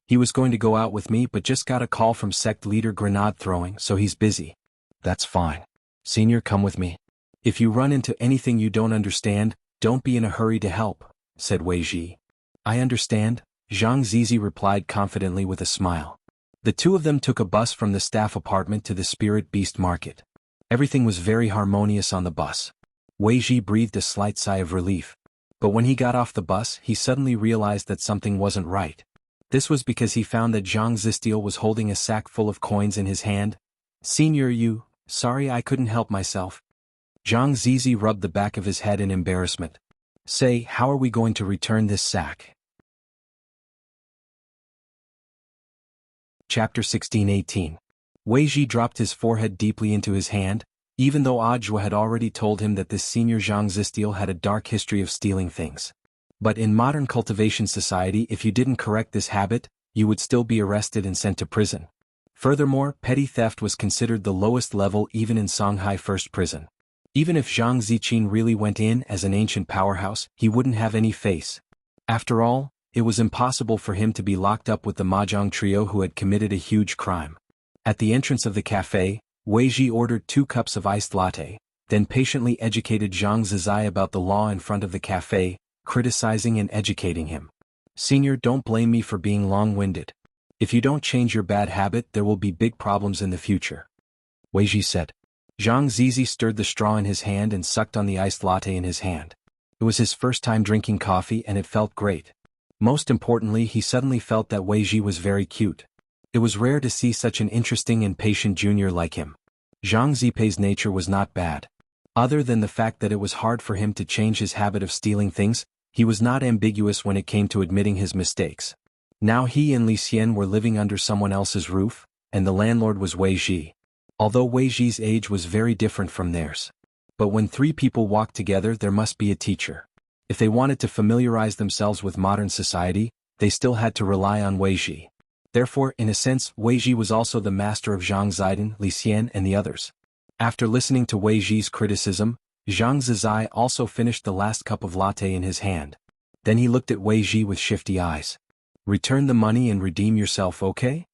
He was going to go out with me but just got a call from sect leader grenade throwing, so he's busy. That's fine. Senior, come with me. If you run into anything you don't understand, don't be in a hurry to help, said Wei Ji. I understand, Zhang Zizi replied confidently with a smile. The two of them took a bus from the staff apartment to the Spirit Beast Market. Everything was very harmonious on the bus. Wei Ji breathed a slight sigh of relief. But when he got off the bus, he suddenly realized that something wasn't right. This was because he found that Zhang Zistiel was holding a sack full of coins in his hand. Senior, sorry I couldn't help myself. Zhang Zizi rubbed the back of his head in embarrassment. Say, how are we going to return this sack? Chapter 16:18. Wei Ji dropped his forehead deeply into his hand, even though Ajwa had already told him that this senior Zhang Zistiel had a dark history of stealing things. But in modern cultivation society, if you didn't correct this habit, you would still be arrested and sent to prison. Furthermore, petty theft was considered the lowest level even in Songhai First Prison. Even if Zhang Ziqin really went in as an ancient powerhouse, he wouldn't have any face. After all, it was impossible for him to be locked up with the Mahjong trio who had committed a huge crime. At the entrance of the cafe, Wei Ji ordered 2 cups of iced latte, then patiently educated Zhang Zizai about the law in front of the cafe, criticizing and educating him. Senior, don't blame me for being long-winded. If you don't change your bad habit, there will be big problems in the future. Wei Ji said. Zhang Zizi stirred the straw in his hand and sucked on the iced latte in his hand. It was his first time drinking coffee and it felt great. Most importantly, he suddenly felt that Wei Ji was very cute. It was rare to see such an interesting and patient junior like him. Zhang Zipei's nature was not bad. Other than the fact that it was hard for him to change his habit of stealing things, he was not ambiguous when it came to admitting his mistakes. Now he and Li Xian were living under someone else's roof, and the landlord was Wei Ji. Although Wei Ji's age was very different from theirs. But when 3 people walk together, there must be a teacher. If they wanted to familiarize themselves with modern society, they still had to rely on Wei Ji. Therefore, in a sense, Wei Ji was also the master of Zhang Zidong, Li Xian and the others. After listening to Wei Ji's criticism, Zhang Zizai also finished the last cup of latte in his hand. Then he looked at Wei Ji with shifty eyes. Return the money and redeem yourself, okay?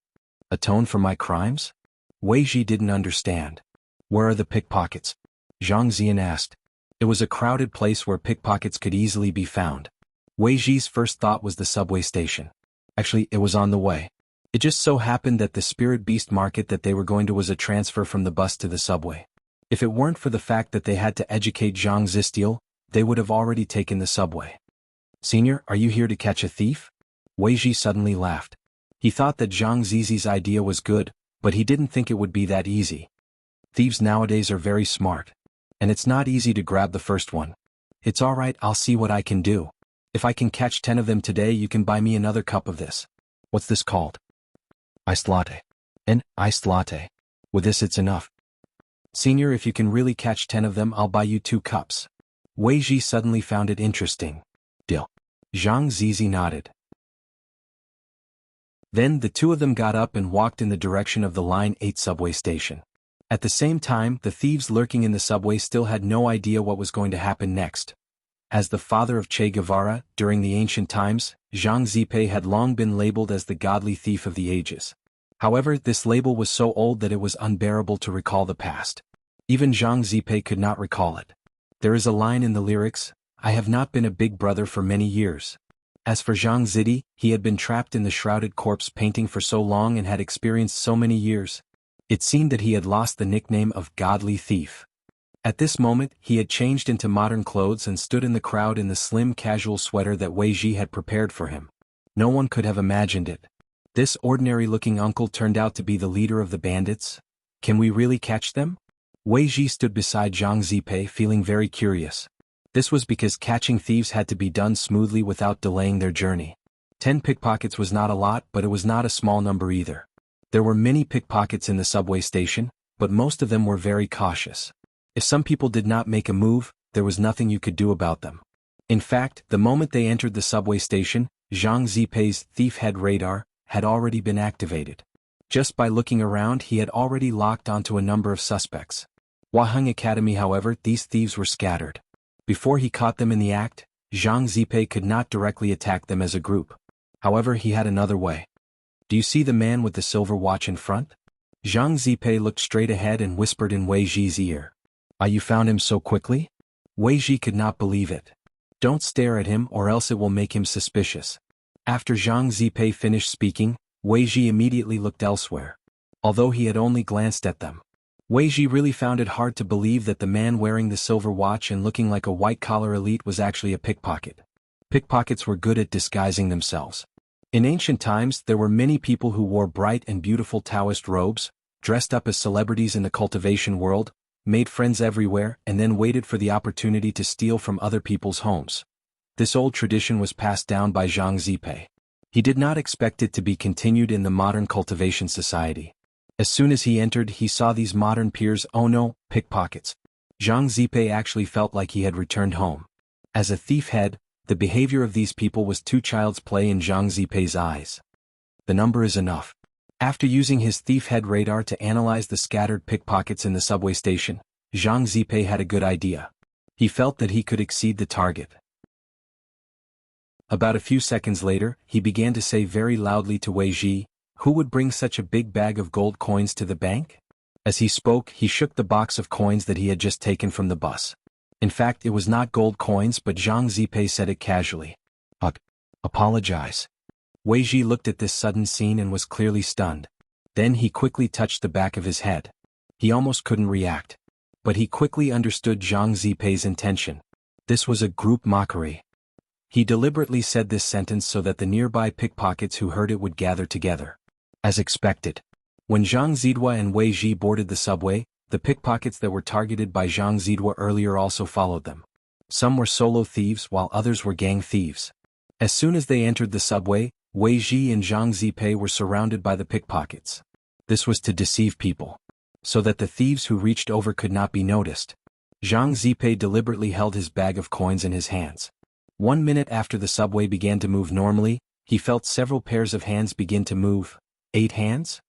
Atone for my crimes? Wei Ji didn't understand. Where are the pickpockets? Zhang Ziyan asked. It was a crowded place where pickpockets could easily be found. Wei Ji's first thought was the subway station. Actually, it was on the way. It just so happened that the Spirit Beast Market that they were going to was a transfer from the bus to the subway. If it weren't for the fact that they had to educate Zhang Zistiel, they would have already taken the subway. Senior, are you here to catch a thief? Wei Ji suddenly laughed. He thought that Zhang Zizi's idea was good, but he didn't think it would be that easy. Thieves nowadays are very smart. And it's not easy to grab the first one. It's alright, I'll see what I can do. If I can catch 10 of them today, you can buy me another cup of this. What's this called? Iced latte. An iced latte. With this it's enough. Senior, if you can really catch 10 of them, I'll buy you 2 cups. Wei Ji suddenly found it interesting. Deal. Zhang Zizi nodded. Then the 2 of them got up and walked in the direction of the Line 8 subway station. At the same time, the thieves lurking in the subway still had no idea what was going to happen next. As the father of Che Guevara, during the ancient times, Zhang Zipei had long been labeled as the godly thief of the ages. However, this label was so old that it was unbearable to recall the past. Even Zhang Zipei could not recall it. There is a line in the lyrics, I have not been a big brother for many years. As for Zhang Zidi, he had been trapped in the shrouded corpse painting for so long and had experienced so many years. It seemed that he had lost the nickname of Godly Thief. At this moment, he had changed into modern clothes and stood in the crowd in the slim casual sweater that Wei Ji had prepared for him. No one could have imagined it. This ordinary-looking uncle turned out to be the leader of the bandits? Can we really catch them? Wei Ji stood beside Zhang Zipei feeling very curious. This was because catching thieves had to be done smoothly without delaying their journey. 10 pickpockets was not a lot, but it was not a small number either. There were many pickpockets in the subway station, but most of them were very cautious. If some people did not make a move, there was nothing you could do about them. In fact, the moment they entered the subway station, Zhang Zipei's thief head radar had already been activated. Just by looking around, he had already locked onto a number of suspects. Huaheng Academy, however, these thieves were scattered. Before he caught them in the act, Zhang Zipei could not directly attack them as a group. However, he had another way. Do you see the man with the silver watch in front? Zhang Zipei looked straight ahead and whispered in Wei Ji's ear. Ah, you found him so quickly? Wei Ji could not believe it. Don't stare at him or else it will make him suspicious. After Zhang Zipei finished speaking, Wei Ji immediately looked elsewhere. Although he had only glanced at them, Wei Ji really found it hard to believe that the man wearing the silver watch and looking like a white-collar elite was actually a pickpocket. Pickpockets were good at disguising themselves. In ancient times, there were many people who wore bright and beautiful Taoist robes, dressed up as celebrities in the cultivation world, made friends everywhere, and then waited for the opportunity to steal from other people's homes. This old tradition was passed down by Zhang Zipei. He did not expect it to be continued in the modern cultivation society. As soon as he entered, he saw these modern peers, oh no, pickpockets. Zhang Zipei actually felt like he had returned home. As a thief head, the behavior of these people was too child's play in Zhang Zipei's eyes. The number is enough. After using his thief head radar to analyze the scattered pickpockets in the subway station, Zhang Zipei had a good idea. He felt that he could exceed the target. About a few seconds later, he began to say very loudly to Wei Ji, "Who would bring such a big bag of gold coins to the bank?" As he spoke, he shook the box of coins that he had just taken from the bus. In fact, it was not gold coins, but Zhang Zipei said it casually. Apologize. Wei Ji looked at this sudden scene and was clearly stunned. Then he quickly touched the back of his head. He almost couldn't react. But he quickly understood Zhang Zipei's intention. This was a group mockery. He deliberately said this sentence so that the nearby pickpockets who heard it would gather together. As expected, when Zhang Zidua and Wei Ji boarded the subway, the pickpockets that were targeted by Zhang Zidua earlier also followed them. Some were solo thieves while others were gang thieves. As soon as they entered the subway, Wei Ji and Zhang Zipei were surrounded by the pickpockets. This was to deceive people, so that the thieves who reached over could not be noticed. Zhang Zipei deliberately held his bag of coins in his hands. 1 minute after the subway began to move normally, he felt several pairs of hands begin to move. 8 hands?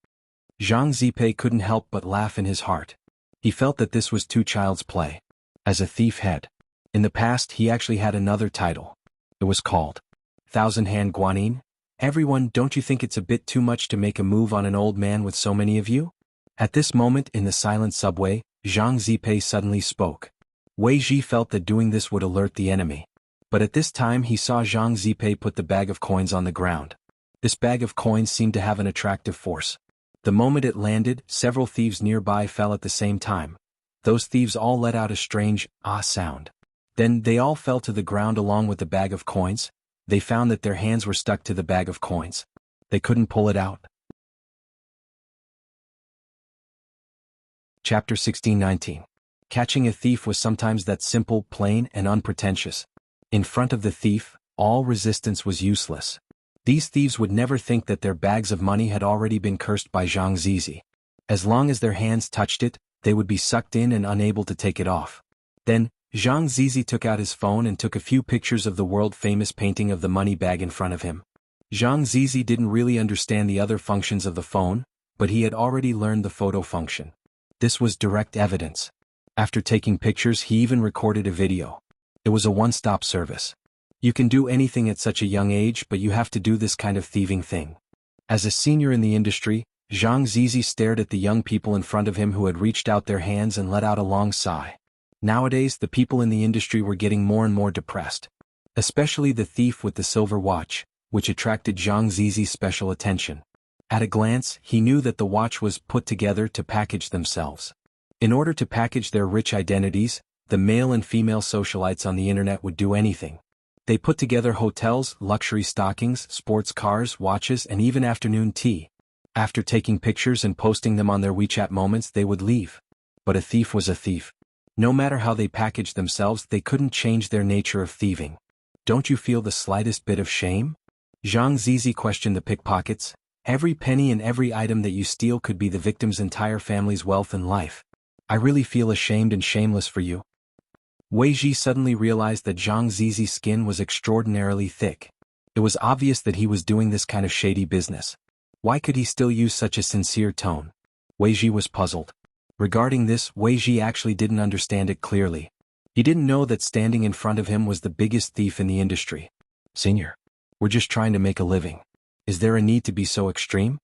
Zhang Zipei couldn't help but laugh in his heart. He felt that this was too child's play. As a thief head, in the past he actually had another title. It was called Thousand-Hand Guanyin. Everyone, don't you think it's a bit too much to make a move on an old man with so many of you? At this moment in the silent subway, Zhang Zipei suddenly spoke. Wei Ji felt that doing this would alert the enemy. But at this time he saw Zhang Zipei put the bag of coins on the ground. This bag of coins seemed to have an attractive force. The moment it landed, several thieves nearby fell at the same time. Those thieves all let out a strange, ah sound. Then they all fell to the ground along with the bag of coins. They found that their hands were stuck to the bag of coins. They couldn't pull it out. Chapter 16-19. Catching a thief was sometimes that simple, plain, and unpretentious. In front of the thief, all resistance was useless. These thieves would never think that their bags of money had already been cursed by Zhang Zizi. As long as their hands touched it, they would be sucked in and unable to take it off. Then, Zhang Zizi took out his phone and took a few pictures of the world-famous painting of the money bag in front of him. Zhang Zizi didn't really understand the other functions of the phone, but he had already learned the photo function. This was direct evidence. After taking pictures, he even recorded a video. It was a one-stop service. You can do anything at such a young age, but you have to do this kind of thieving thing. As a senior in the industry, Zhang Zizi stared at the young people in front of him who had reached out their hands and let out a long sigh. Nowadays, the people in the industry were getting more and more depressed. Especially the thief with the silver watch, which attracted Zhang Zizi's special attention. At a glance, he knew that the watch was put together to package themselves. In order to package their rich identities, the male and female socialites on the internet would do anything. They put together hotels, luxury stockings, sports cars, watches, and even afternoon tea. After taking pictures and posting them on their WeChat moments, they would leave. But a thief was a thief. No matter how they packaged themselves, they couldn't change their nature of thieving. Don't you feel the slightest bit of shame? Zhang Zizi questioned the pickpockets. Every penny and every item that you steal could be the victim's entire family's wealth and life. I really feel ashamed and shameless for you. Wei Ji suddenly realized that Zhang Zizi's skin was extraordinarily thick. It was obvious that he was doing this kind of shady business. Why could he still use such a sincere tone? Wei Ji was puzzled. Regarding this, Wei Ji actually didn't understand it clearly. He didn't know that standing in front of him was the biggest thief in the industry. Senior. We're just trying to make a living. Is there a need to be so extreme?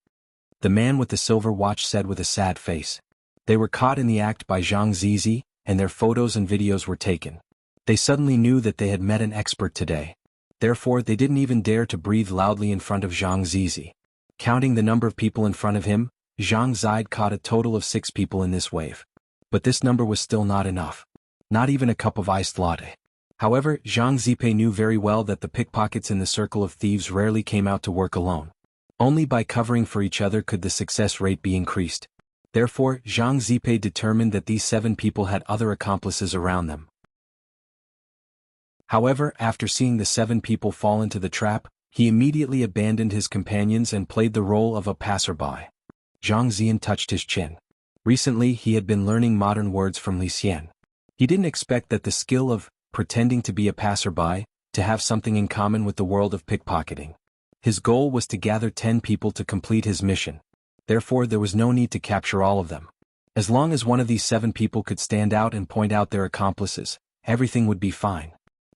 The man with the silver watch said with a sad face. They were caught in the act by Zhang Zizi, and their photos and videos were taken. They suddenly knew that they had met an expert today. Therefore, they didn't even dare to breathe loudly in front of Zhang Zizi. Counting the number of people in front of him, Zhang Zide caught a total of 6 people in this wave. But this number was still not enough. Not even a cup of iced latte. However, Zhang Zipe knew very well that the pickpockets in the circle of thieves rarely came out to work alone. Only by covering for each other could the success rate be increased. Therefore, Zhang Zipe determined that these 7 people had other accomplices around them. However, after seeing the 7 people fall into the trap, he immediately abandoned his companions and played the role of a passerby. Zhang Zian touched his chin. Recently, he had been learning modern words from Li Xian. He didn't expect that the skill of pretending to be a passerby to have something in common with the world of pickpocketing. His goal was to gather 10 people to complete his mission. Therefore, there was no need to capture all of them. As long as one of these 7 people could stand out and point out their accomplices, everything would be fine.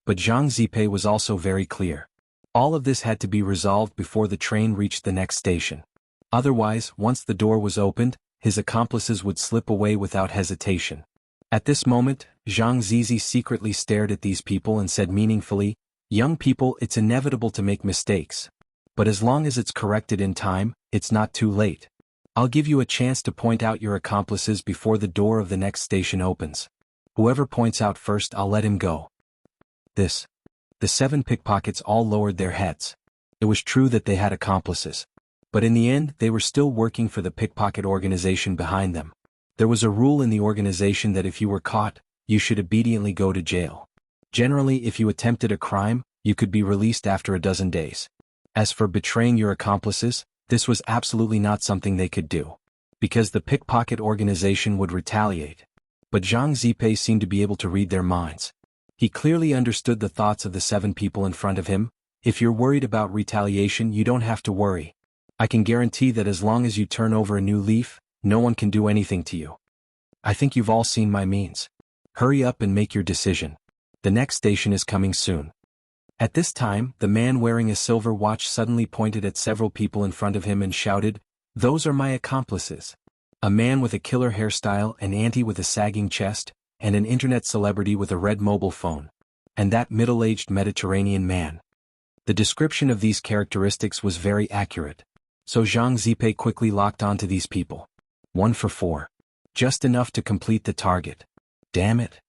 But Zhang Zipe was also very clear. All of this had to be resolved before the train reached the next station. Otherwise, once the door was opened, his accomplices would slip away without hesitation. At this moment, Zhang Zizi secretly stared at these people and said meaningfully, "Young people, it's inevitable to make mistakes. But as long as it's corrected in time, it's not too late. I'll give you a chance to point out your accomplices before the door of the next station opens. Whoever points out first, I'll let him go." The 7 pickpockets all lowered their heads. It was true that they had accomplices. But in the end, they were still working for the pickpocket organization behind them. There was a rule in the organization that if you were caught, you should obediently go to jail. Generally, if you attempted a crime, you could be released after a dozen days. As for betraying your accomplices, this was absolutely not something they could do. Because the pickpocket organization would retaliate. But Zhang Zipe seemed to be able to read their minds. He clearly understood the thoughts of the 7 people in front of him. If you're worried about retaliation, you don't have to worry. I can guarantee that as long as you turn over a new leaf, no one can do anything to you. I think you've all seen my means. Hurry up and make your decision. The next station is coming soon. At this time, the man wearing a silver watch suddenly pointed at several people in front of him and shouted, "Those are my accomplices." A man with a killer hairstyle, an auntie with a sagging chest, and an internet celebrity with a red mobile phone. And that middle-aged Mediterranean man. The description of these characteristics was very accurate. So Zhang Zipe quickly locked onto these people. 1 for 4. Just enough to complete the target. Damn it.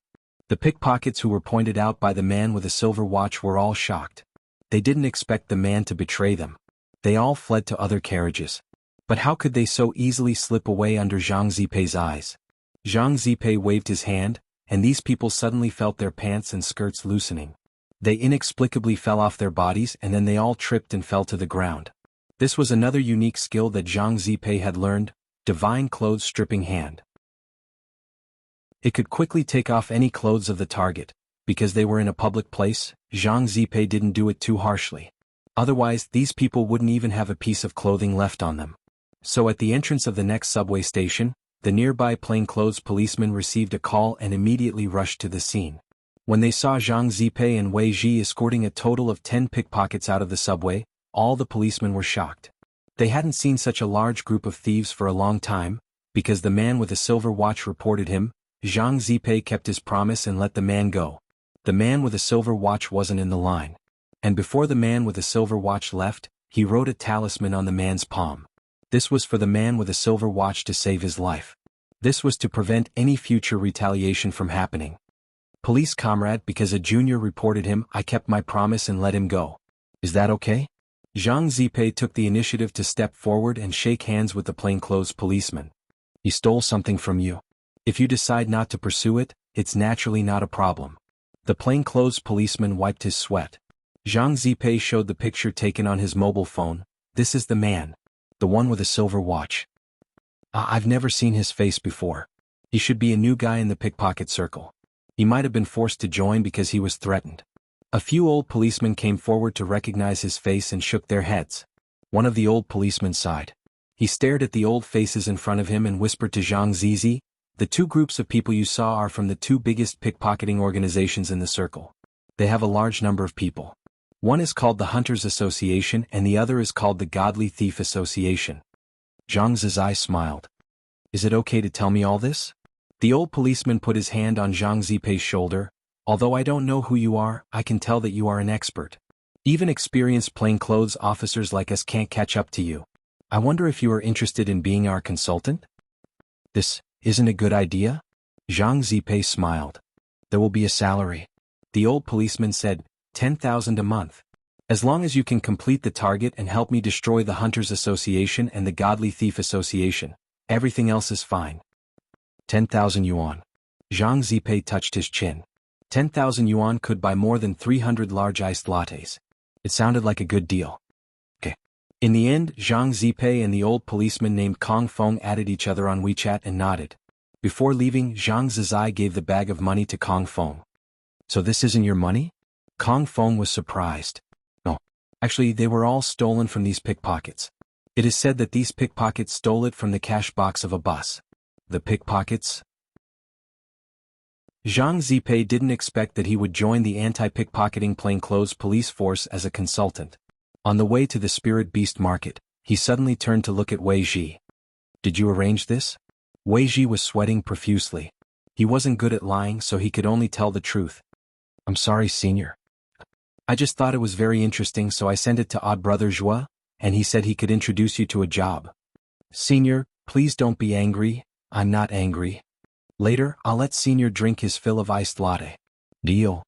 The pickpockets who were pointed out by the man with a silver watch were all shocked. They didn't expect the man to betray them. They all fled to other carriages. But how could they so easily slip away under Zhang Zipe's eyes? Zhang Zipe waved his hand, and these people suddenly felt their pants and skirts loosening. They inexplicably fell off their bodies and then they all tripped and fell to the ground. This was another unique skill that Zhang Zipe had learned, divine clothes stripping hand. It could quickly take off any clothes of the target. Because they were in a public place, Zhang Zipe didn't do it too harshly. Otherwise, these people wouldn't even have a piece of clothing left on them. So at the entrance of the next subway station, the nearby plainclothes policeman received a call and immediately rushed to the scene. When they saw Zhang Zipe and Wei Ji escorting a total of 10 pickpockets out of the subway, all the policemen were shocked. They hadn't seen such a large group of thieves for a long time, because the man with a silver watch reported him. Zhang Zipe kept his promise and let the man go. The man with a silver watch wasn't in the line. And before the man with a silver watch left, he wrote a talisman on the man's palm. This was for the man with a silver watch to save his life. This was to prevent any future retaliation from happening. Police comrade, because a junior reported him, I kept my promise and let him go. Is that okay? Zhang Zipe took the initiative to step forward and shake hands with the plainclothes policeman. He stole something from you. If you decide not to pursue it, it's naturally not a problem. The plainclothes policeman wiped his sweat. Zhang Zipe showed the picture taken on his mobile phone. This is the man. The one with a silver watch. I've never seen his face before. He should be a new guy in the pickpocket circle. He might have been forced to join because he was threatened. A few old policemen came forward to recognize his face and shook their heads. One of the old policemen sighed. He stared at the old faces in front of him and whispered to Zhang Zizi, "The 2 groups of people you saw are from the 2 biggest pickpocketing organizations in the circle. They have a large number of people. One is called the Hunters Association and the other is called the Godly Thief Association. Zhang Zizai smiled. Is it okay to tell me all this? The old policeman put his hand on Zhang Zipei's shoulder. Although I don't know who you are, I can tell that you are an expert. Even experienced plainclothes officers like us can't catch up to you. I wonder if you are interested in being our consultant? This isn't a good idea? Zhang Zipei smiled. There will be a salary. The old policeman said, 10,000 a month. As long as you can complete the target and help me destroy the Hunters Association and the Godly Thief Association, everything else is fine. 10,000 yuan. Zhang Zipei touched his chin. 10,000 yuan could buy more than 300 large iced lattes. It sounded like a good deal. Okay. In the end, Zhang Zipei and the old policeman named Kong Feng added each other on WeChat and nodded. Before leaving, Zhang Zizai gave the bag of money to Kong Feng. So this isn't your money? Kong Feng was surprised. No. Actually, they were all stolen from these pickpockets. It is said that these pickpockets stole it from the cash box of a bus. The pickpockets? Zhang Zipei didn't expect that he would join the anti-pickpocketing plainclothes police force as a consultant. On the way to the spirit beast market, he suddenly turned to look at Wei Ji. Did you arrange this? Wei Ji was sweating profusely. He wasn't good at lying, so he could only tell the truth. I'm sorry, senior. I just thought it was very interesting, so I sent it to odd brother Zhua, and he said he could introduce you to a job. Senior, please don't be angry. I'm not angry. Later, I'll let Senior drink his fill of iced latte. Deal.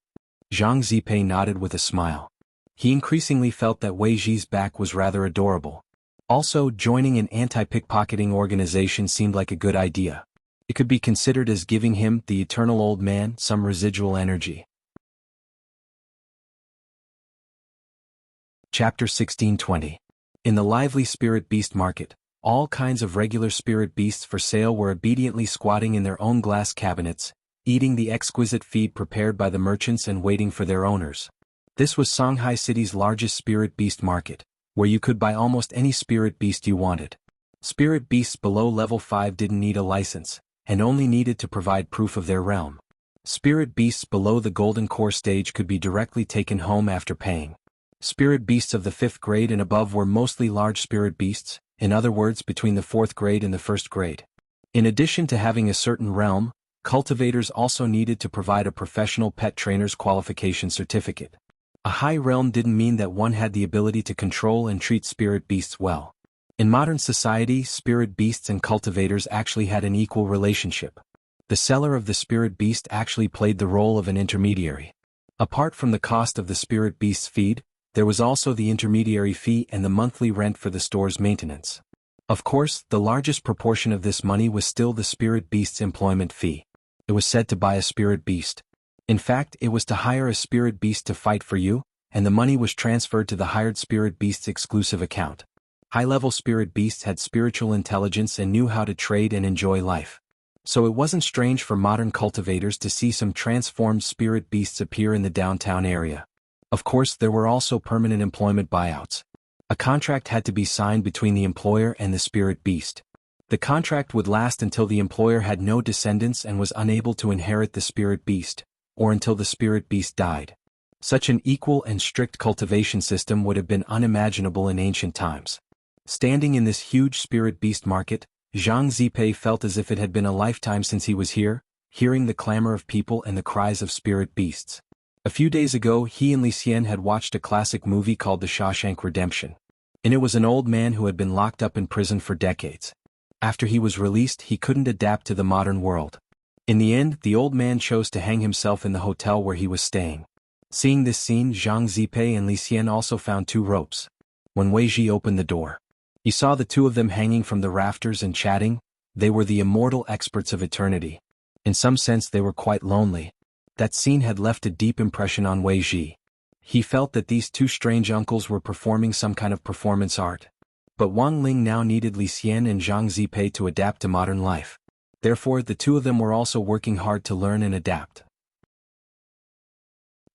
Zhang Zipei nodded with a smile. He increasingly felt that Wei Ji's back was rather adorable. Also, joining an anti-pickpocketing organization seemed like a good idea. It could be considered as giving him, the eternal old man, some residual energy. Chapter 1620. In the lively spirit beast market, all kinds of regular spirit beasts for sale were obediently squatting in their own glass cabinets, eating the exquisite feed prepared by the merchants and waiting for their owners. This was Shanghai City's largest spirit beast market, where you could buy almost any spirit beast you wanted. Spirit beasts below level 5 didn't need a license, and only needed to provide proof of their realm. Spirit beasts below the golden core stage could be directly taken home after paying. Spirit beasts of the 5th grade and above were mostly large spirit beasts, in other words between the 4th grade and the 1st grade. In addition to having a certain realm, cultivators also needed to provide a professional pet trainer's qualification certificate. A high realm didn't mean that one had the ability to control and treat spirit beasts well. In modern society, spirit beasts and cultivators actually had an equal relationship. The seller of the spirit beast actually played the role of an intermediary. Apart from the cost of the spirit beast's feed, there was also the intermediary fee and the monthly rent for the store's maintenance. Of course, the largest proportion of this money was still the spirit beast's employment fee. It was said to buy a spirit beast. In fact, it was to hire a spirit beast to fight for you, and the money was transferred to the hired spirit beast's exclusive account. High-level spirit beasts had spiritual intelligence and knew how to trade and enjoy life. So it wasn't strange for modern cultivators to see some transformed spirit beasts appear in the downtown area. Of course, there were also permanent employment buyouts. A contract had to be signed between the employer and the spirit beast. The contract would last until the employer had no descendants and was unable to inherit the spirit beast, or until the spirit beast died. Such an equal and strict cultivation system would have been unimaginable in ancient times. Standing in this huge spirit beast market, Zhang Zipei felt as if it had been a lifetime since he was here, hearing the clamor of people and the cries of spirit beasts. A few days ago, he and Li Xian had watched a classic movie called The Shawshank Redemption. And it was an old man who had been locked up in prison for decades. After he was released, he couldn't adapt to the modern world. In the end, the old man chose to hang himself in the hotel where he was staying. Seeing this scene, Zhang Zipei and Li Xian also found 2 ropes. When Wei Ji opened the door, he saw the 2 of them hanging from the rafters and chatting. They were the immortal experts of eternity. In some sense, they were quite lonely. That scene had left a deep impression on Wei Ji. He felt that these 2 strange uncles were performing some kind of performance art. But Wang Ling now needed Li Xian and Zhang Zipei to adapt to modern life. Therefore, the 2 of them were also working hard to learn and adapt.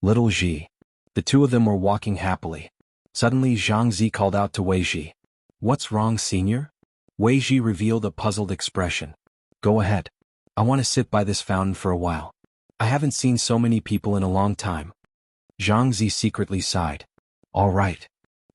Little Ji. The 2 of them were walking happily. Suddenly Zhang Zi called out to Wei Ji. What's wrong, senior? Wei Ji revealed a puzzled expression. Go ahead. I want to sit by this fountain for a while. I haven't seen so many people in a long time. Zhang Zi secretly sighed. All right.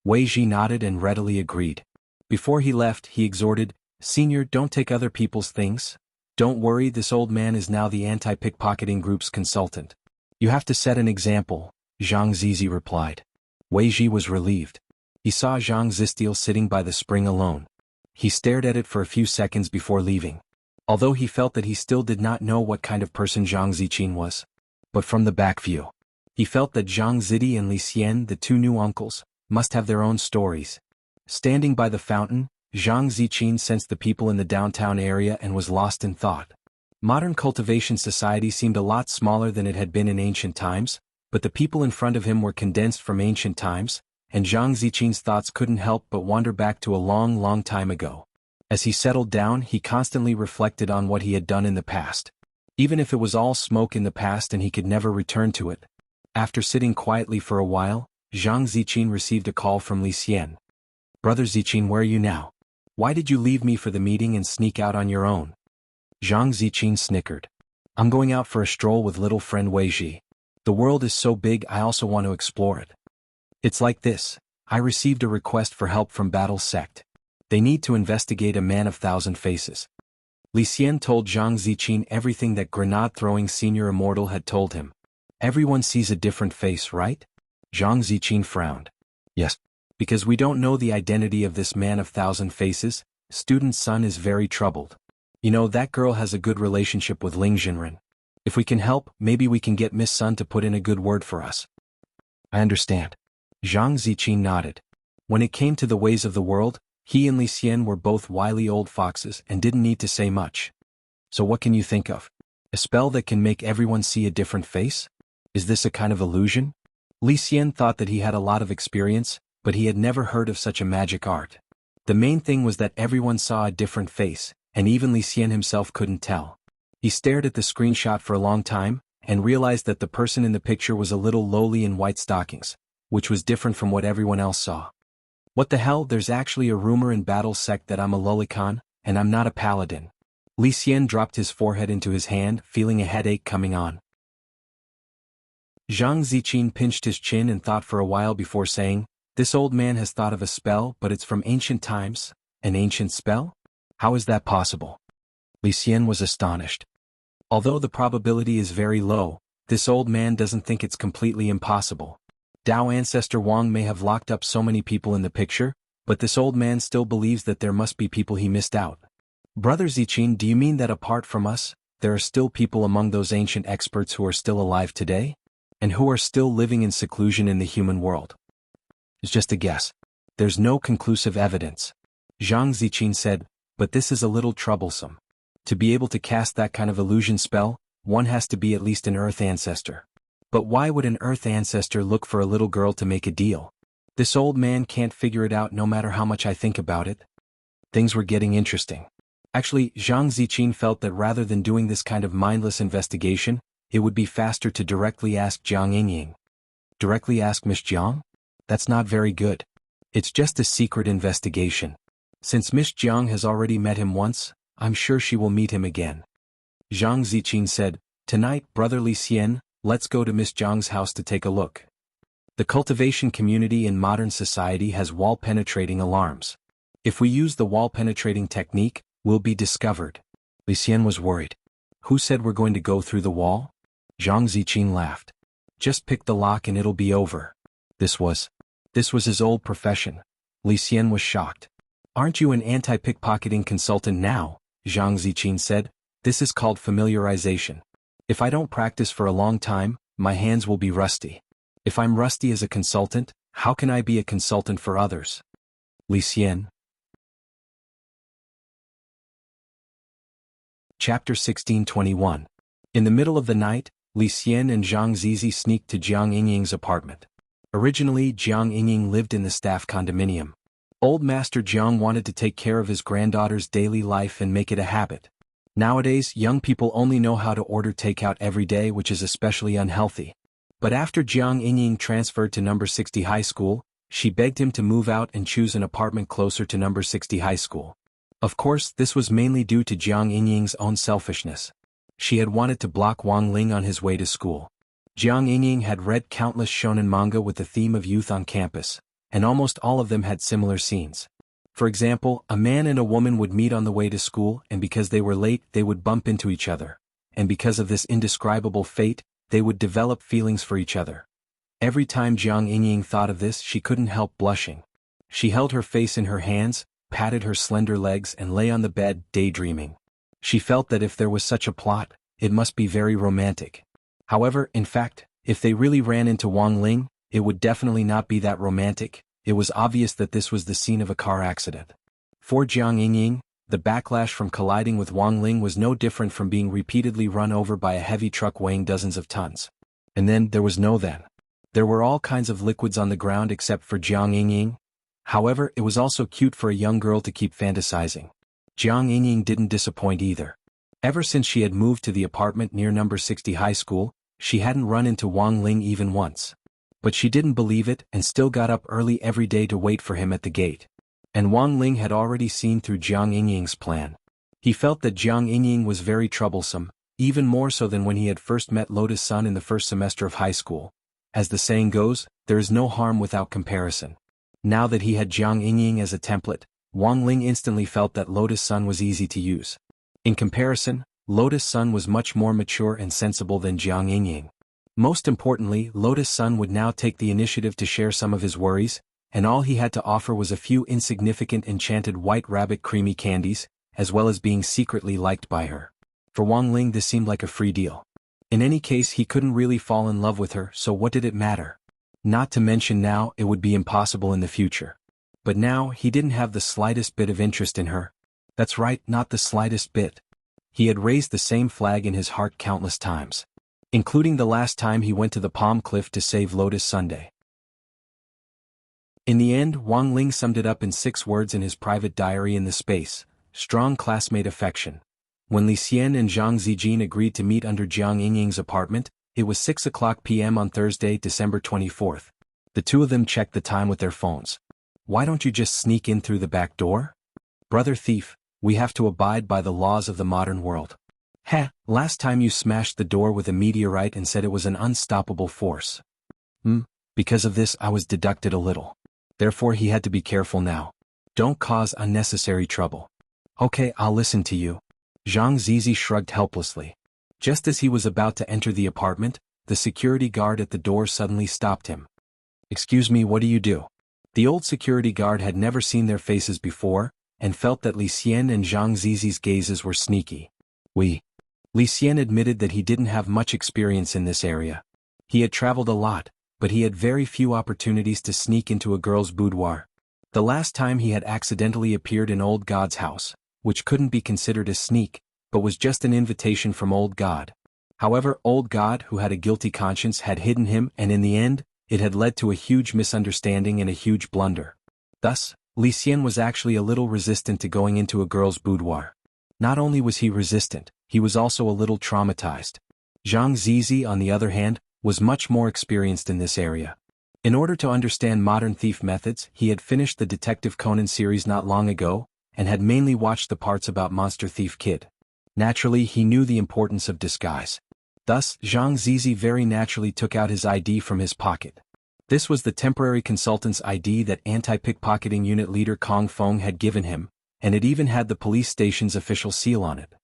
Wei Ji nodded and readily agreed. Before he left, he exhorted, Senior, don't take other people's things. Don't worry, this old man is now the anti-pickpocketing group's consultant. You have to set an example, Zhang Zizi replied. Wei Ji was relieved. He saw Zhang Zistil sitting by the spring alone. He stared at it for a few seconds before leaving. Although he felt that he still did not know what kind of person Zhang Ziqin was. But from the back view, he felt that Zhang Zidi and Li Xian, the two new uncles, must have their own stories. Standing by the fountain, Zhang Ziqin sensed the people in the downtown area and was lost in thought. Modern cultivation society seemed a lot smaller than it had been in ancient times, but the people in front of him were condensed from ancient times, and Zhang Ziqin's thoughts couldn't help but wander back to a long, long time ago. As he settled down, he constantly reflected on what he had done in the past. Even if it was all smoke in the past and he could never return to it. After sitting quietly for a while, Zhang Ziqin received a call from Li Xian. Brother Ziqin, where are you now? Why did you leave me for the meeting and sneak out on your own? Zhang Ziqin snickered. I'm going out for a stroll with little friend Wei Ji. The world is so big, I also want to explore it. It's like this. I received a request for help from Battle Sect. They need to investigate a man of 1,000 faces. Li Xian told Zhang Ziqin everything that grenade-throwing senior immortal had told him. Everyone sees a different face, right? Zhang Ziqin frowned. Yes. Because we don't know the identity of this man of 1,000 faces, student Sun is very troubled. You know, that girl has a good relationship with Ling Jinren. If we can help, maybe we can get Miss Sun to put in a good word for us. I understand. Zhang Ziqin nodded. When it came to the ways of the world, he and Li Xian were both wily old foxes and didn't need to say much. So what can you think of? A spell that can make everyone see a different face? Is this a kind of illusion? Li Xian thought that he had a lot of experience, but he had never heard of such a magic art. The main thing was that everyone saw a different face, and even Li Xian himself couldn't tell. He stared at the screenshot for a long time, and realized that the person in the picture was a little lowly in white stockings, which was different from what everyone else saw. What the hell, there's actually a rumor in Battle Sect that I'm a lolicon, and I'm not a paladin. Li Xian dropped his forehead into his hand, feeling a headache coming on. Zhang Ziqin pinched his chin and thought for a while before saying, This old man has thought of a spell, but it's from ancient times. An ancient spell? How is that possible? Li Xian was astonished. Although the probability is very low, this old man doesn't think it's completely impossible. Dao Ancestor Wang may have locked up so many people in the picture, but this old man still believes that there must be people he missed out. Brother Ziqin, do you mean that apart from us, there are still people among those ancient experts who are still alive today? And who are still living in seclusion in the human world? It's just a guess. There's no conclusive evidence. Zhang Ziqin said, but this is a little troublesome. To be able to cast that kind of illusion spell, one has to be at least an Earth ancestor. But why would an Earth ancestor look for a little girl to make a deal? This old man can't figure it out no matter how much I think about it. Things were getting interesting. Actually, Zhang Ziqin felt that rather than doing this kind of mindless investigation, it would be faster to directly ask Jiang Yingying. Directly ask Miss Jiang? That's not very good. It's just a secret investigation. Since Miss Jiang has already met him once, I'm sure she will meet him again. Zhang Ziqin said, Tonight, Brother Li Xian, let's go to Miss Jiang's house to take a look. The cultivation community in modern society has wall-penetrating alarms. If we use the wall-penetrating technique, we'll be discovered. Li Xian was worried. Who said we're going to go through the wall? Zhang Ziqin laughed. Just pick the lock and it'll be over. This was his old profession. Li Xian was shocked. Aren't you an anti-pickpocketing consultant now? Zhang Ziqin said. This is called familiarization. If I don't practice for a long time, my hands will be rusty. If I'm rusty as a consultant, how can I be a consultant for others? Li Xian. Chapter 1621. In the middle of the night, Li Xian and Zhang Zizi sneaked to Jiang Yingying's apartment. Originally, Jiang Yingying lived in the staff condominium. Old Master Jiang wanted to take care of his granddaughter's daily life and make it a habit. Nowadays, young people only know how to order takeout every day, which is especially unhealthy. But after Jiang Yingying transferred to number 60 high school, she begged him to move out and choose an apartment closer to number 60 high school. Of course, this was mainly due to Jiang Yingying's own selfishness. She had wanted to block Wang Ling on his way to school. Jiang Yingying had read countless shonen manga with the theme of youth on campus, and almost all of them had similar scenes. For example, a man and a woman would meet on the way to school, and because they were late they would bump into each other, and because of this indescribable fate, they would develop feelings for each other. Every time Jiang Yingying thought of this, she couldn't help blushing. She held her face in her hands, patted her slender legs, and lay on the bed, daydreaming. She felt that if there was such a plot, it must be very romantic. However, in fact, if they really ran into Wang Ling, it would definitely not be that romantic. It was obvious that this was the scene of a car accident. For Jiang Yingying, the backlash from colliding with Wang Ling was no different from being repeatedly run over by a heavy truck weighing dozens of tons. And then there was no then. There were all kinds of liquids on the ground except for Jiang Yingying. However, it was also cute for a young girl to keep fantasizing. Jiang Yingying didn't disappoint either. Ever since she had moved to the apartment near number 60 high school, she hadn't run into Wang Ling even once. But she didn't believe it and still got up early every day to wait for him at the gate. And Wang Ling had already seen through Jiang Yingying's plan. He felt that Jiang Yingying was very troublesome, even more so than when he had first met Lotus Sun in the first semester of high school. As the saying goes, there is no harm without comparison. Now that he had Jiang Yingying as a template, Wang Ling instantly felt that Lotus Sun was easy to use. In comparison, Lotus Sun was much more mature and sensible than Jiang Yingying. Most importantly, Lotus Sun would now take the initiative to share some of his worries, and all he had to offer was a few insignificant enchanted white rabbit creamy candies, as well as being secretly liked by her. For Wang Ling this seemed like a free deal. In any case, he couldn't really fall in love with her, so what did it matter? Not to mention now it would be impossible in the future. But now he didn't have the slightest bit of interest in her. That's right, not the slightest bit. He had raised the same flag in his heart countless times, including the last time he went to the Palm Cliff to save Lotus Sunday. In the end, Wang Ling summed it up in 6 words in his private diary in the space: strong classmate affection. When Li Xian and Zhang Zijin agreed to meet under Jiang Yingying's apartment, it was 6:00 p.m. on Thursday, December 24th. The two of them checked the time with their phones. Why don't you just sneak in through the back door? Brother thief, we have to abide by the laws of the modern world. Heh, last time you smashed the door with a meteorite and said it was an unstoppable force. Because of this I was deducted a little. Therefore he had to be careful now. Don't cause unnecessary trouble. Okay, I'll listen to you. Zhang Zizi shrugged helplessly. Just as he was about to enter the apartment, the security guard at the door suddenly stopped him. Excuse me, what do you do? The old security guard had never seen their faces before, and felt that Li Xian and Zhang Zizi's gazes were sneaky. Li Xian admitted that he didn't have much experience in this area. He had traveled a lot, but he had very few opportunities to sneak into a girl's boudoir. The last time he had accidentally appeared in Old God's house, which couldn't be considered a sneak, but was just an invitation from Old God. However, Old God, who had a guilty conscience, had hidden him, and in the end, it had led to a huge misunderstanding and a huge blunder. Thus, Li Xian was actually a little resistant to going into a girl's boudoir. Not only was he resistant, he was also a little traumatized. Zhang Zizi, on the other hand, was much more experienced in this area. In order to understand modern thief methods, he had finished the Detective Conan series not long ago, and had mainly watched the parts about Monster Thief Kid. Naturally, he knew the importance of disguise. Thus, Zhang Zizi very naturally took out his ID from his pocket. This was the temporary consultant's ID that anti-pickpocketing unit leader Kong Feng had given him, and it even had the police station's official seal on it.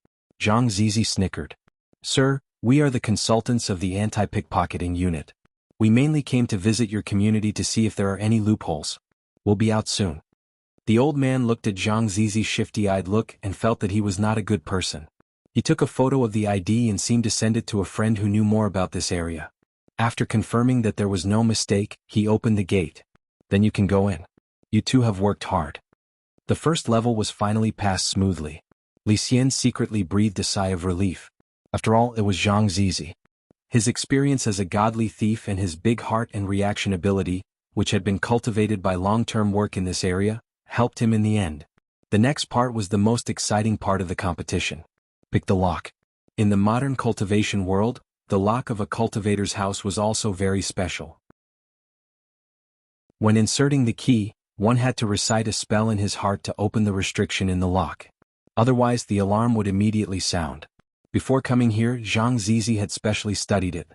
Zhang Zizi snickered. Sir, we are the consultants of the anti-pickpocketing unit. We mainly came to visit your community to see if there are any loopholes. We'll be out soon. The old man looked at Zhang Zizi's shifty-eyed look and felt that he was not a good person. He took a photo of the ID and seemed to send it to a friend who knew more about this area. After confirming that there was no mistake, he opened the gate. Then you can go in. You two have worked hard. The first level was finally passed smoothly. Li Xian secretly breathed a sigh of relief. After all, it was Zhang Zizi. His experience as a godly thief and his big heart and reaction ability, which had been cultivated by long-term work in this area, helped him in the end. The next part was the most exciting part of the competition. Pick the lock. In the modern cultivation world, the lock of a cultivator's house was also very special. When inserting the key, one had to recite a spell in his heart to open the restriction in the lock. Otherwise, the alarm would immediately sound. Before coming here, Zhang Zizi had specially studied it.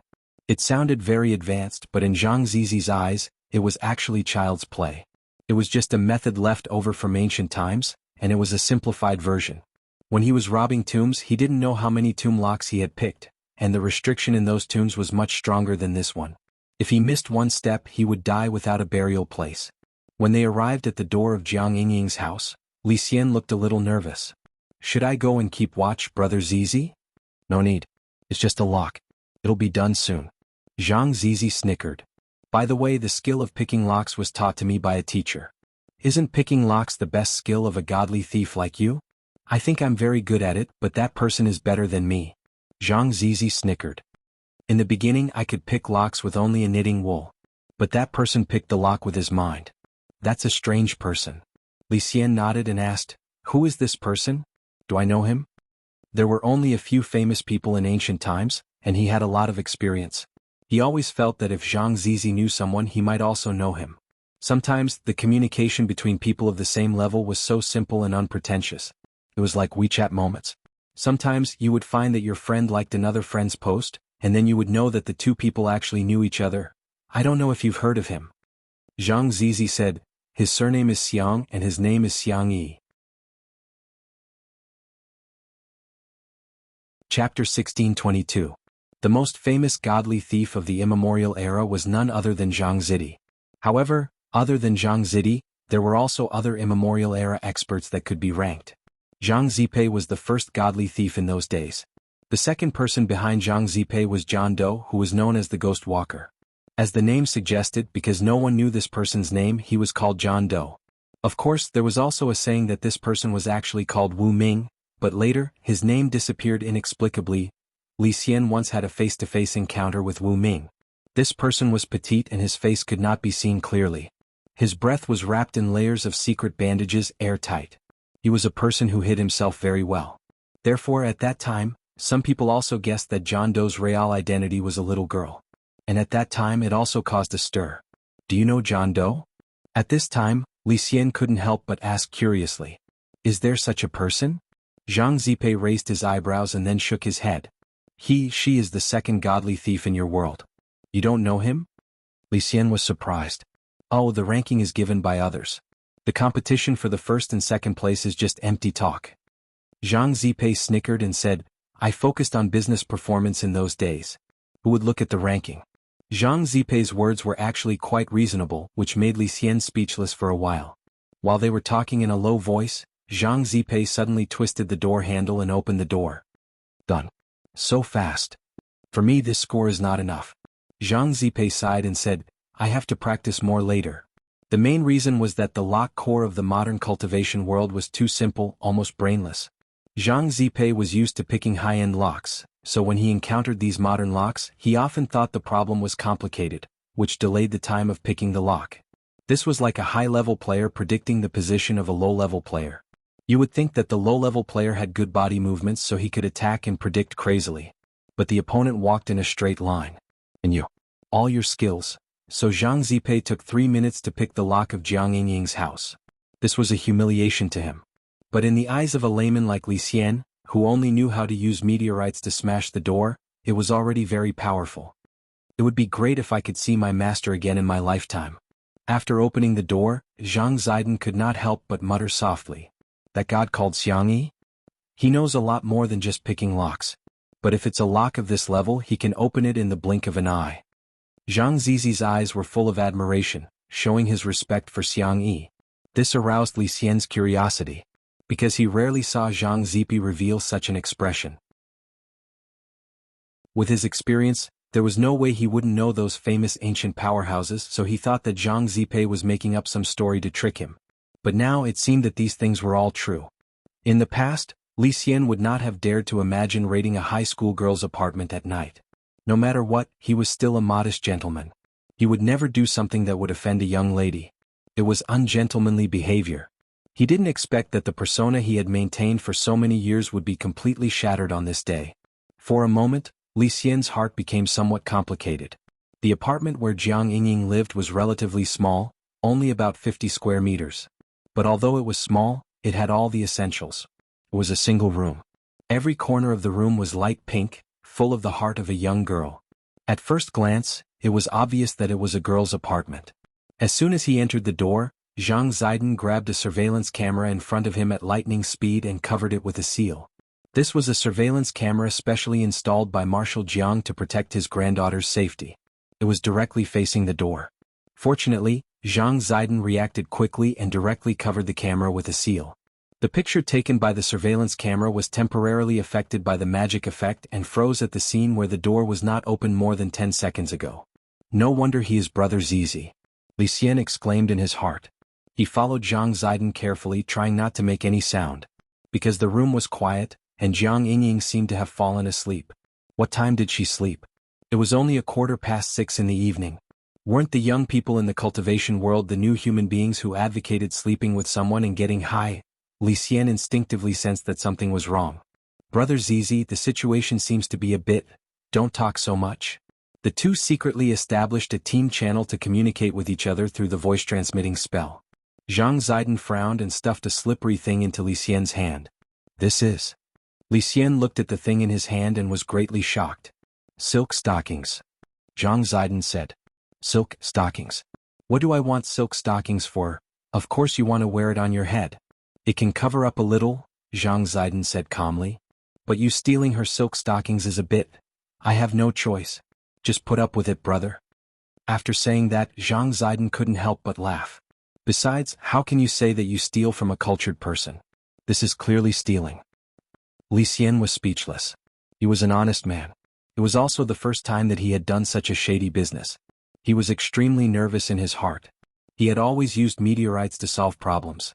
It sounded very advanced, but in Zhang Zizi's eyes, it was actually child's play. It was just a method left over from ancient times, and it was a simplified version. When he was robbing tombs, he didn't know how many tomb locks he had picked, and the restriction in those tombs was much stronger than this one. If he missed one step, he would die without a burial place. When they arrived at the door of Jiang Yingying's house, Li Xian looked a little nervous. Should I go and keep watch, Brother Zizi? No need. It's just a lock. It'll be done soon. Zhang Zizi snickered. By the way, the skill of picking locks was taught to me by a teacher. Isn't picking locks the best skill of a godly thief like you? I think I'm very good at it, but that person is better than me. Zhang Zizi snickered. In the beginning I could pick locks with only a knitting wool. But that person picked the lock with his mind. That's a strange person. Li Xian nodded and asked, who is this person? Do I know him? There were only a few famous people in ancient times, and he had a lot of experience. He always felt that if Zhang Zizi knew someone, he might also know him. Sometimes, the communication between people of the same level was so simple and unpretentious. It was like WeChat moments. Sometimes, you would find that your friend liked another friend's post, and then you would know that the two people actually knew each other. I don't know if you've heard of him. Zhang Zizi said, his surname is Xiang and his name is Xiang Yi. Chapter 1622. The most famous godly thief of the immemorial era was none other than Zhang Ziyi. However, other than Zhang Ziyi, there were also other immemorial era experts that could be ranked. Zhang Zipei was the first godly thief in those days. The second person behind Zhang Zipei was John Doe, who was known as the Ghost Walker. As the name suggested, because no one knew this person's name, he was called John Doe. Of course, there was also a saying that this person was actually called Wu Ming, but later, his name disappeared inexplicably. Li Xian once had a face-to-face encounter with Wu Ming. This person was petite and his face could not be seen clearly. His breath was wrapped in layers of secret bandages, airtight. He was a person who hid himself very well. Therefore, at that time, some people also guessed that John Doe's real identity was a little girl. And at that time it also caused a stir. Do you know John Doe? At this time, Li Xian couldn't help but ask curiously. Is there such a person? Zhang Zipei raised his eyebrows and then shook his head. She is the second godly thief in your world. You don't know him? Li Xian was surprised. Oh, the ranking is given by others. The competition for the first and second place is just empty talk. Zhang Zipei snickered and said, I focused on business performance in those days. Who would look at the ranking? Zhang Zipei's words were actually quite reasonable, which made Li Xian speechless for a while. While they were talking in a low voice, Zhang Zipei suddenly twisted the door handle and opened the door. Done. So fast. For me this score is not enough. Zhang Zipei sighed and said, I have to practice more later. The main reason was that the lock core of the modern cultivation world was too simple, almost brainless. Zhang Zipei was used to picking high-end locks, so when he encountered these modern locks, he often thought the problem was complicated, which delayed the time of picking the lock. This was like a high-level player predicting the position of a low-level player. You would think that the low-level player had good body movements so he could attack and predict crazily. But the opponent walked in a straight line. And you. All your skills. So Zhang Zipei took 3 minutes to pick the lock of Jiang Yingying's house. This was a humiliation to him. But in the eyes of a layman like Li Xian, who only knew how to use meteorites to smash the door, it was already very powerful. It would be great if I could see my master again in my lifetime. After opening the door, Zhang Ziden could not help but mutter softly. That god called Xiang Yi? He knows a lot more than just picking locks. But if it's a lock of this level, he can open it in the blink of an eye. Zhang Zizi's eyes were full of admiration, showing his respect for Xiang Yi. This aroused Li Xian's curiosity, because he rarely saw Zhang Zipi reveal such an expression. With his experience, there was no way he wouldn't know those famous ancient powerhouses, so he thought that Zhang Zipei was making up some story to trick him. But now it seemed that these things were all true. In the past, Li Xian would not have dared to imagine raiding a high school girl's apartment at night. No matter what, he was still a modest gentleman. He would never do something that would offend a young lady. It was ungentlemanly behavior. He didn't expect that the persona he had maintained for so many years would be completely shattered on this day. For a moment, Li Xian's heart became somewhat complicated. The apartment where Jiang Yingying lived was relatively small, only about 50 square meters. But although it was small, it had all the essentials. It was a single room. Every corner of the room was light pink, full of the heart of a young girl. At first glance, it was obvious that it was a girl's apartment. As soon as he entered the door, Zhang Ziden grabbed a surveillance camera in front of him at lightning speed and covered it with a seal. This was a surveillance camera specially installed by Marshal Jiang to protect his granddaughter's safety. It was directly facing the door. Fortunately, Zhang Ziden reacted quickly and directly covered the camera with a seal. The picture taken by the surveillance camera was temporarily affected by the magic effect and froze at the scene where the door was not open more than 10 seconds ago. No wonder he is Brother Zizi. Li Xian exclaimed in his heart. He followed Zhang Ziden carefully, trying not to make any sound. Because the room was quiet, and Jiang Yingying seemed to have fallen asleep. What time did she sleep? It was only 6:15 in the evening. Weren't the young people in the cultivation world the new human beings who advocated sleeping with someone and getting high? Li Xian instinctively sensed that something was wrong. Brother Zizi, the situation seems to be a bit, don't talk so much. The two secretly established a team channel to communicate with each other through the voice-transmitting spell. Zhang Ziden frowned and stuffed a slippery thing into Li Xian's hand. This is. Li Xian looked at the thing in his hand and was greatly shocked. Silk stockings. Zhang Ziden said. Silk stockings. What do I want silk stockings for? Of course you want to wear it on your head. It can cover up a little, Zhang Ziden said calmly. But you stealing her silk stockings is a bit. I have no choice. Just put up with it, brother. After saying that, Zhang Ziden couldn't help but laugh. Besides, how can you say that you steal from a cultured person? This is clearly stealing. Li Xian was speechless. He was an honest man. It was also the first time that he had done such a shady business. He was extremely nervous in his heart. He had always used meteorites to solve problems.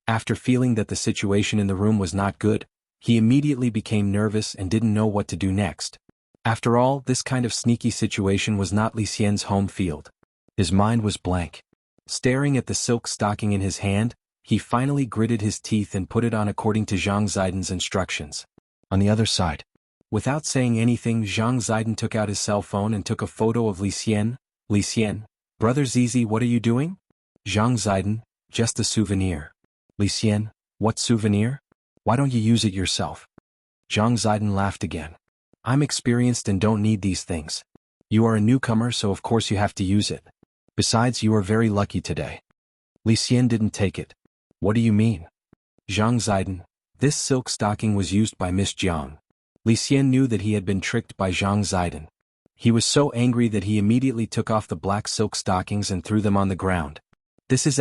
After feeling that the situation in the room was not good, he immediately became nervous and didn't know what to do next. After all, this kind of sneaky situation was not Li Xian's home field. His mind was blank. Staring at the silk stocking in his hand, he finally gritted his teeth and put it on according to Zhang Ziden's instructions. On the other side. Without saying anything, Zhang Ziden took out his cell phone and took a photo of Li Xian. Li Xian, Brother Zizi, what are you doing? Zhang Ziden, just a souvenir. Li Xian, what souvenir? Why don't you use it yourself? Zhang Ziden laughed again. I'm experienced and don't need these things. You are a newcomer, so of course you have to use it. Besides, you are very lucky today. Li Xian didn't take it. What do you mean? Zhang Ziden, this silk stocking was used by Miss Jiang. Li Xian knew that he had been tricked by Zhang Ziden. He was so angry that he immediately took off the black silk stockings and threw them on the ground. This is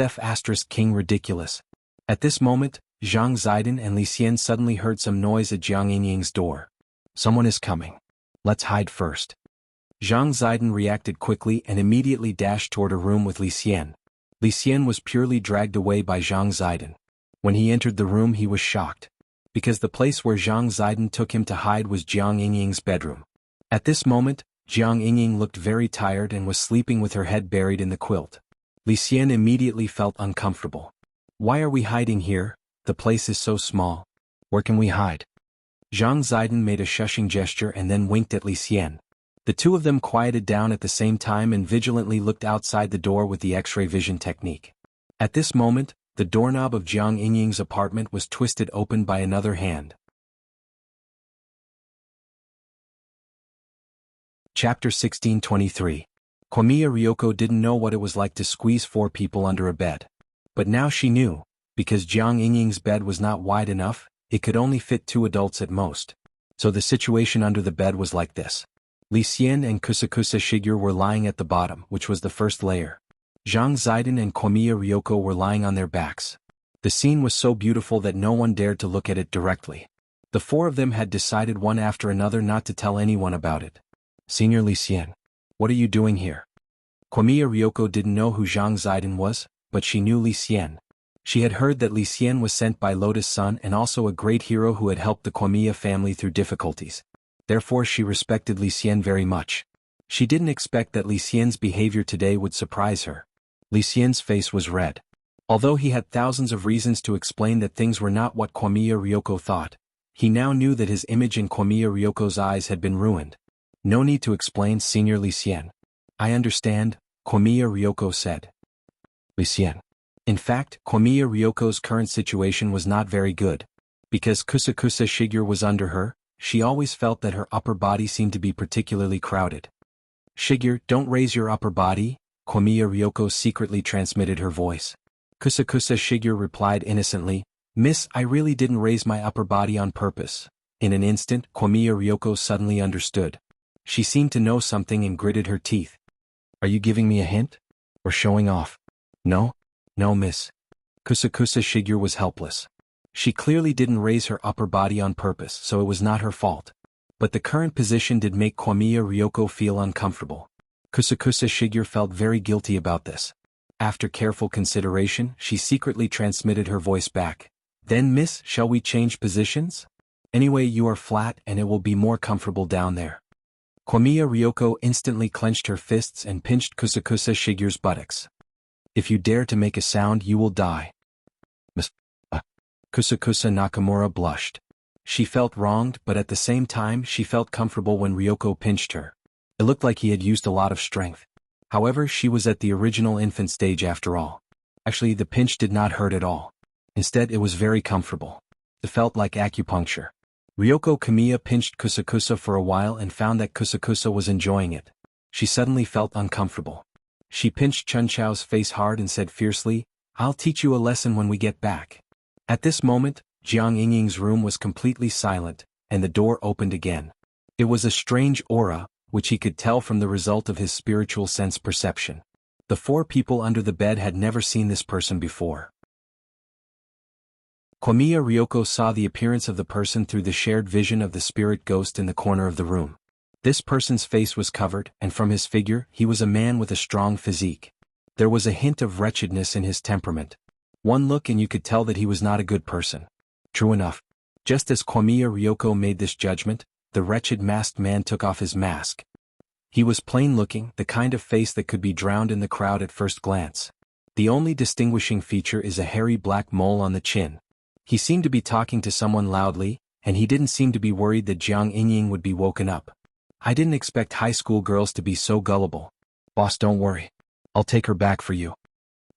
King ridiculous. At this moment, Zhang Ziden and Li Xian suddenly heard some noise at Jiang Yinying's door. Someone is coming. Let's hide first. Zhang Ziden reacted quickly and immediately dashed toward a room with Li Xian. Li Xian was purely dragged away by Zhang Ziden. When he entered the room, he was shocked. Because the place where Zhang Ziden took him to hide was Jiang Yinying's bedroom. At this moment, Jiang Yinying looked very tired and was sleeping with her head buried in the quilt. Li Xian immediately felt uncomfortable. Why are we hiding here? The place is so small. Where can we hide? Zhang Ziden made a shushing gesture and then winked at Li Xian. The two of them quieted down at the same time and vigilantly looked outside the door with the X-ray vision technique. At this moment, the doorknob of Jiang Yinying's apartment was twisted open by another hand. Chapter 1623. Komiya Ryoko didn't know what it was like to squeeze 4 people under a bed. But now she knew, because Jiang Yinying's bed was not wide enough, it could only fit 2 adults at most. So the situation under the bed was like this. Li Xian and Kusakusa Shigyur were lying at the bottom, which was the first layer. Zhang Ziden and Komiya Ryoko were lying on their backs. The scene was so beautiful that no one dared to look at it directly. The 4 of them had decided one after another not to tell anyone about it. Senior Li Xian, what are you doing here? Komiya Ryoko didn't know who Zhang Ziden was, but she knew Li Xian. She had heard that Li Xian was sent by Lotus Sun and also a great hero who had helped the Komiya family through difficulties. Therefore she respected Li Xian very much. She didn't expect that Li Xian's behavior today would surprise her. Li Xian's face was red. Although he had thousands of reasons to explain that things were not what Komiya Ryoko thought, he now knew that his image in Komiya Ryoko's eyes had been ruined. No need to explain, Senior Li Xian. I understand, Komiya Ryoko said. Li Xian. In fact, Komiya Ryoko's current situation was not very good. Because Kusakusa Shigyur was under her, she always felt that her upper body seemed to be particularly crowded. "Shigure, don't raise your upper body," Komiya Ryoko secretly transmitted her voice. Kusa Shigure replied innocently, "Miss, I really didn't raise my upper body on purpose." In an instant, Komiya Ryoko suddenly understood. She seemed to know something and gritted her teeth. "Are you giving me a hint? Or showing off?" "No. No, miss." Kusa Shigure was helpless. She clearly didn't raise her upper body on purpose, so it was not her fault. But the current position did make Komiya Ryoko feel uncomfortable. Kusa Shigure felt very guilty about this. After careful consideration, she secretly transmitted her voice back. "Then miss, shall we change positions? Anyway, you are flat and it will be more comfortable down there." Komiya Ryoko instantly clenched her fists and pinched Kusa Shigure's buttocks. "If you dare to make a sound, you will die." "Miss..." Kusa Nakamura blushed. She felt wronged, but at the same time she felt comfortable when Ryoko pinched her. It looked like he had used a lot of strength. However, she was at the original infant stage after all. Actually, the pinch did not hurt at all. Instead, it was very comfortable. It felt like acupuncture. Ryoko Kamiya pinched Kusa for a while and found that Kusa was enjoying it. She suddenly felt uncomfortable. She pinched Chunchao's face hard and said fiercely, "I'll teach you a lesson when we get back." At this moment, Jiang Yingying's room was completely silent, and the door opened again. It was a strange aura, which he could tell from the result of his spiritual sense perception. The four people under the bed had never seen this person before. Komiya Ryoko saw the appearance of the person through the shared vision of the spirit ghost in the corner of the room. This person's face was covered, and from his figure, he was a man with a strong physique. There was a hint of wretchedness in his temperament. One look and you could tell that he was not a good person. True enough. Just as Komiya Ryoko made this judgment, the wretched masked man took off his mask. He was plain-looking, the kind of face that could be drowned in the crowd at first glance. The only distinguishing feature is a hairy black mole on the chin. He seemed to be talking to someone loudly, and he didn't seem to be worried that Jiang Yingying would be woken up. "I didn't expect high school girls to be so gullible. Boss, don't worry. I'll take her back for you."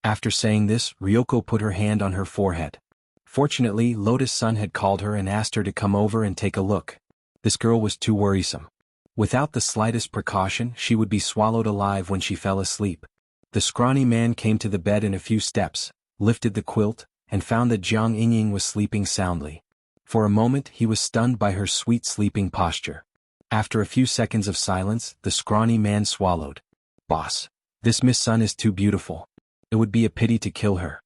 After saying this, Ryoko put her hand on her forehead. Fortunately, Lotus Sun had called her and asked her to come over and take a look. This girl was too worrisome. Without the slightest precaution, she would be swallowed alive when she fell asleep. The scrawny man came to the bed in a few steps, lifted the quilt, and found that Jiang Yingying was sleeping soundly. For a moment he was stunned by her sweet sleeping posture. After a few seconds of silence, the scrawny man swallowed. "Boss, this Miss Sun is too beautiful. It would be a pity to kill her."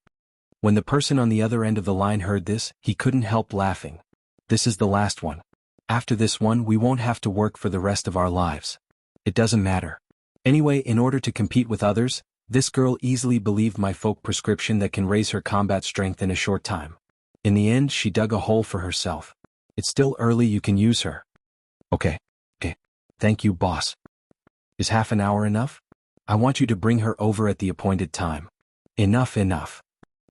When the person on the other end of the line heard this, he couldn't help laughing. "This is the last one. After this one we won't have to work for the rest of our lives. It doesn't matter. Anyway, in order to compete with others, this girl easily believed my folk prescription that can raise her combat strength in a short time. In the end, she dug a hole for herself. It's still early, you can use her." Okay. Thank you, boss. Is half an hour enough? I want you to bring her over at the appointed time." Enough.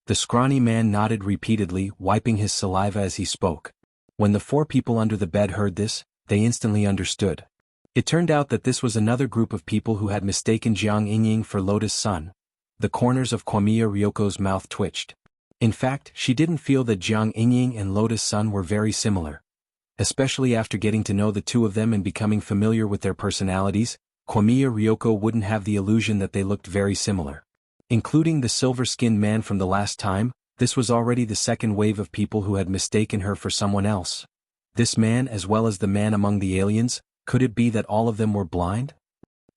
The scrawny man nodded repeatedly, wiping his saliva as he spoke. When the four people under the bed heard this, they instantly understood. It turned out that this was another group of people who had mistaken Jiang Yingying for Lotus Sun. The corners of Komiya Ryoko's mouth twitched. In fact, she didn't feel that Jiang Yingying and Lotus Sun were very similar. Especially after getting to know the two of them and becoming familiar with their personalities, Komiya Ryoko wouldn't have the illusion that they looked very similar. Including the silver-skinned man from the last time, this was already the second wave of people who had mistaken her for someone else. This man as well as the man among the aliens, could it be that all of them were blind?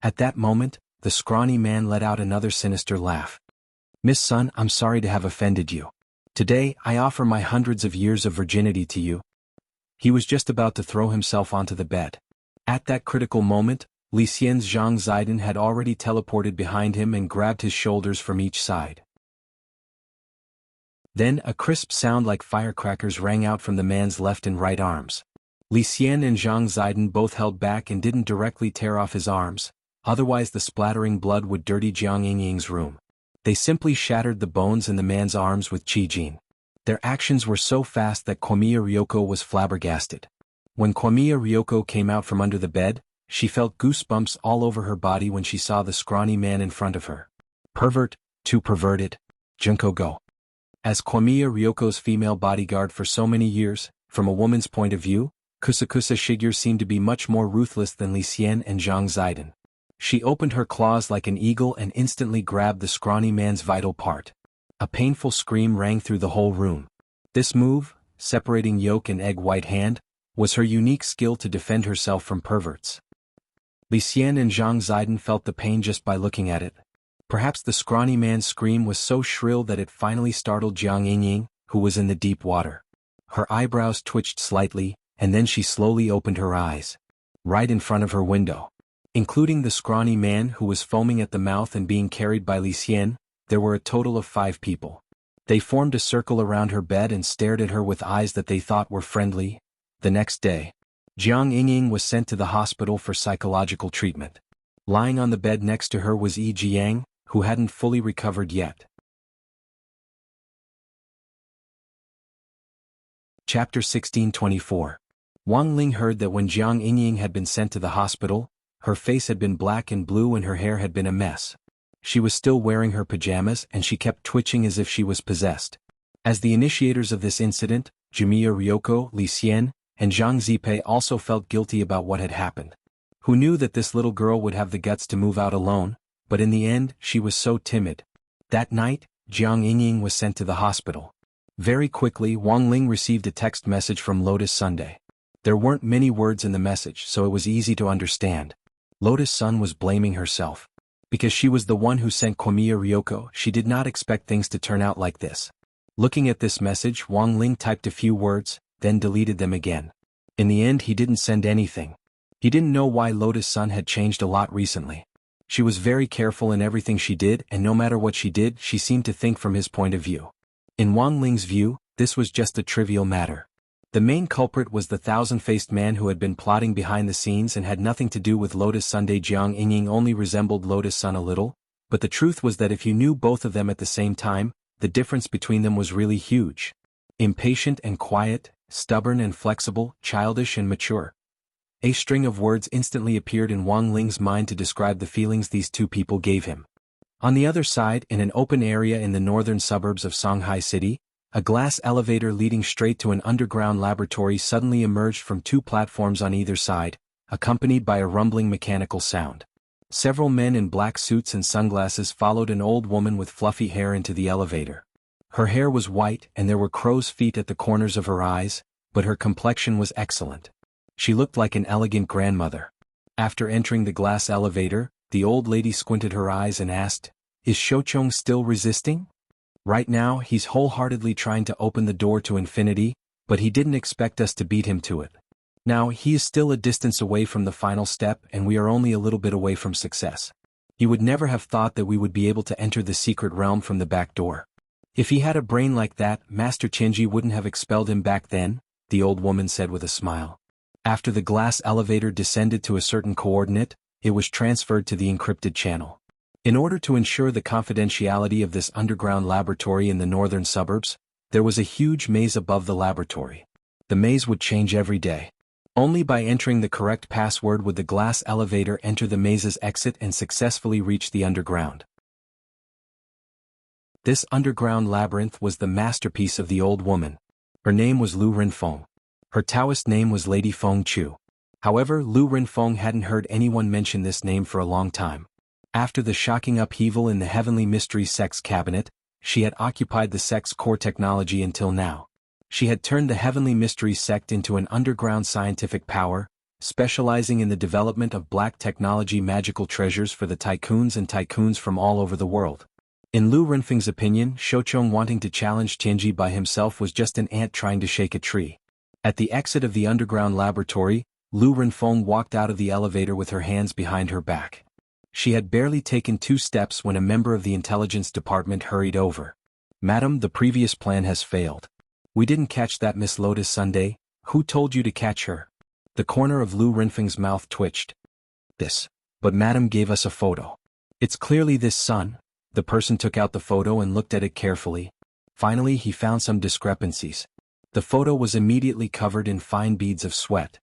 At that moment, the scrawny man let out another sinister laugh. "Miss Sun, I'm sorry to have offended you. Today, I offer my hundreds of years of virginity to you." He was just about to throw himself onto the bed. At that critical moment, Li Xian's Zhang Zidon had already teleported behind him and grabbed his shoulders from each side. Then a crisp sound like firecrackers rang out from the man's left and right arms. Li Xian and Zhang Zidon both held back and didn't directly tear off his arms, otherwise the splattering blood would dirty Jiang Yingying's room. They simply shattered the bones in the man's arms with Qi Jin. Their actions were so fast that Komiya Ryoko was flabbergasted. When Komiya Ryoko came out from under the bed, she felt goosebumps all over her body when she saw the scrawny man in front of her. Pervert, too perverted. Junko go. As Komiya Ryoko's female bodyguard for so many years, from a woman's point of view, Kusakusa Shigure seemed to be much more ruthless than Li Xian and Zhang Zidong. She opened her claws like an eagle and instantly grabbed the scrawny man's vital part. A painful scream rang through the whole room. This move, separating yolk and egg white hand, was her unique skill to defend herself from perverts. Li Xian and Zhang Zidong felt the pain just by looking at it. Perhaps the scrawny man's scream was so shrill that it finally startled Jiang Yingying, who was in the deep water. Her eyebrows twitched slightly, and then she slowly opened her eyes. Right in front of her window, including the scrawny man who was foaming at the mouth and being carried by Li Xian, there were a total of 5 people. They formed a circle around her bed and stared at her with eyes that they thought were friendly. The next day, Jiang Yingying was sent to the hospital for psychological treatment. Lying on the bed next to her was Yi Jiang, who hadn't fully recovered yet. Chapter 1624. Wang Ling heard that when Jiang Yingying had been sent to the hospital, her face had been black and blue and her hair had been a mess. She was still wearing her pajamas and she kept twitching as if she was possessed. As the initiators of this incident, Jimiya Ryoko, Li Xian, and Zhang Zipei also felt guilty about what had happened. Who knew that this little girl would have the guts to move out alone, but in the end, she was so timid. That night, Jiang Yingying was sent to the hospital. Very quickly, Wang Ling received a text message from Lotus Sunday. There weren't many words in the message, so it was easy to understand. Lotus Sun was blaming herself. Because she was the one who sent Komiya Ryoko, she did not expect things to turn out like this. Looking at this message, Wang Ling typed a few words, then deleted them again. In the end, he didn't send anything. He didn't know why Lotus Sun had changed a lot recently. She was very careful in everything she did, and no matter what she did, she seemed to think from his point of view. In Wang Ling's view, this was just a trivial matter. The main culprit was the thousand-faced man who had been plotting behind the scenes and had nothing to do with Lotus Sunday. Jiang Yingying only resembled Lotus Sun a little, but the truth was that if you knew both of them at the same time, the difference between them was really huge. Impatient and quiet, stubborn and flexible, childish and mature. A string of words instantly appeared in Wang Ling's mind to describe the feelings these two people gave him. On the other side, in an open area in the northern suburbs of Shanghai City, a glass elevator leading straight to an underground laboratory suddenly emerged from 2 platforms on either side, accompanied by a rumbling mechanical sound. Several men in black suits and sunglasses followed an old woman with fluffy hair into the elevator. Her hair was white and there were crow's feet at the corners of her eyes, but her complexion was excellent. She looked like an elegant grandmother. After entering the glass elevator, the old lady squinted her eyes and asked, "Is Shouchong still resisting? Right now he's wholeheartedly trying to open the door to infinity, but he didn't expect us to beat him to it. Now he is still a distance away from the final step and we are only a little bit away from success. He would never have thought that we would be able to enter the secret realm from the back door. If he had a brain like that, Master Chenji wouldn't have expelled him back then," the old woman said with a smile. After the glass elevator descended to a certain coordinate, it was transferred to the encrypted channel. In order to ensure the confidentiality of this underground laboratory in the northern suburbs, there was a huge maze above the laboratory. The maze would change every day. Only by entering the correct password would the glass elevator enter the maze's exit and successfully reach the underground. This underground labyrinth was the masterpiece of the old woman. Her name was Lu Renfeng. Her Taoist name was Lady Feng Chu. However, Lu Renfeng hadn't heard anyone mention this name for a long time. After the shocking upheaval in the Heavenly Mystery Sect's cabinet, she had occupied the sect's core technology until now. She had turned the Heavenly Mystery Sect into an underground scientific power, specializing in the development of black technology magical treasures for the tycoons from all over the world. In Lu Renfeng's opinion, Shouchong wanting to challenge Tianji by himself was just an ant trying to shake a tree. At the exit of the underground laboratory, Lu Renfeng walked out of the elevator with her hands behind her back. She had barely taken 2 steps when a member of the intelligence department hurried over. "Madam, the previous plan has failed. We didn't catch that Miss Lotus Sunday. Who told you to catch her?" The corner of Lu Renfeng's mouth twitched. But Madam gave us a photo. It's clearly this son." The person took out the photo and looked at it carefully. Finally he found some discrepancies. The photo was immediately covered in fine beads of sweat.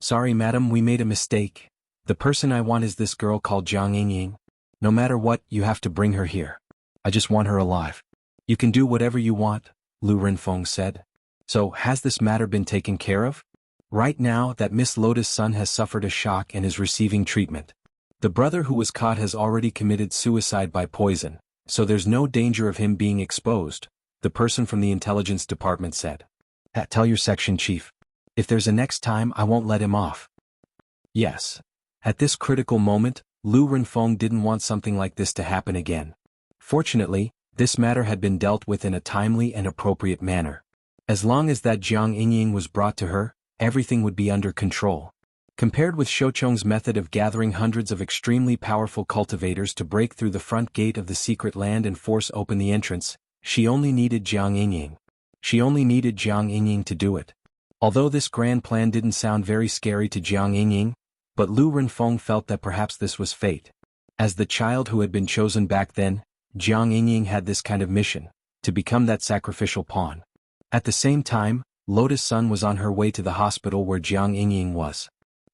"Sorry madam, we made a mistake. The person I want is this girl called Jiang Yingying. No matter what, you have to bring her here. I just want her alive." "You can do whatever you want," Lu Renfeng said. "So, has this matter been taken care of?" Right now that Miss Lotus' son has suffered a shock and is receiving treatment. The brother who was caught has already committed suicide by poison, so there's no danger of him being exposed, the person from the intelligence department said. Tell your section chief. If there's a next time, I won't let him off. Yes. At this critical moment, Lu Renfeng didn't want something like this to happen again. Fortunately, this matter had been dealt with in a timely and appropriate manner. As long as that Jiang Yingying was brought to her, everything would be under control. Compared with Shoucheng's method of gathering hundreds of extremely powerful cultivators to break through the front gate of the secret land and force open the entrance, she only needed Jiang Yingying. She only needed Jiang Yingying to do it. Although this grand plan didn't sound very scary to Jiang Yingying, but Lu Renfeng felt that perhaps this was fate. As the child who had been chosen back then, Jiang Yingying had this kind of mission, to become that sacrificial pawn. At the same time, Lotus' son was on her way to the hospital where Jiang Yingying was.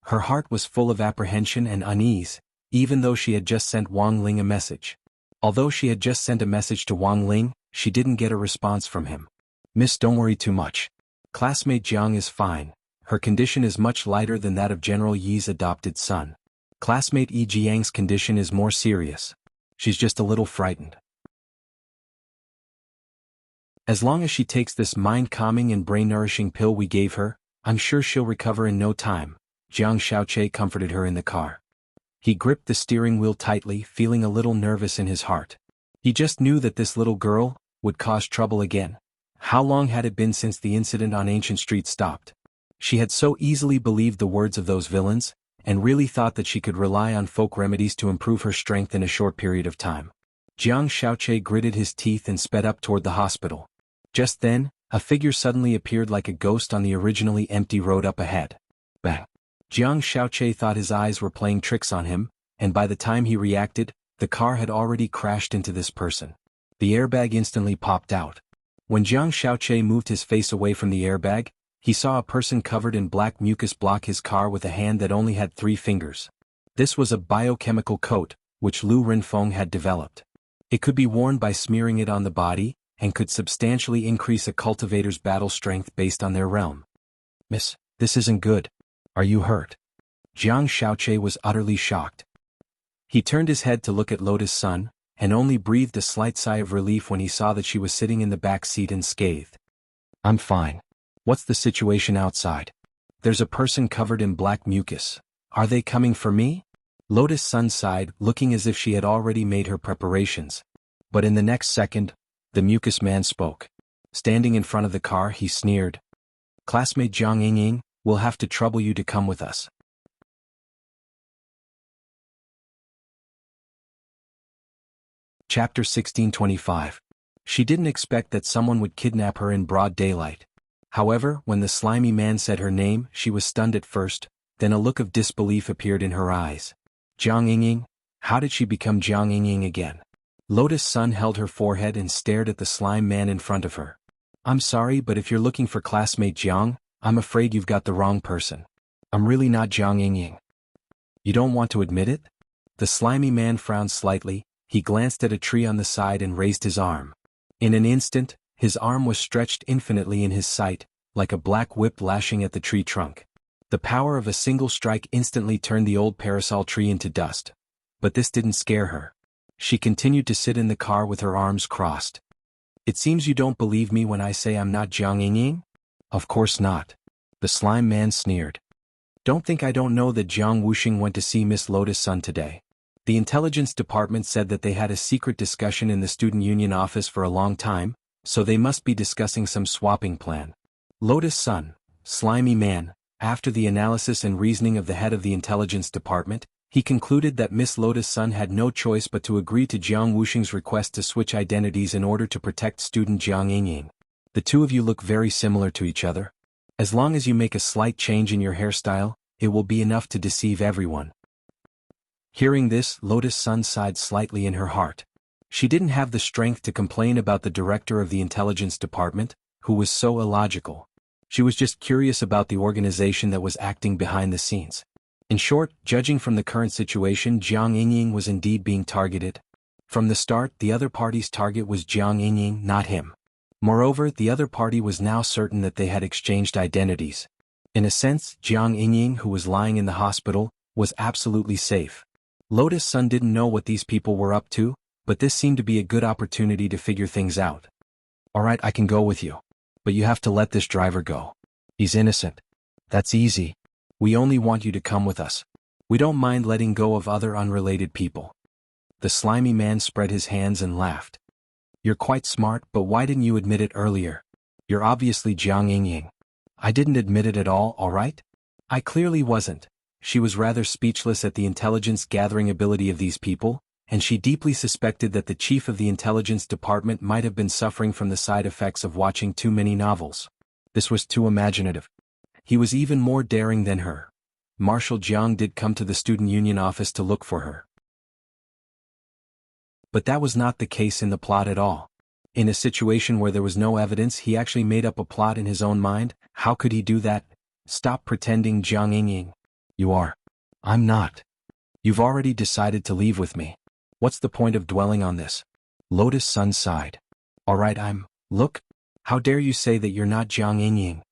Her heart was full of apprehension and unease, even though she had just sent Wang Ling a message. Although she had just sent a message to Wang Ling, she didn't get a response from him. Miss, don't worry too much. Classmate Jiang is fine. Her condition is much lighter than that of General Yi's adopted son. Classmate Yi Jiang's condition is more serious. She's just a little frightened. As long as she takes this mind-calming and brain-nourishing pill we gave her, I'm sure she'll recover in no time, Jiang Xiaoche comforted her in the car. He gripped the steering wheel tightly, feeling a little nervous in his heart. He just knew that this little girl would cause trouble again. How long had it been since the incident on Ancient Street stopped? She had so easily believed the words of those villains, and really thought that she could rely on folk remedies to improve her strength in a short period of time. Jiang Xiaoche gritted his teeth and sped up toward the hospital. Just then, a figure suddenly appeared like a ghost on the originally empty road up ahead. Bang! Jiang Xiaoche thought his eyes were playing tricks on him, and by the time he reacted, the car had already crashed into this person. The airbag instantly popped out. When Jiang Xiaoche moved his face away from the airbag, he saw a person covered in black mucus block his car with a hand that only had 3 fingers. This was a biochemical coat, which Lu Renfeng had developed. It could be worn by smearing it on the body, and could substantially increase a cultivator's battle strength based on their realm. Miss, this isn't good. Are you hurt? Jiang Xiaoche was utterly shocked. He turned his head to look at Lotus' son, and only breathed a slight sigh of relief when he saw that she was sitting in the back seat unscathed. I'm fine. What's the situation outside? There's a person covered in black mucus. Are they coming for me? Lotus' son sighed, looking as if she had already made her preparations. But in the next second, the mucus man spoke. Standing in front of the car, he sneered. Classmate Jiang Yingying, we'll have to trouble you to come with us. Chapter 1625. She didn't expect that someone would kidnap her in broad daylight. However, when the slimy man said her name, she was stunned at first, then a look of disbelief appeared in her eyes. Jiang Yingying? How did she become Jiang Yingying again? Lotus' son held her forehead and stared at the slime man in front of her. I'm sorry, but if you're looking for classmate Jiang, I'm afraid you've got the wrong person. I'm really not Jiang Yingying. You don't want to admit it? The slimy man frowned slightly. He glanced at a tree on the side and raised his arm. In an instant, his arm was stretched infinitely in his sight, like a black whip lashing at the tree trunk. The power of a single strike instantly turned the old parasol tree into dust. But this didn't scare her. She continued to sit in the car with her arms crossed. It seems you don't believe me when I say I'm not Jiang Yingying? Of course not. The slime man sneered. Don't think I don't know that Jiang Wuxing went to see Miss Lotus' son today. The intelligence department said that they had a secret discussion in the student union office for a long time, so they must be discussing some swapping plan. Lotus' son, slimy man, after the analysis and reasoning of the head of the intelligence department, he concluded that Miss Lotus' son had no choice but to agree to Jiang Wuxing's request to switch identities in order to protect student Jiang Yingying. The two of you look very similar to each other. As long as you make a slight change in your hairstyle, it will be enough to deceive everyone. Hearing this, Lotus' son sighed slightly in her heart. She didn't have the strength to complain about the director of the intelligence department, who was so illogical. She was just curious about the organization that was acting behind the scenes. In short, judging from the current situation, Jiang Yingying was indeed being targeted. From the start, the other party's target was Jiang Yingying, not him. Moreover, the other party was now certain that they had exchanged identities. In a sense, Jiang Yingying, who was lying in the hospital, was absolutely safe. Lotus Sun didn't know what these people were up to, but this seemed to be a good opportunity to figure things out. Alright, I can go with you. But you have to let this driver go. He's innocent. That's easy. We only want you to come with us. We don't mind letting go of other unrelated people. The slimy man spread his hands and laughed. You're quite smart, but why didn't you admit it earlier? You're obviously Jiang Yingying. I didn't admit it at all right? I clearly wasn't. She was rather speechless at the intelligence-gathering ability of these people, and she deeply suspected that the chief of the intelligence department might have been suffering from the side effects of watching too many novels. This was too imaginative. He was even more daring than her. Marshal Jiang did come to the student union office to look for her. But that was not the case in the plot at all. In a situation where there was no evidence, he actually made up a plot in his own mind. How could he do that? Stop pretending, Jiang Yingying. You are. I'm not. You've already decided to leave with me. What's the point of dwelling on this? Lotus Sun sighed. Alright, look. How dare you say that you're not Jiang Yingying?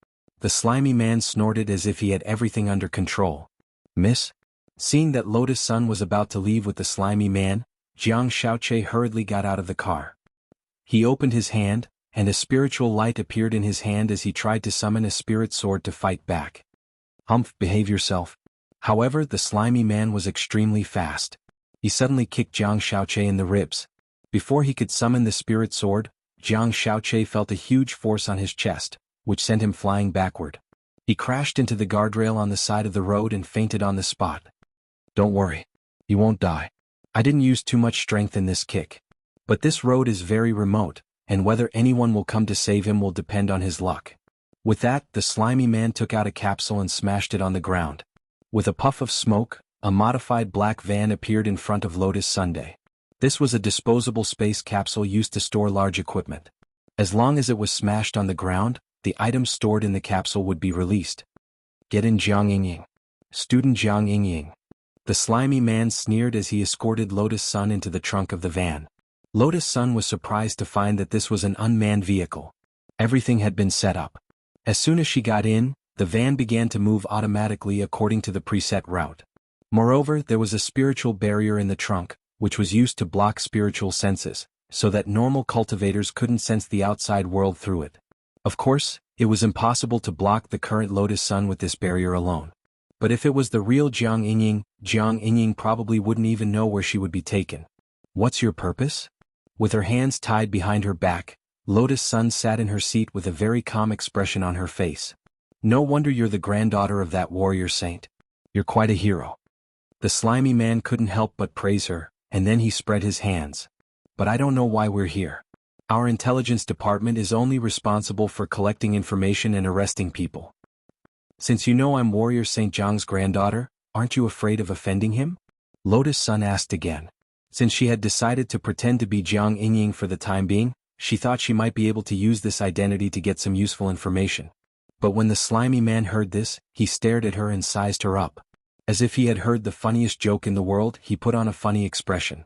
The slimy man snorted as if he had everything under control. Miss? Seeing that Lotus Sun was about to leave with the slimy man, Jiang Shaoqi hurriedly got out of the car. He opened his hand, and a spiritual light appeared in his hand as he tried to summon a spirit sword to fight back. Humph, behave yourself. However, the slimy man was extremely fast. He suddenly kicked Jiang Shaoqi in the ribs. Before he could summon the spirit sword, Jiang Shaoqi felt a huge force on his chest, which sent him flying backward. He crashed into the guardrail on the side of the road and fainted on the spot. Don't worry. He won't die. I didn't use too much strength in this kick. But this road is very remote, and whether anyone will come to save him will depend on his luck. With that, the slimy man took out a capsule and smashed it on the ground. With a puff of smoke, a modified black van appeared in front of Lotus Sunday. This was a disposable space capsule used to store large equipment. As long as it was smashed on the ground, the items stored in the capsule would be released. Get in, Jiang Yingying. Student Jiang Yingying. The slimy man sneered as he escorted Lotus Sun into the trunk of the van. Lotus Sun was surprised to find that this was an unmanned vehicle. Everything had been set up. As soon as she got in, the van began to move automatically according to the preset route. Moreover, there was a spiritual barrier in the trunk, which was used to block spiritual senses, so that normal cultivators couldn't sense the outside world through it. Of course, it was impossible to block the current Lotus Sun with this barrier alone. But if it was the real Jiang Yingying probably wouldn't even know where she would be taken. What's your purpose? With her hands tied behind her back, Lotus Sun sat in her seat with a very calm expression on her face. No wonder you're the granddaughter of that warrior saint. You're quite a hero. The slimy man couldn't help but praise her, and then he spread his hands. But I don't know why we're here. Our intelligence department is only responsible for collecting information and arresting people. Since you know I'm Warrior Saint Jiang's granddaughter, aren't you afraid of offending him? Lotus Sun asked again. Since she had decided to pretend to be Jiang Yingying for the time being, she thought she might be able to use this identity to get some useful information. But when the slimy man heard this, he stared at her and sized her up. As if he had heard the funniest joke in the world, he put on a funny expression.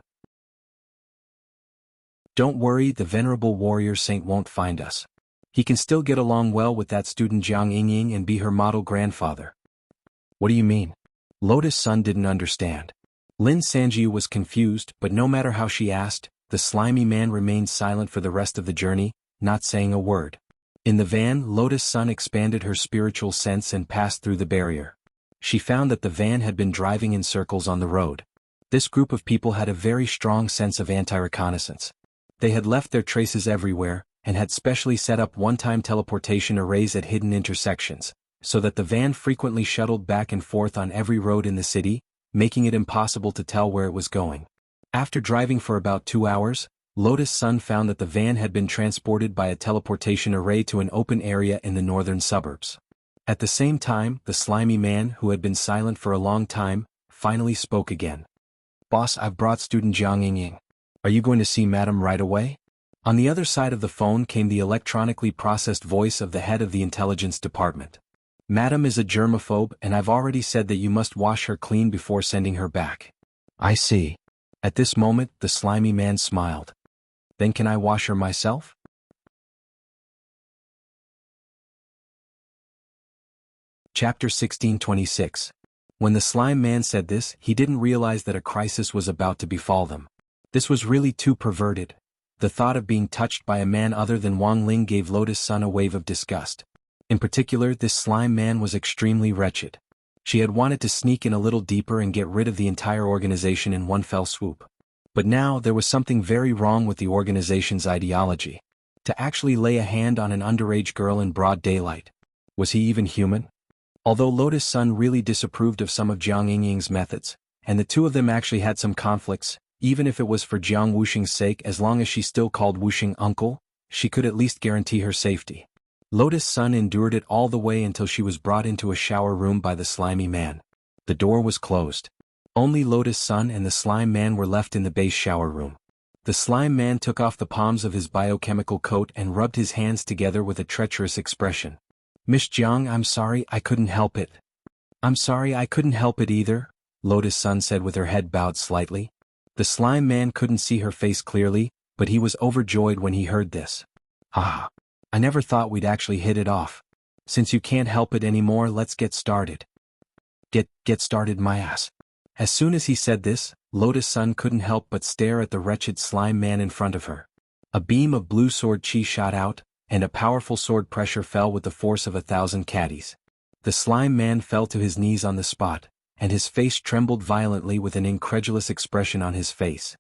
Don't worry, the venerable warrior saint won't find us. He can still get along well with that student Jiang Yingying and be her model grandfather. What do you mean? Lotus Sun didn't understand. Lin Sanjiu was confused, but no matter how she asked, the slimy man remained silent for the rest of the journey, not saying a word. In the van, Lotus Sun expanded her spiritual sense and passed through the barrier. She found that the van had been driving in circles on the road. This group of people had a very strong sense of anti-reconnaissance. They had left their traces everywhere, and had specially set up one-time teleportation arrays at hidden intersections, so that the van frequently shuttled back and forth on every road in the city, making it impossible to tell where it was going. After driving for about 2 hours, Lotus Sun found that the van had been transported by a teleportation array to an open area in the northern suburbs. At the same time, the slimy man, who had been silent for a long time, finally spoke again. Boss, I've brought student Jiang Yingying. Are you going to see Madam right away? On the other side of the phone came the electronically processed voice of the head of the intelligence department. Madam is a germaphobe, and I've already said that you must wash her clean before sending her back. I see. At this moment, the slimy man smiled. Then can I wash her myself? Chapter 1626. When the slime man said this, he didn't realize that a crisis was about to befall them. This was really too perverted. The thought of being touched by a man other than Wang Ling gave Lotus Sun a wave of disgust. In particular, this slime man was extremely wretched. She had wanted to sneak in a little deeper and get rid of the entire organization in one fell swoop. But now there was something very wrong with the organization's ideology. To actually lay a hand on an underage girl in broad daylight. Was he even human? Although Lotus Sun really disapproved of some of Jiang Yingying's methods, and the two of them actually had some conflicts, even if it was for Jiang Wuxing's sake, as long as she still called Wuxing uncle, she could at least guarantee her safety. Lotus Sun endured it all the way until she was brought into a shower room by the slimy man. The door was closed. Only Lotus Sun and the slime man were left in the base shower room. The slime man took off the palms of his biochemical coat and rubbed his hands together with a treacherous expression. "Miss Jiang, I'm sorry, I couldn't help it." "I'm sorry, I couldn't help it either," Lotus Sun said with her head bowed slightly. The slime man couldn't see her face clearly, but he was overjoyed when he heard this. "Ah, I never thought we'd actually hit it off. Since you can't help it anymore, let's get started." Get started my ass." As soon as he said this, Lotus Sun couldn't help but stare at the wretched slime man in front of her. A beam of blue sword chi shot out, and a powerful sword pressure fell with the force of 1,000 caddies. The slime man fell to his knees on the spot, and his face trembled violently with an incredulous expression on his face.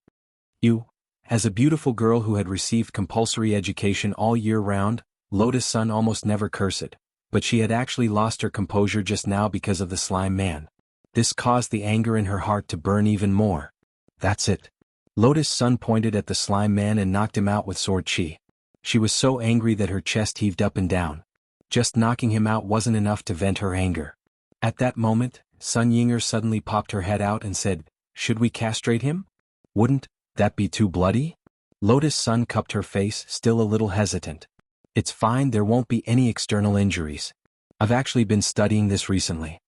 "You?" As a beautiful girl who had received compulsory education all year round, Lotus Sun almost never cursed, but she had actually lost her composure just now because of the slime man. This caused the anger in her heart to burn even more. "That's it." Lotus Sun pointed at the slime man and knocked him out with sword chi. She was so angry that her chest heaved up and down. Just knocking him out wasn't enough to vent her anger. At that moment, Sun Yinger suddenly popped her head out and said, "Should we castrate him? Wouldn't that be too bloody?" Lotus Sun cupped her face, still a little hesitant. "It's fine, there won't be any external injuries. I've actually been studying this recently."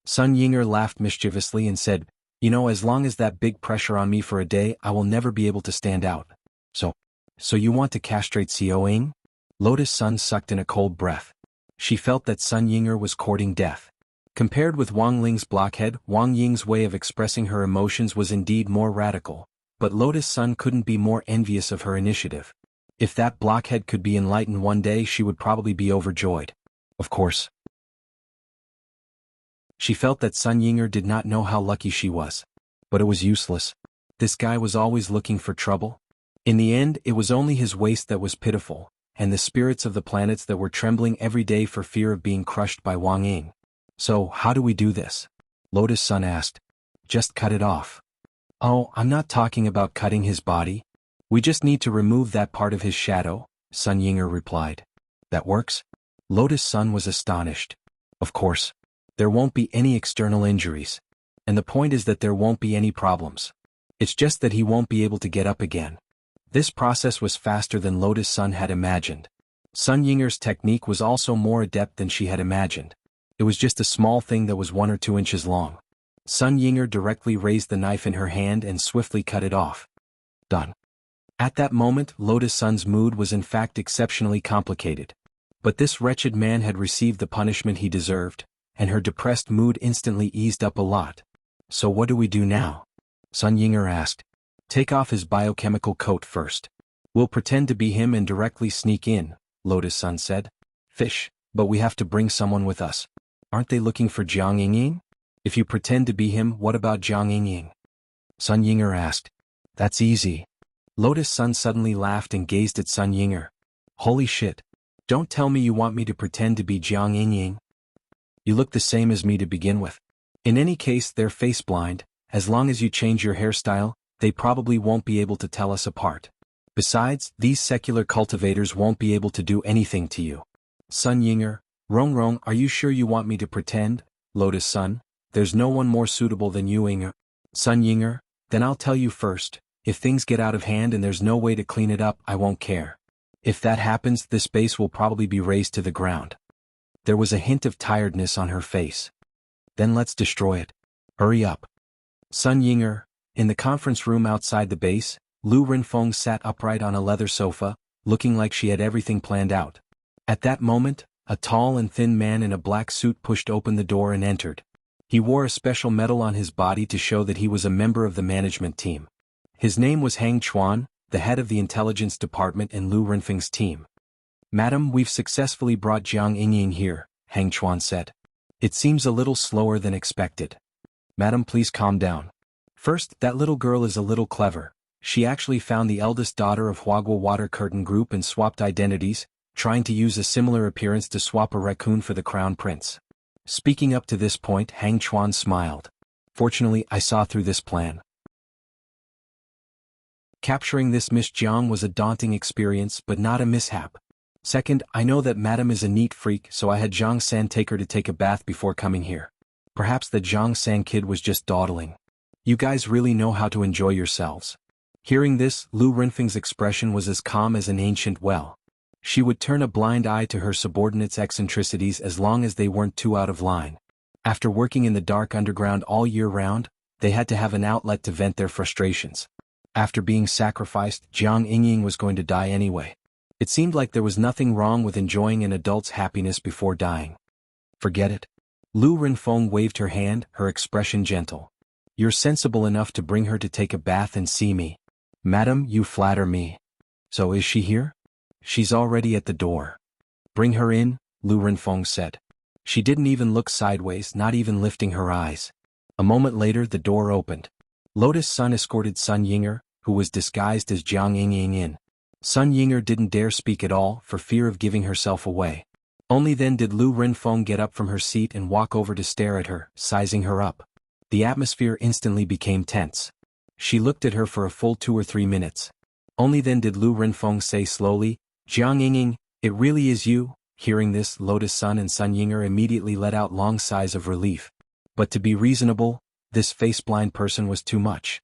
Sun Yinger laughed mischievously and said, "You know, as long as that big pressure on me for a day, I will never be able to stand out. So you want to castrate Xiao Ying?" Lotus Sun sucked in a cold breath. She felt that Sun Yinger was courting death. Compared with Wang Ling's blockhead, Wang Ying's way of expressing her emotions was indeed more radical, but Lotus Sun couldn't be more envious of her initiative. If that blockhead could be enlightened one day, she would probably be overjoyed. Of course. She felt that Sun Yinger did not know how lucky she was. But it was useless. This guy was always looking for trouble. In the end, it was only his waist that was pitiful, and the spirits of the planets that were trembling every day for fear of being crushed by Wang Ying. "So, how do we do this?" Lotus Sun asked. "Just cut it off." "Oh, I'm not talking about cutting his body. We just need to remove that part of his shadow," Sun Yinger replied. "That works?" Lotus Sun was astonished. "Of course. There won't be any external injuries. And the point is that there won't be any problems. It's just that he won't be able to get up again." This process was faster than Lotus Sun had imagined. Sun Yinger's technique was also more adept than she had imagined. It was just a small thing that was 1 or 2 inches long. Sun Yinger directly raised the knife in her hand and swiftly cut it off. Done. At that moment, Lotus Sun's mood was in fact exceptionally complicated. But this wretched man had received the punishment he deserved, and her depressed mood instantly eased up a lot. "So what do we do now?" Sun Yinger asked. "Take off his biochemical coat first. We'll pretend to be him and directly sneak in," Lotus Sun said. "Fish, but we have to bring someone with us. Aren't they looking for Jiang Yingying? If you pretend to be him, what about Jiang Yingying?" Sun Yinger asked. "That's easy." Lotus Sun suddenly laughed and gazed at Sun Yinger. "Holy shit. Don't tell me you want me to pretend to be Jiang Yingying. You look the same as me to begin with. In any case, they're face blind. As long as you change your hairstyle, they probably won't be able to tell us apart. Besides, these secular cultivators won't be able to do anything to you." Sun Yinger, Rong, are you sure you want me to pretend? Lotus Sun, there's no one more suitable than you, Yinger. Sun Yinger, then I'll tell you first, if things get out of hand and there's no way to clean it up, I won't care. If that happens, this base will probably be razed to the ground. There was a hint of tiredness on her face. Then let's destroy it. Hurry up. Sun Yinger, in the conference room outside the base, Lu Renfeng sat upright on a leather sofa, looking like she had everything planned out. At that moment, A tall and thin man in a black suit pushed open the door and entered. He wore a special medal on his body to show that he was a member of the management team. His name was Hang Chuan, the head of the intelligence department in Lu Renfeng's team. "Madam, we've successfully brought Jiang Yingying here," Hang Chuan said. "It seems a little slower than expected. Madam, please calm down. First, that little girl is a little clever. She actually found the eldest daughter of Huagua Water Curtain Group and swapped identities, trying to use a similar appearance to swap a raccoon for the crown prince." Speaking up to this point, Hang Chuan smiled. "Fortunately, I saw through this plan. Capturing this Miss Jiang was a daunting experience but not a mishap. Second, I know that Madam is a neat freak, so I had Zhang San take her to take a bath before coming here. Perhaps the Zhang San kid was just dawdling. You guys really know how to enjoy yourselves." Hearing this, Lu Renfeng's expression was as calm as an ancient well. She would turn a blind eye to her subordinates' eccentricities as long as they weren't too out of line. After working in the dark underground all year round, they had to have an outlet to vent their frustrations. After being sacrificed, Jiang Yingying was going to die anyway. It seemed like there was nothing wrong with enjoying an adult's happiness before dying. "Forget it." Lu Renfeng waved her hand, her expression gentle. "You're sensible enough to bring her to take a bath and see me. Madam, you flatter me. So is she here?" "She's already at the door." "Bring her in," Lu Renfeng said. She didn't even look sideways, not even lifting her eyes. A moment later the door opened. Lotus Sun escorted Sun Yinger, who was disguised as Jiang Yingying, in. Sun Yinger didn't dare speak at all for fear of giving herself away. Only then did Lu Renfeng get up from her seat and walk over to stare at her, sizing her up. The atmosphere instantly became tense. She looked at her for a full 2 or 3 minutes. Only then did Lu Renfeng say slowly, "Jiang Yingying, it really is you?" Hearing this, Lotus Sun and Sun Yinger immediately let out long sighs of relief. But to be reasonable, this face-blind person was too much.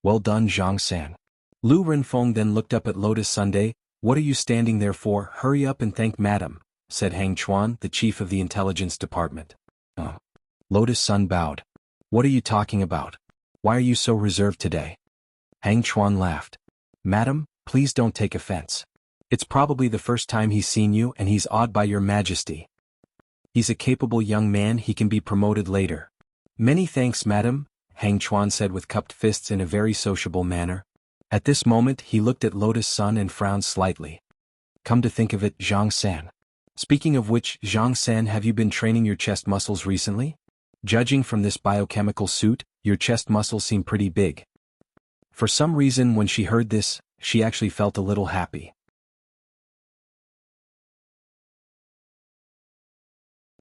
"Well done, Zhang San." Lu Renfeng then looked up at Lotus Sunday. "What are you standing there for? Hurry up and thank Madam," said Hang Chuan, the chief of the intelligence department. Lotus Sun bowed. "What are you talking about? Why are you so reserved today?" Hang Chuan laughed. "Madam, please don't take offense. It's probably the first time he's seen you and he's awed by your majesty. He's a capable young man, he can be promoted later." "Many thanks, Madam," Hang Chuan said with cupped fists in a very sociable manner. At this moment he looked at Lotus Sun and frowned slightly. "Come to think of it, Zhang San. Speaking of which, Zhang San, have you been training your chest muscles recently? Judging from this biochemical suit, your chest muscles seem pretty big." For some reason when she heard this, she actually felt a little happy.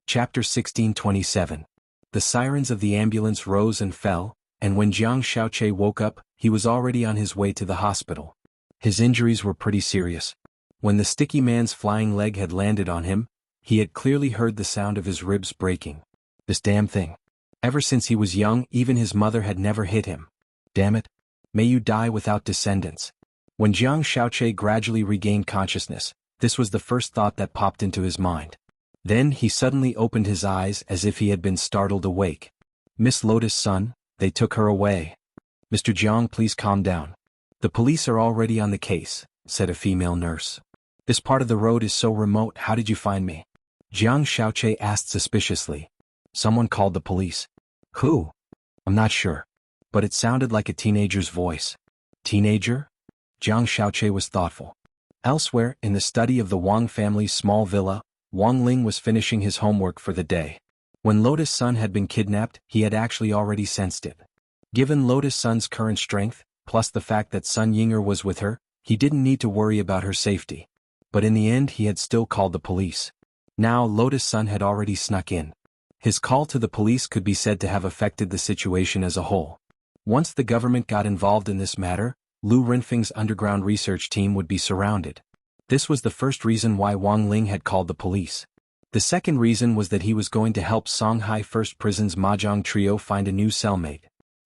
Chapter 1627. The sirens of the ambulance rose and fell, and when Jiang Xiaoche woke up, he was already on his way to the hospital. His injuries were pretty serious. When the sticky man's flying leg had landed on him, he had clearly heard the sound of his ribs breaking. This damn thing. Ever since he was young, even his mother had never hit him. Damn it. May you die without descendants. When Jiang Xiaoche gradually regained consciousness, this was the first thought that popped into his mind. Then he suddenly opened his eyes as if he had been startled awake. "Miss Lotus Sun, they took her away." "Mr. Jiang, please calm down. The police are already on the case," said a female nurse. "This part of the road is so remote, how did you find me?" Jiang Xiaoche asked suspiciously. "Someone called the police." "Who?" "I'm not sure. But it sounded like a teenager's voice." "Teenager?" Jiang Xiaoche was thoughtful. Elsewhere, in the study of the Wang family's small villa, Wang Ling was finishing his homework for the day. When Lotus Sun had been kidnapped, he had actually already sensed it. Given Lotus Sun's current strength, plus the fact that Sun Yinger was with her, he didn't need to worry about her safety. But in the end he had still called the police. Now Lotus Sun had already snuck in. His call to the police could be said to have affected the situation as a whole. Once the government got involved in this matter, Lu Renfeng's underground research team would be surrounded. This was the first reason why Wang Ling had called the police. The second reason was that he was going to help Songhai First Prison's Mahjong trio find a new cellmate.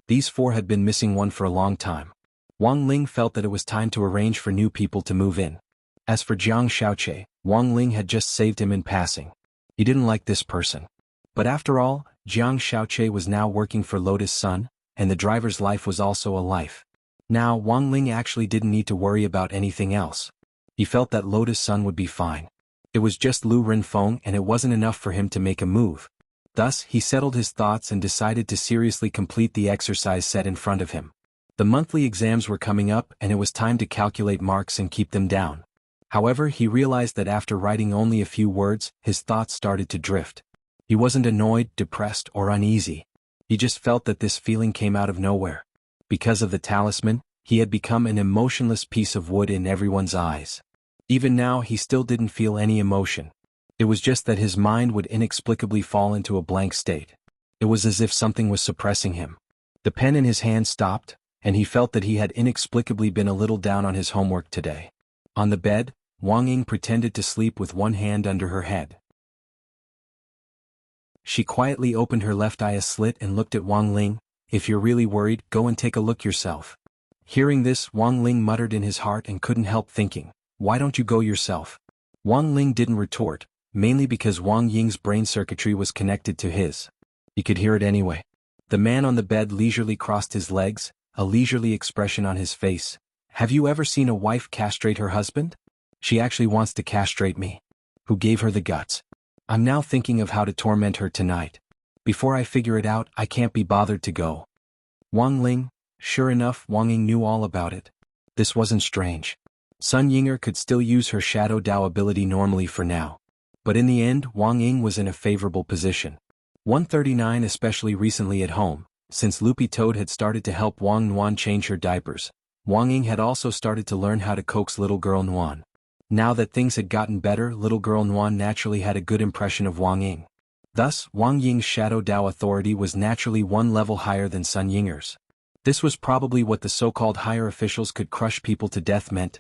These 4 had been missing one for a long time. Wang Ling felt that it was time to arrange for new people to move in. As for Jiang Xiaoche, Wang Ling had just saved him in passing. He didn't like this person. But after all, Jiang Xiaoche was now working for Lotus Sun, and the driver's life was also a life. Now Wang Ling actually didn't need to worry about anything else. He felt that Lotus Sun would be fine. It was just Lu Renfeng and it wasn't enough for him to make a move. Thus, he settled his thoughts and decided to seriously complete the exercise set in front of him. The monthly exams were coming up and it was time to calculate marks and keep them down. However, he realized that after writing only a few words, his thoughts started to drift. He wasn't annoyed, depressed, or uneasy. He just felt that this feeling came out of nowhere. Because of the talisman, he had become an emotionless piece of wood in everyone's eyes. Even now, he still didn't feel any emotion. It was just that his mind would inexplicably fall into a blank state. It was as if something was suppressing him. The pen in his hand stopped, and he felt that he had inexplicably been a little down on his homework today. On the bed, Wang Ying pretended to sleep with one hand under her head. She quietly opened her left eye a slit and looked at Wang Ling. "If you're really worried, go and take a look yourself." Hearing this, Wang Ling muttered in his heart and couldn't help thinking, "Why don't you go yourself?" Wang Ling didn't retort, mainly because Wang Ying's brain circuitry was connected to his. He could hear it anyway. The man on the bed leisurely crossed his legs, a leisurely expression on his face. "Have you ever seen a wife castrate her husband? She actually wants to castrate me. Who gave her the guts? I'm now thinking of how to torment her tonight. Before I figure it out, I can't be bothered to go." Wang Ling, sure enough, Wang Ying knew all about it. This wasn't strange. Sun Yinger could still use her Shadow Dao ability normally for now. But in the end, Wang Ying was in a favorable position. 139 especially recently at home, since Loopy Toad had started to help Wang Nuan change her diapers, Wang Ying had also started to learn how to coax little girl Nuan. Now that things had gotten better, little girl Nuan naturally had a good impression of Wang Ying. Thus, Wang Ying's Shadow Dao authority was naturally one level higher than Sun Yinger's. This was probably what the so-called higher officials could crush people to death meant.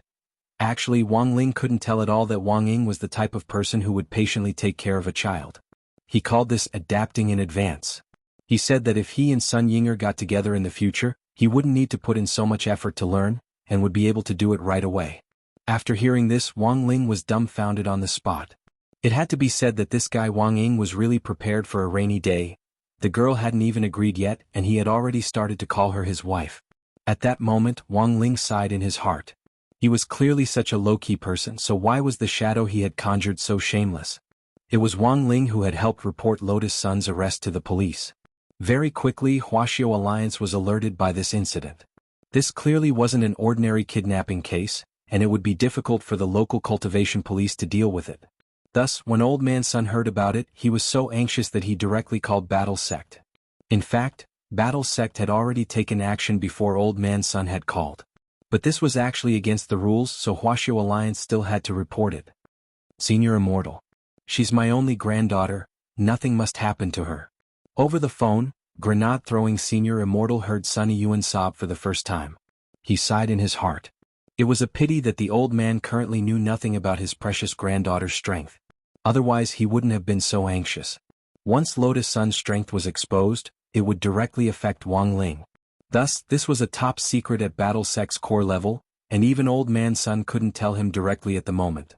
Actually, Wang Ling couldn't tell at all that Wang Ying was the type of person who would patiently take care of a child. He called this adapting in advance. He said that if he and Sun Yinger got together in the future, he wouldn't need to put in so much effort to learn, and would be able to do it right away. After hearing this, Wang Ling was dumbfounded on the spot. It had to be said that this guy Wang Ying was really prepared for a rainy day. The girl hadn't even agreed yet, and he had already started to call her his wife. At that moment, Wang Ling sighed in his heart. He was clearly such a low-key person, so why was the shadow he had conjured so shameless? It was Wang Ling who had helped report Lotus Sun's arrest to the police. Very quickly, Huaxiao Alliance was alerted by this incident. This clearly wasn't an ordinary kidnapping case, and it would be difficult for the local cultivation police to deal with it. Thus, when Old Man Sun heard about it, he was so anxious that he directly called Battle Sect. In fact, Battle Sect had already taken action before Old Man Sun had called. But this was actually against the rules, so Huaxiao Alliance still had to report it. "Senior Immortal. She's my only granddaughter, nothing must happen to her." Over the phone, grenade-throwing Senior Immortal heard Sunny Yuan sob for the first time. He sighed in his heart. It was a pity that the old man currently knew nothing about his precious granddaughter's strength. Otherwise he wouldn't have been so anxious. Once Lotus Sun's strength was exposed, it would directly affect Wang Ling. Thus, this was a top secret at Battle Sect's core level, and even Old Man Sun couldn't tell him directly at the moment.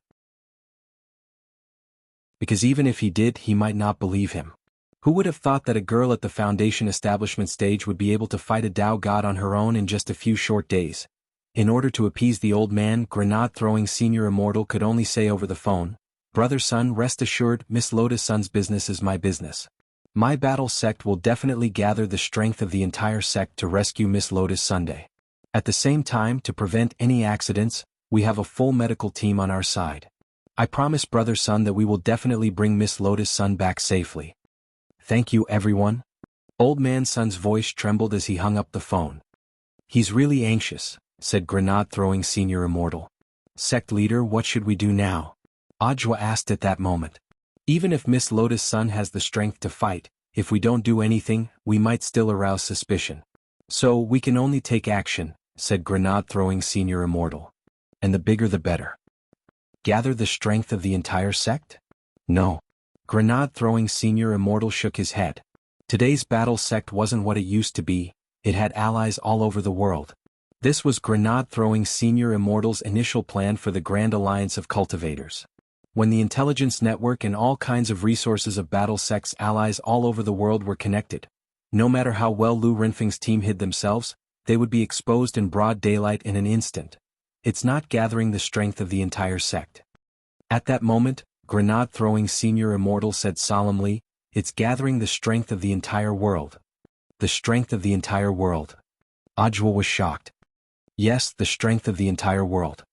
Because even if he did, he might not believe him. Who would have thought that a girl at the Foundation establishment stage would be able to fight a Dao god on her own in just a few short days? In order to appease the old man, grenade-throwing Senior Immortal could only say over the phone, "Brother Sun, rest assured, Miss Lotus Sun's business is my business. My Battle Sect will definitely gather the strength of the entire sect to rescue Miss Lotus Sunday. At the same time, to prevent any accidents, we have a full medical team on our side. I promise Brother Sun that we will definitely bring Miss Lotus Sun back safely. Thank you everyone." Old Man Sun's voice trembled as he hung up the phone. "He's really anxious," said grenade-throwing Senior Immortal. "Sect leader, what should we do now?" Audiobook asked at that moment. "Even if Miss Lotus Sun has the strength to fight, if we don't do anything, we might still arouse suspicion. So we can only take action," said grenade-throwing Senior Immortal. "And the bigger the better." "Gather the strength of the entire sect?" "No." Grenade-throwing Senior Immortal shook his head. Today's Battle Sect wasn't what it used to be, it had allies all over the world. This was grenade-throwing Senior Immortal's initial plan for the Grand Alliance of Cultivators. When the intelligence network and all kinds of resources of Battle Sect's allies all over the world were connected, no matter how well Lu Renfeng's team hid themselves, they would be exposed in broad daylight in an instant. It's not gathering the strength of the entire sect. At that moment, grenade-throwing senior immortal said solemnly, it's gathering the strength of the entire world. The strength of the entire world. Audiobook was shocked. Yes, the strength of the entire world.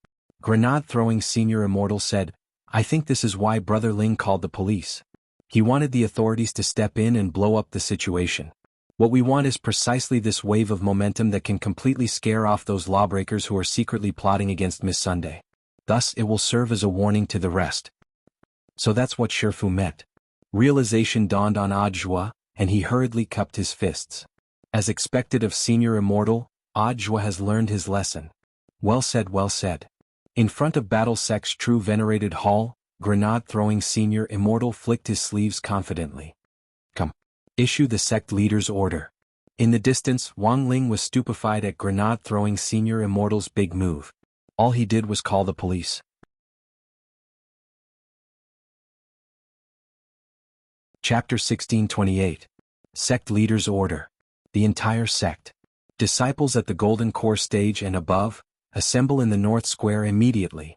Grenade-throwing senior immortal said, I think this is why Brother Ling called the police. He wanted the authorities to step in and blow up the situation. What we want is precisely this wave of momentum that can completely scare off those lawbreakers who are secretly plotting against Miss Sunday. Thus it will serve as a warning to the rest. So that's what Shifu meant. Realization dawned on Audiobook, and he hurriedly cupped his fists. As expected of senior immortal, Audiobook has learned his lesson. Well said, well said. In front of Battle Sect's true venerated hall, grenade-throwing senior immortal flicked his sleeves confidently. Come. Issue the sect leader's order. In the distance, Wang Ling was stupefied at grenade-throwing senior immortal's big move. All he did was call the police. Chapter 1628. Sect Leader's Order. The entire sect. Disciples at the Golden Core stage and above, assemble in the North Square immediately.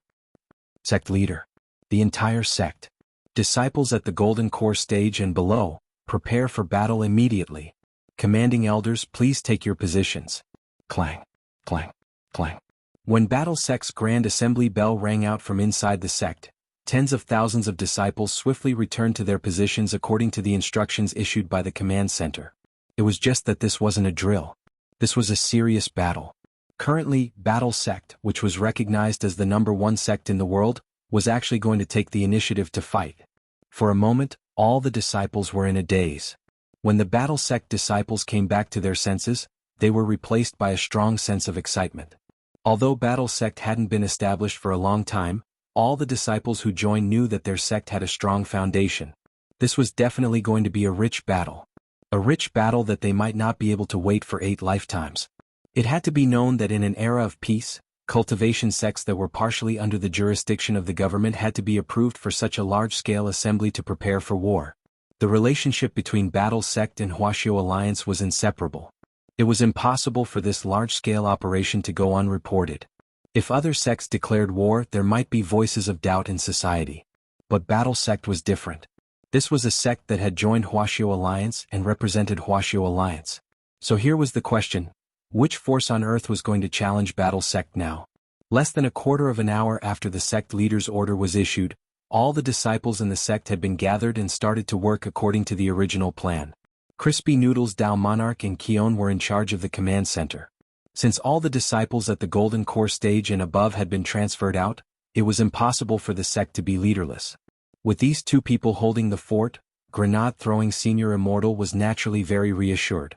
Sect Leader. The entire sect. Disciples at the Golden Core stage and below, prepare for battle immediately. Commanding elders, please take your positions. Clang, clang, clang. When Battle Sect's Grand Assembly bell rang out from inside the sect, tens of thousands of disciples swiftly returned to their positions according to the instructions issued by the command center. It was just that this wasn't a drill. This was a serious battle. Currently, Battle Sect, which was recognized as the #1 sect in the world, was actually going to take the initiative to fight. For a moment, all the disciples were in a daze. When the Battle Sect disciples came back to their senses, they were replaced by a strong sense of excitement. Although Battle Sect hadn't been established for a long time, all the disciples who joined knew that their sect had a strong foundation. This was definitely going to be a rich battle. A rich battle that they might not be able to wait for 8 lifetimes. It had to be known that in an era of peace, cultivation sects that were partially under the jurisdiction of the government had to be approved for such a large-scale assembly to prepare for war. The relationship between Battle Sect and Wuxia Alliance was inseparable. It was impossible for this large-scale operation to go unreported. If other sects declared war, there might be voices of doubt in society. But Battle Sect was different. This was a sect that had joined Wuxia Alliance and represented Wuxia Alliance. So here was the question. Which force on earth was going to challenge Battle Sect now? Less than a quarter of an hour after the sect leader's order was issued, all the disciples in the sect had been gathered and started to work according to the original plan. Crispy Noodles Dao Monarch and Kion were in charge of the command center. Since all the disciples at the Golden Core stage and above had been transferred out, it was impossible for the sect to be leaderless. With these two people holding the fort, grenade-throwing senior immortal was naturally very reassured.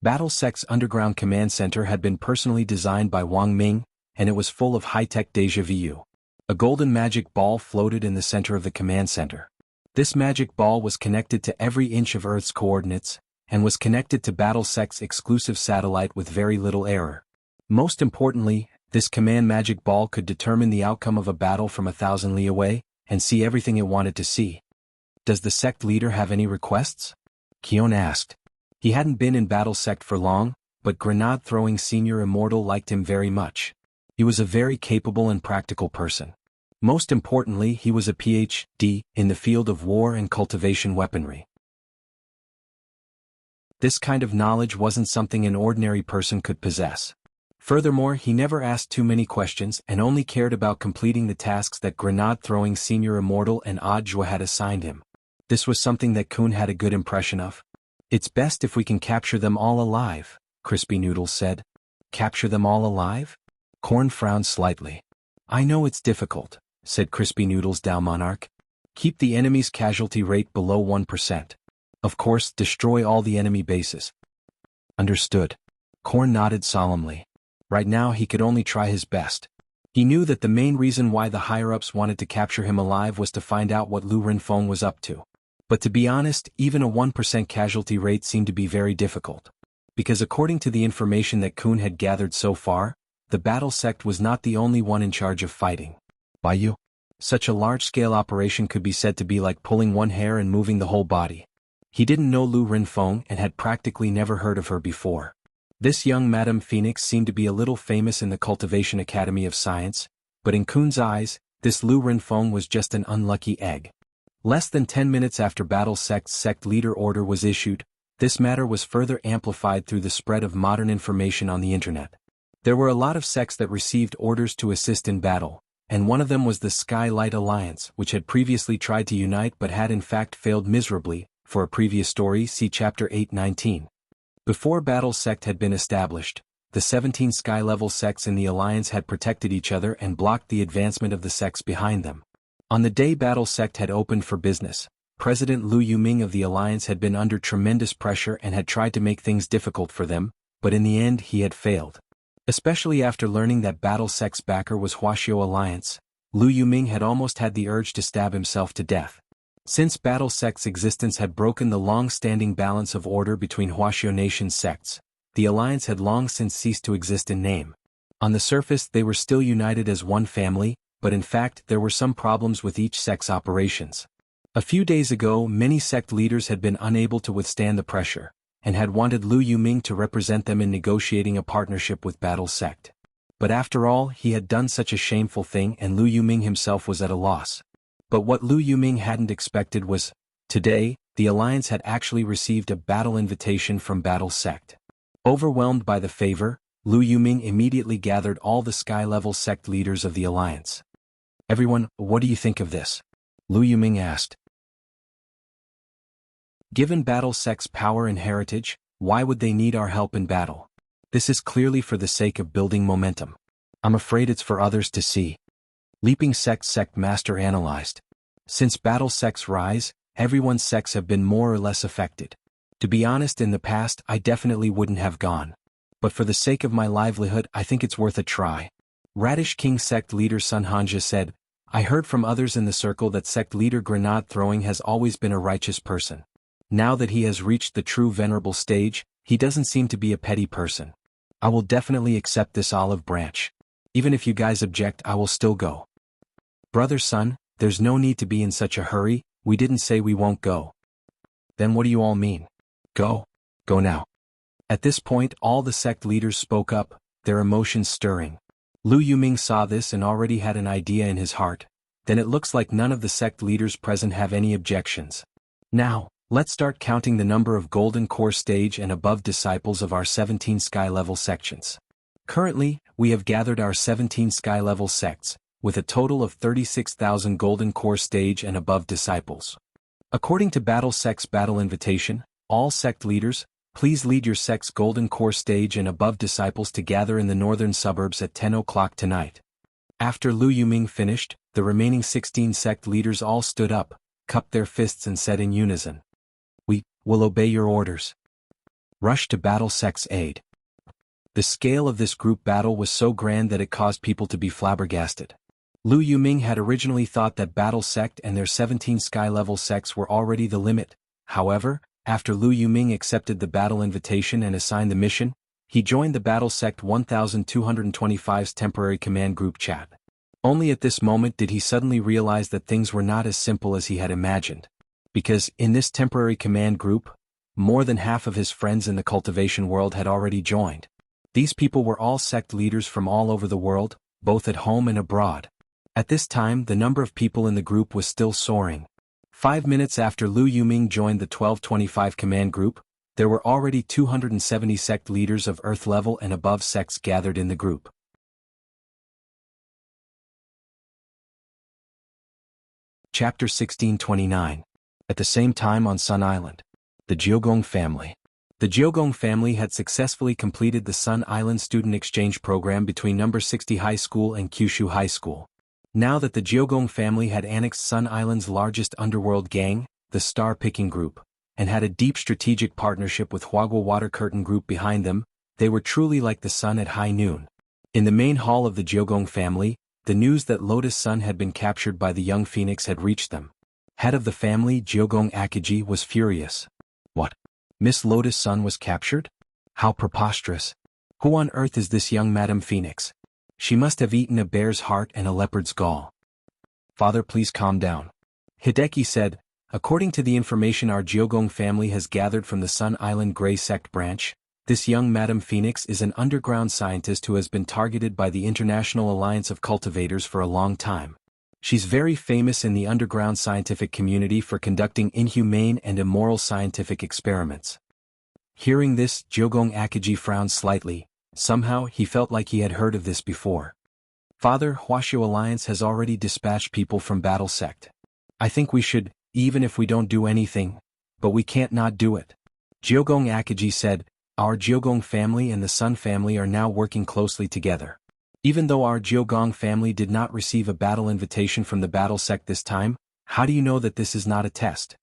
Battle Sect's underground command center had been personally designed by Wang Ming, and it was full of high-tech déjà vu. A golden magic ball floated in the center of the command center. This magic ball was connected to every inch of Earth's coordinates, and was connected to Battle Sect's exclusive satellite with very little error. Most importantly, this command magic ball could determine the outcome of a battle from 1,000 li away, and see everything it wanted to see. Does the sect leader have any requests? Kion asked. He hadn't been in Battle Sect for long, but grenade-throwing senior immortal liked him very much. He was a very capable and practical person. Most importantly, he was a PhD in the field of war and cultivation weaponry. This kind of knowledge wasn't something an ordinary person could possess. Furthermore, he never asked too many questions and only cared about completing the tasks that grenade-throwing senior immortal and Audiobook had assigned him. This was something that Kun had a good impression of. It's best if we can capture them all alive, Crispy Noodles said. Capture them all alive? Corn frowned slightly. I know it's difficult, said Crispy Noodles Dao Monarch. Keep the enemy's casualty rate below 1%. Of course, destroy all the enemy bases. Understood. Corn nodded solemnly. Right now he could only try his best. He knew that the main reason why the higher-ups wanted to capture him alive was to find out what Lu Renfeng was up to. But to be honest, even a 1% casualty rate seemed to be very difficult. Because according to the information that Kun had gathered so far, the Battle Sect was not the only one in charge of fighting. Baiyu? Such a large-scale operation could be said to be like pulling one hair and moving the whole body. He didn't know Lu Renfeng and had practically never heard of her before. This young Madame Phoenix seemed to be a little famous in the Cultivation Academy of Science, but in Kun's eyes, this Lu Renfeng was just an unlucky egg. Less than 10 minutes after Battle Sect's sect leader order was issued, this matter was further amplified through the spread of modern information on the internet. There were a lot of sects that received orders to assist in battle, and one of them was the Skylight Alliance, which had previously tried to unite but had in fact failed miserably. For a previous story, see Chapter 8:19. Before Battle Sect had been established, the 17 sky-level sects in the Alliance had protected each other and blocked the advancement of the sects behind them. On the day Battle Sect had opened for business, President Liu Yuming of the Alliance had been under tremendous pressure and had tried to make things difficult for them, but in the end he had failed. Especially after learning that Battle Sect's backer was Wuxia Alliance, Liu Yuming had almost had the urge to stab himself to death. Since Battle Sect's existence had broken the long-standing balance of order between Wuxia Nation's sects, the Alliance had long since ceased to exist in name. On the surface they were still united as one family, but in fact there were some problems with each sect's operations. A few days ago many sect leaders had been unable to withstand the pressure, and had wanted Liu Yuming to represent them in negotiating a partnership with Battle Sect. But after all, he had done such a shameful thing and Liu Yuming himself was at a loss. But what Liu Yuming hadn't expected was, today, the Alliance had actually received a battle invitation from Battle Sect. Overwhelmed by the favor, Liu Yuming immediately gathered all the sky-level sect leaders of the Alliance. "Everyone, what do you think of this?" Liu Yuming asked. "Given Battle Sect's power and heritage, why would they need our help in battle? This is clearly for the sake of building momentum. I'm afraid it's for others to see." Leaping Sect Master analyzed. Since Battle Sect's rise, everyone's sects have been more or less affected. To be honest, in the past I definitely wouldn't have gone. But for the sake of my livelihood I think it's worth a try. Radish King sect leader Sun Hanja said, "I heard from others in the circle that sect leader Grenade Throwing has always been a righteous person. Now that he has reached the true venerable stage, he doesn't seem to be a petty person. I will definitely accept this olive branch. Even if you guys object, I will still go." "Brother Sun, there's no need to be in such a hurry, we didn't say we won't go." "Then what do you all mean? Go. Go now." At this point all the sect leaders spoke up, their emotions stirring. Liu Yuming saw this and already had an idea in his heart. Then it looks like none of the sect leaders present have any objections. "Now, let's start counting the number of golden core stage and above disciples of our 17 sky-level sections. Currently, we have gathered our 17 sky-level sects, with a total of 36,000 golden core stage and above disciples. According to Battle Sect's battle invitation, all sect leaders, please lead your sect's golden core stage and above disciples to gather in the northern suburbs at 10 o'clock tonight." After Liu Yuming finished, the remaining 16 sect leaders all stood up, cupped their fists and said in unison, "We will obey your orders." Rush to Battle Sect's aid. The scale of this group battle was so grand that it caused people to be flabbergasted. Liu Yuming had originally thought that Battle Sect and their 17 sky-level sects were already the limit. However, after Liu Yuming accepted the battle invitation and assigned the mission, he joined the Battle Sect 1225's temporary command group chat. Only at this moment did he suddenly realize that things were not as simple as he had imagined. Because, in this temporary command group, more than half of his friends in the cultivation world had already joined. These people were all sect leaders from all over the world, both at home and abroad. At this time the number of people in the group was still soaring. 5 minutes after Liu Yuming joined the 1225 command group, there were already 270 sect leaders of Earth level and above sects gathered in the group. Chapter 1629. At the same time on Sun Island. The Jiogong family. The Jiogong family had successfully completed the Sun Island student exchange program between No. 60 High School and Kyushu High School. Now that the Jiogong family had annexed Sun Island's largest underworld gang, the Star Picking Group, and had a deep strategic partnership with Huagua Water Curtain Group behind them, they were truly like the sun at high noon. In the main hall of the Jiogong family, the news that Lotus Sun had been captured by the young phoenix had reached them. Head of the family, Jiogong Akiji, was furious. What? Miss Lotus Sun was captured? How preposterous. Who on earth is this young Madam Phoenix? She must have eaten a bear's heart and a leopard's gall. Father, please calm down. Hideki said, according to the information our Jiogong family has gathered from the Sun Island Grey Sect branch, this young Madam Phoenix is an underground scientist who has been targeted by the International Alliance of Cultivators for a long time. She's very famous in the underground scientific community for conducting inhumane and immoral scientific experiments. Hearing this, Jiogong Akiji frowned slightly. Somehow he felt like he had heard of this before. Father, Huaxiao Alliance has already dispatched people from Battle Sect. I think we should, even if we don't do anything, but we can't not do it. Jiogong Akiji said, our Jiogong family and the Sun family are now working closely together. Even though our Jiogong family did not receive a battle invitation from the Battle Sect this time, how do you know that this is not a test?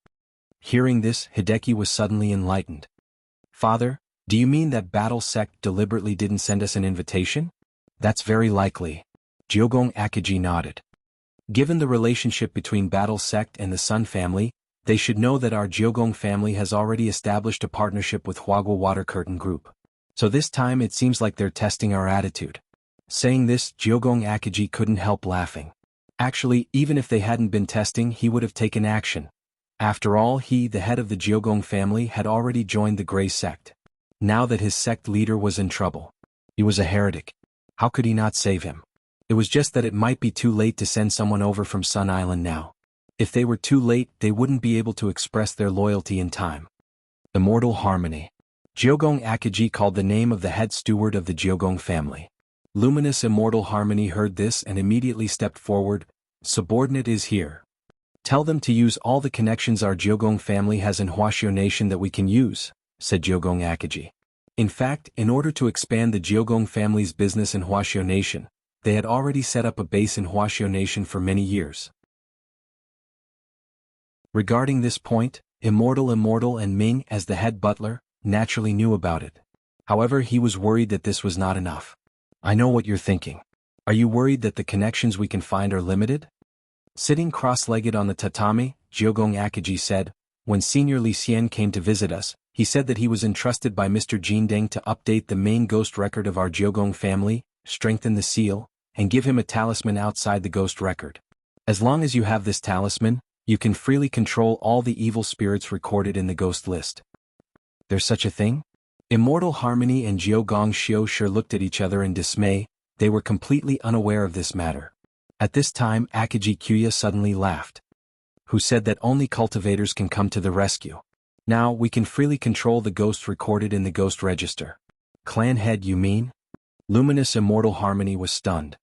Hearing this, Hideki was suddenly enlightened. Father, do you mean that Battle Sect deliberately didn't send us an invitation? That's very likely. Jiogong Akiji nodded. Given the relationship between Battle Sect and the Sun family, they should know that our Jiogong family has already established a partnership with Huagua Water Curtain Group. So this time it seems like they're testing our attitude. Saying this, Jiogong Akiji couldn't help laughing. Actually, even if they hadn't been testing, he would have taken action. After all, he, the head of the Jiogong family, had already joined the Grey Sect. Now that his sect leader was in trouble. He was a heretic. How could he not save him? It was just that it might be too late to send someone over from Sun Island now. If they were too late, they wouldn't be able to express their loyalty in time. Immortal Harmony. Jiogong Akiji called the name of the head steward of the Jiogong family. Luminous Immortal Harmony heard this and immediately stepped forward. Subordinate is here. Tell them to use all the connections our Jiogong family has in Huaxiao Nation that we can use, said Jiogong Akiji. In fact, in order to expand the Jiogong family's business in Huaxiao Nation, they had already set up a base in Huaxiao Nation for many years. Regarding this point, Immortal and Ming, as the head butler, naturally knew about it. However, he was worried that this was not enough. I know what you're thinking. Are you worried that the connections we can find are limited? Sitting cross-legged on the tatami, Jiogong Akiji said, when Senior Li Xian came to visit us, he said that he was entrusted by Mr. Jindeng to update the main ghost record of our Jiogong family, strengthen the seal, and give him a talisman outside the ghost record. As long as you have this talisman, you can freely control all the evil spirits recorded in the ghost list. There's such a thing? Immortal Harmony and Jiogong Xiao sure looked at each other in dismay. They were completely unaware of this matter. At this time, Akiji Kuya suddenly laughed. Who said that only cultivators can come to the rescue? Now we can freely control the ghosts recorded in the ghost register. Clan head, you mean? Luminous Immortal Harmony was stunned.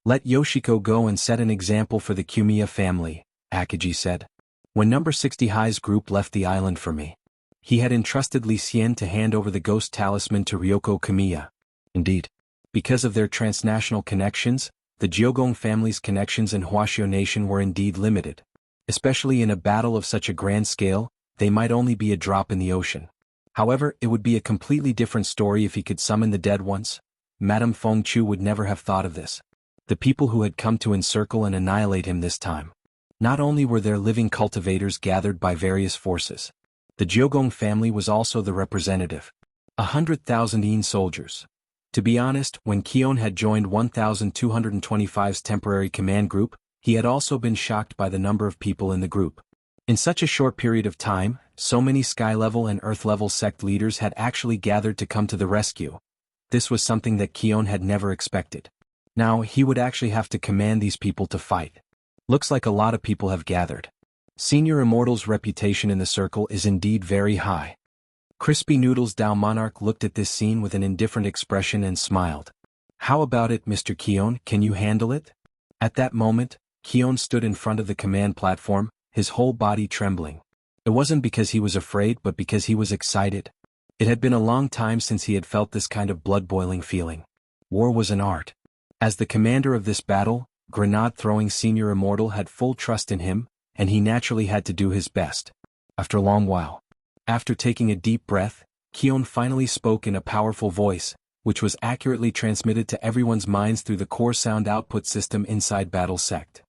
Let Yoshiko go and set an example for the Kumiya family, Akiji said. When number 60 High's group left the island for me, he had entrusted Li Xian to hand over the ghost talisman to Ryoko Kamiya. Indeed. Because of their transnational connections, the Jiogong family's connections in Huaxiao Nation were indeed limited. Especially in a battle of such a grand scale, they might only be a drop in the ocean. However, it would be a completely different story if he could summon the dead ones. Madame Fengchu would never have thought of this. The people who had come to encircle and annihilate him this time. Not only were there living cultivators gathered by various forces. The Jiogong family was also the representative. 100,000 Yin soldiers. To be honest, when Kion had joined 1,225's temporary command group, he had also been shocked by the number of people in the group. In such a short period of time, so many sky-level and earth-level sect leaders had actually gathered to come to the rescue. This was something that Kion had never expected. Now he would actually have to command these people to fight. Looks like a lot of people have gathered. Senior Immortal's reputation in the circle is indeed very high. Crispy Noodles Dao Monarch looked at this scene with an indifferent expression and smiled. How about it, Mr. Kion, can you handle it? At that moment, Kion stood in front of the command platform, his whole body trembling. It wasn't because he was afraid but because he was excited. It had been a long time since he had felt this kind of blood-boiling feeling. War was an art. As the commander of this battle, grenade-throwing Senior Immortal had full trust in him, and he naturally had to do his best. After a long while. After taking a deep breath, Kion finally spoke in a powerful voice, which was accurately transmitted to everyone's minds through the core sound output system inside Battle Sect.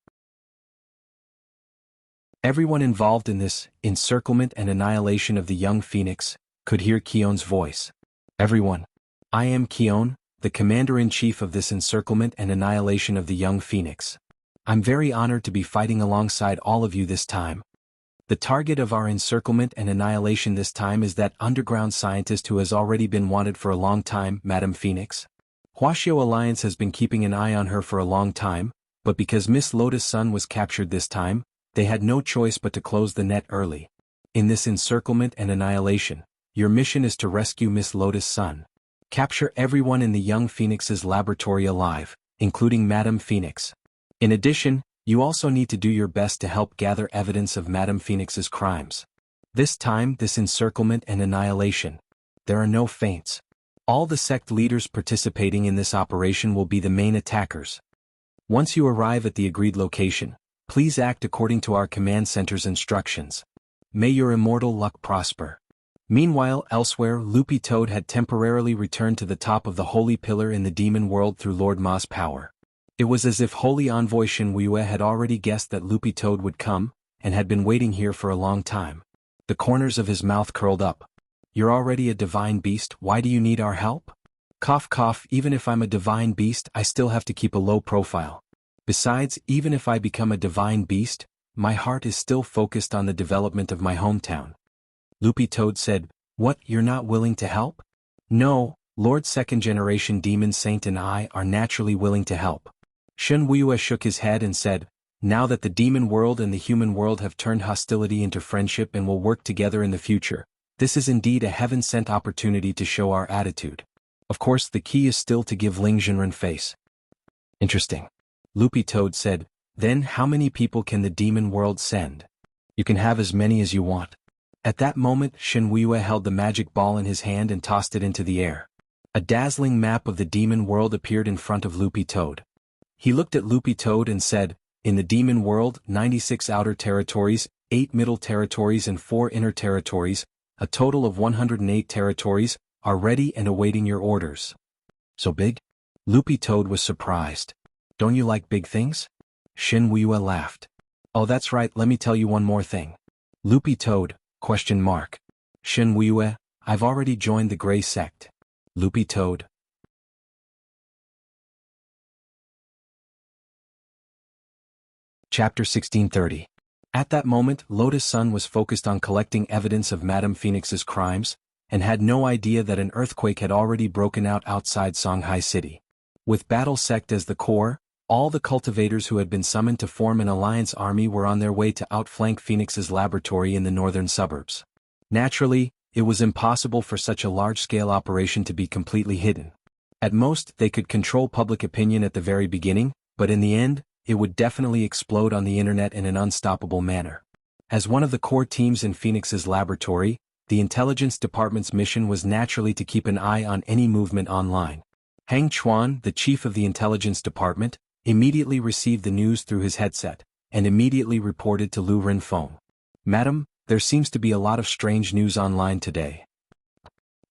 Everyone involved in this encirclement and annihilation of the young phoenix could hear Kion's voice. Everyone. I am Kion, the commander-in-chief of this encirclement and annihilation of the young phoenix. I'm very honored to be fighting alongside all of you this time. The target of our encirclement and annihilation this time is that underground scientist who has already been wanted for a long time, Madame Phoenix. Huaxiao Alliance has been keeping an eye on her for a long time, But because Miss Lotus Sun was captured this time, they had no choice but to close the net early. In this encirclement and annihilation, your mission is to rescue Miss Lotus Sun. Capture everyone in the young Phoenix's laboratory alive, including Madame Phoenix. In addition, you also need to do your best to help gather evidence of Madame Phoenix's crimes. This time, this encirclement and annihilation. There are no feints. All the sect leaders participating in this operation will be the main attackers. Once you arrive at the agreed location, please act according to our command center's instructions. May your immortal luck prosper. Meanwhile, elsewhere, Loopy Toad had temporarily returned to the top of the Holy Pillar in the demon world through Lord Ma's power. It was as if Holy Envoy Shen Wuyue had already guessed that Loopy Toad would come, and had been waiting here for a long time. The corners of his mouth curled up. You're already a divine beast, why do you need our help? Cough cough, even if I'm a divine beast, I still have to keep a low profile. Besides, even if I become a divine beast, my heart is still focused on the development of my hometown. Loopy Toad said, What, you're not willing to help? No, Lord Second Generation Demon Saint and I are naturally willing to help. Shen Wuyue shook his head and said, Now that the demon world and the human world have turned hostility into friendship and will work together in the future, this is indeed a heaven-sent opportunity to show our attitude. Of course, the key is still to give Ling Zhenren face. Interesting. Loopy Toad said, Then how many people can the demon world send? You can have as many as you want. At that moment, Shen Wuyue held the magic ball in his hand and tossed it into the air. A dazzling map of the demon world appeared in front of Loopy Toad. He looked at Loopy Toad and said, In the demon world, 96 outer territories, 8 middle territories and 4 inner territories, a total of 108 territories, are ready and awaiting your orders. So big? Loopy Toad was surprised. Don't you like big things? Shen Wuyue laughed. Oh, that's right, let me tell you one more thing. Loopy Toad, ? Shen Wuyue, I've already joined the Grey Sect. Loopy Toad. Chapter 1630. At that moment, Lotus Sun was focused on collecting evidence of Madame Phoenix's crimes, and had no idea that an earthquake had already broken out outside Songhai City. With Battle Sect as the core, all the cultivators who had been summoned to form an alliance army were on their way to outflank Phoenix's laboratory in the northern suburbs. Naturally, it was impossible for such a large-scale operation to be completely hidden. At most, they could control public opinion at the very beginning, but in the end, it would definitely explode on the internet in an unstoppable manner. As one of the core teams in Phoenix's laboratory, the intelligence department's mission was naturally to keep an eye on any movement online. Hang Chuan, the chief of the intelligence department, immediately received the news through his headset, and immediately reported to Lu Renfeng. Madam, there seems to be a lot of strange news online today.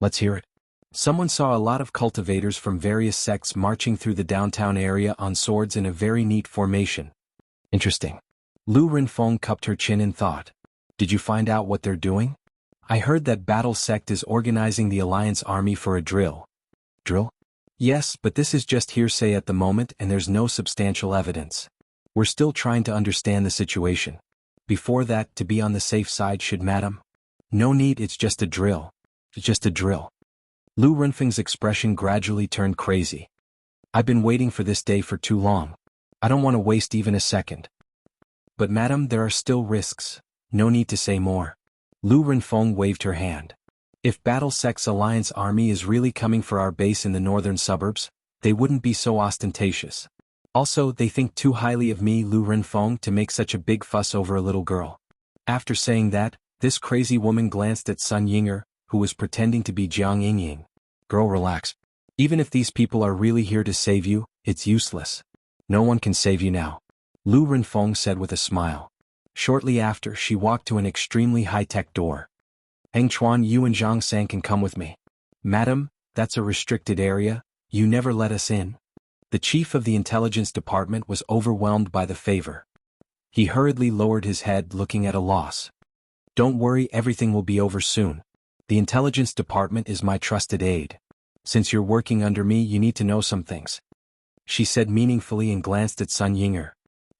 Let's hear it. Someone saw a lot of cultivators from various sects marching through the downtown area on swords in a very neat formation. Interesting. Lu Renfeng cupped her chin in thought. Did you find out what they're doing? I heard that Battle Sect is organizing the Alliance Army for a drill. Drill? Yes, but this is just hearsay at the moment and there's no substantial evidence. We're still trying to understand the situation. Before that, to be on the safe side should Madam? No need, it's just a drill. It's just a drill. Lu Renfeng's expression gradually turned crazy. I've been waiting for this day for too long. I don't want to waste even a second. But madam, there are still risks. No need to say more. Lu Renfeng waved her hand. If Battle Sect's Alliance Army is really coming for our base in the northern suburbs, they wouldn't be so ostentatious. Also, they think too highly of me, Lu Renfeng, to make such a big fuss over a little girl. After saying that, this crazy woman glanced at Sun Yinger, who was pretending to be Jiang Yingying. Girl, relax. Even if these people are really here to save you, it's useless. No one can save you now. Lu Renfeng said with a smile. Shortly after, she walked to an extremely high-tech door. Heng Chuan, you and Zhang San can come with me. Madam, that's a restricted area, you never let us in. The chief of the intelligence department was overwhelmed by the favor. He hurriedly lowered his head, looking at a loss. Don't worry, everything will be over soon. The intelligence department is my trusted aide. Since you're working under me, you need to know some things. She said meaningfully and glanced at Sun Yinger.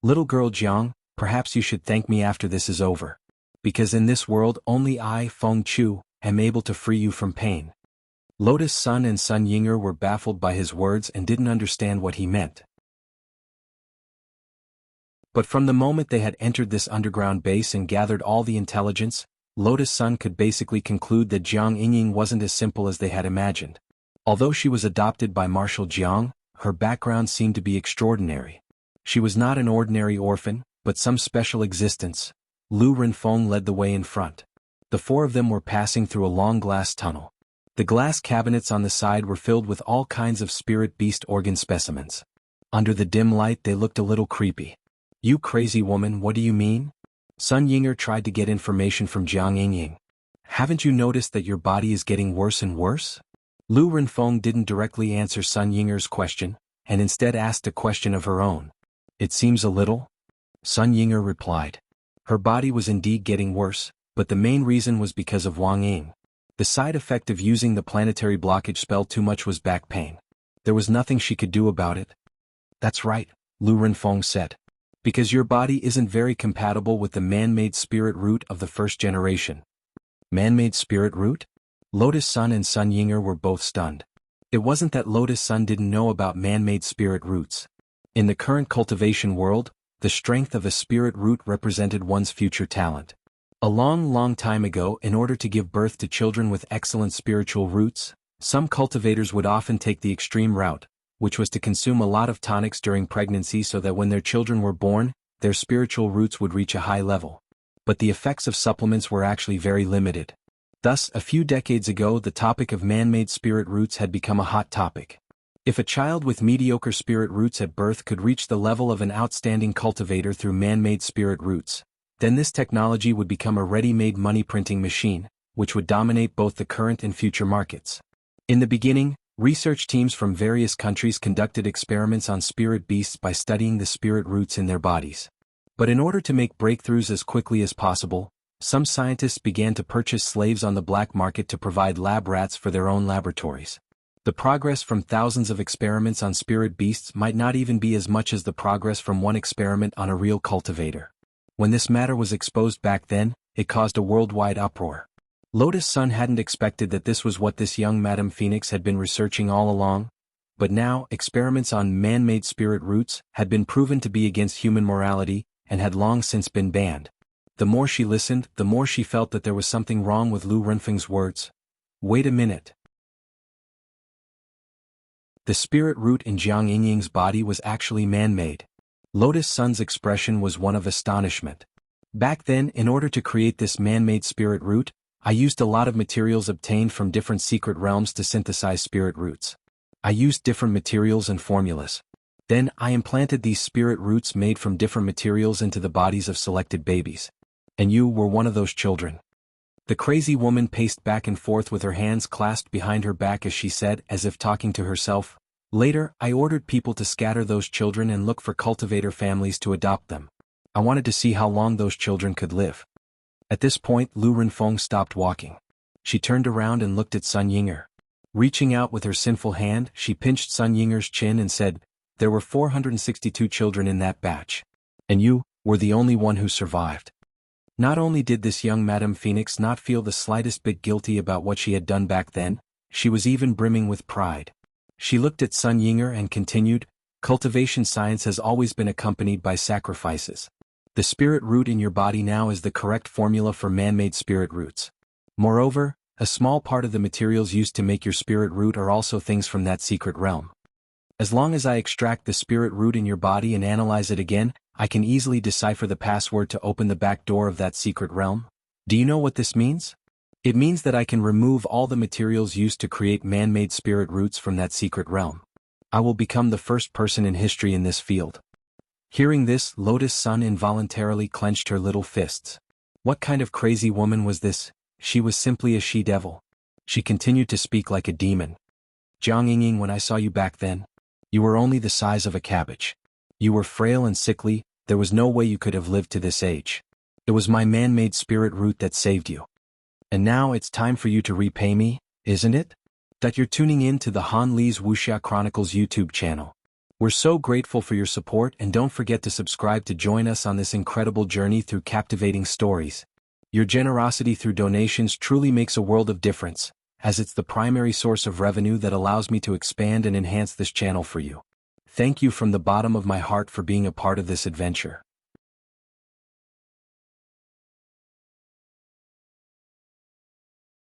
Little girl Jiang, perhaps you should thank me after this is over. Because in this world only I, Feng Chu, am able to free you from pain. Lotus Sun and Sun Yinger were baffled by his words and didn't understand what he meant. But from the moment they had entered this underground base and gathered all the intelligence, Lotus Sun could basically conclude that Jiang Yingying wasn't as simple as they had imagined. Although she was adopted by Marshal Jiang, her background seemed to be extraordinary. She was not an ordinary orphan, but some special existence. Lu Renfeng led the way in front. The four of them were passing through a long glass tunnel. The glass cabinets on the side were filled with all kinds of spirit beast organ specimens. Under the dim light they looked a little creepy. "You crazy woman, what do you mean?" Sun Yinger tried to get information from Jiang Yingying. "Haven't you noticed that your body is getting worse and worse?" Lu Renfeng didn't directly answer Sun Yinger's question, and instead asked a question of her own. "It seems a little?" Sun Yinger replied. Her body was indeed getting worse, but the main reason was because of Wang Ying. The side effect of using the planetary blockage spell too much was back pain. There was nothing she could do about it. "That's right," Lu Renfeng said. "Because your body isn't very compatible with the man-made spirit root of the first generation." Man-made spirit root? Lotus Sun and Sun Yinger were both stunned. It wasn't that Lotus Sun didn't know about man-made spirit roots. In the current cultivation world, the strength of a spirit root represented one's future talent. A long time ago, in order to give birth to children with excellent spiritual roots, some cultivators would often take the extreme route, which was to consume a lot of tonics during pregnancy so that when their children were born, their spiritual roots would reach a high level. But the effects of supplements were actually very limited. Thus, a few decades ago the topic of man-made spirit roots had become a hot topic. If a child with mediocre spirit roots at birth could reach the level of an outstanding cultivator through man-made spirit roots, then this technology would become a ready-made money-printing machine, which would dominate both the current and future markets. In the beginning, research teams from various countries conducted experiments on spirit beasts by studying the spirit roots in their bodies. But in order to make breakthroughs as quickly as possible, some scientists began to purchase slaves on the black market to provide lab rats for their own laboratories. The progress from thousands of experiments on spirit beasts might not even be as much as the progress from one experiment on a real cultivator. When this matter was exposed back then, it caused a worldwide uproar. Lotus Sun hadn't expected that this was what this young Madame Phoenix had been researching all along, but now experiments on man-made spirit roots had been proven to be against human morality and had long since been banned. The more she listened, the more she felt that there was something wrong with Lu Renfeng's words. Wait a minute. The spirit root in Jiang Yingying's body was actually man-made. Lotus Sun's expression was one of astonishment. Back then, in order to create this man-made spirit root, I used a lot of materials obtained from different secret realms to synthesize spirit roots. I used different materials and formulas. Then, I implanted these spirit roots made from different materials into the bodies of selected babies. And you were one of those children. The crazy woman paced back and forth with her hands clasped behind her back as she said, as if talking to herself, "Later, I ordered people to scatter those children and look for cultivator families to adopt them. I wanted to see how long those children could live." At this point, Lu Renfeng stopped walking. She turned around and looked at Sun Yinger. Reaching out with her sinful hand, she pinched Sun Yinger's chin and said, "There were 462 children in that batch. And you were the only one who survived." Not only did this young Madame Phoenix not feel the slightest bit guilty about what she had done back then, she was even brimming with pride. She looked at Sun Yinger and continued, "Cultivation science has always been accompanied by sacrifices. The spirit root in your body now is the correct formula for man-made spirit roots. Moreover, a small part of the materials used to make your spirit root are also things from that secret realm. As long as I extract the spirit root in your body and analyze it again, I can easily decipher the password to open the back door of that secret realm. Do you know what this means? It means that I can remove all the materials used to create man-made spirit roots from that secret realm. I will become the first person in history in this field." Hearing this, Lotus Sun involuntarily clenched her little fists. What kind of crazy woman was this? She was simply a she-devil. She continued to speak like a demon. "Jiang Yingying, when I saw you back then, you were only the size of a cabbage. You were frail and sickly, there was no way you could have lived to this age. It was my man-made spirit root that saved you. And now it's time for you to repay me, isn't it?" That you're tuning in to the Han Li's Wuxia Chronicles YouTube channel. We're so grateful for your support, and don't forget to subscribe to join us on this incredible journey through captivating stories. Your generosity through donations truly makes a world of difference, as it's the primary source of revenue that allows me to expand and enhance this channel for you. Thank you from the bottom of my heart for being a part of this adventure.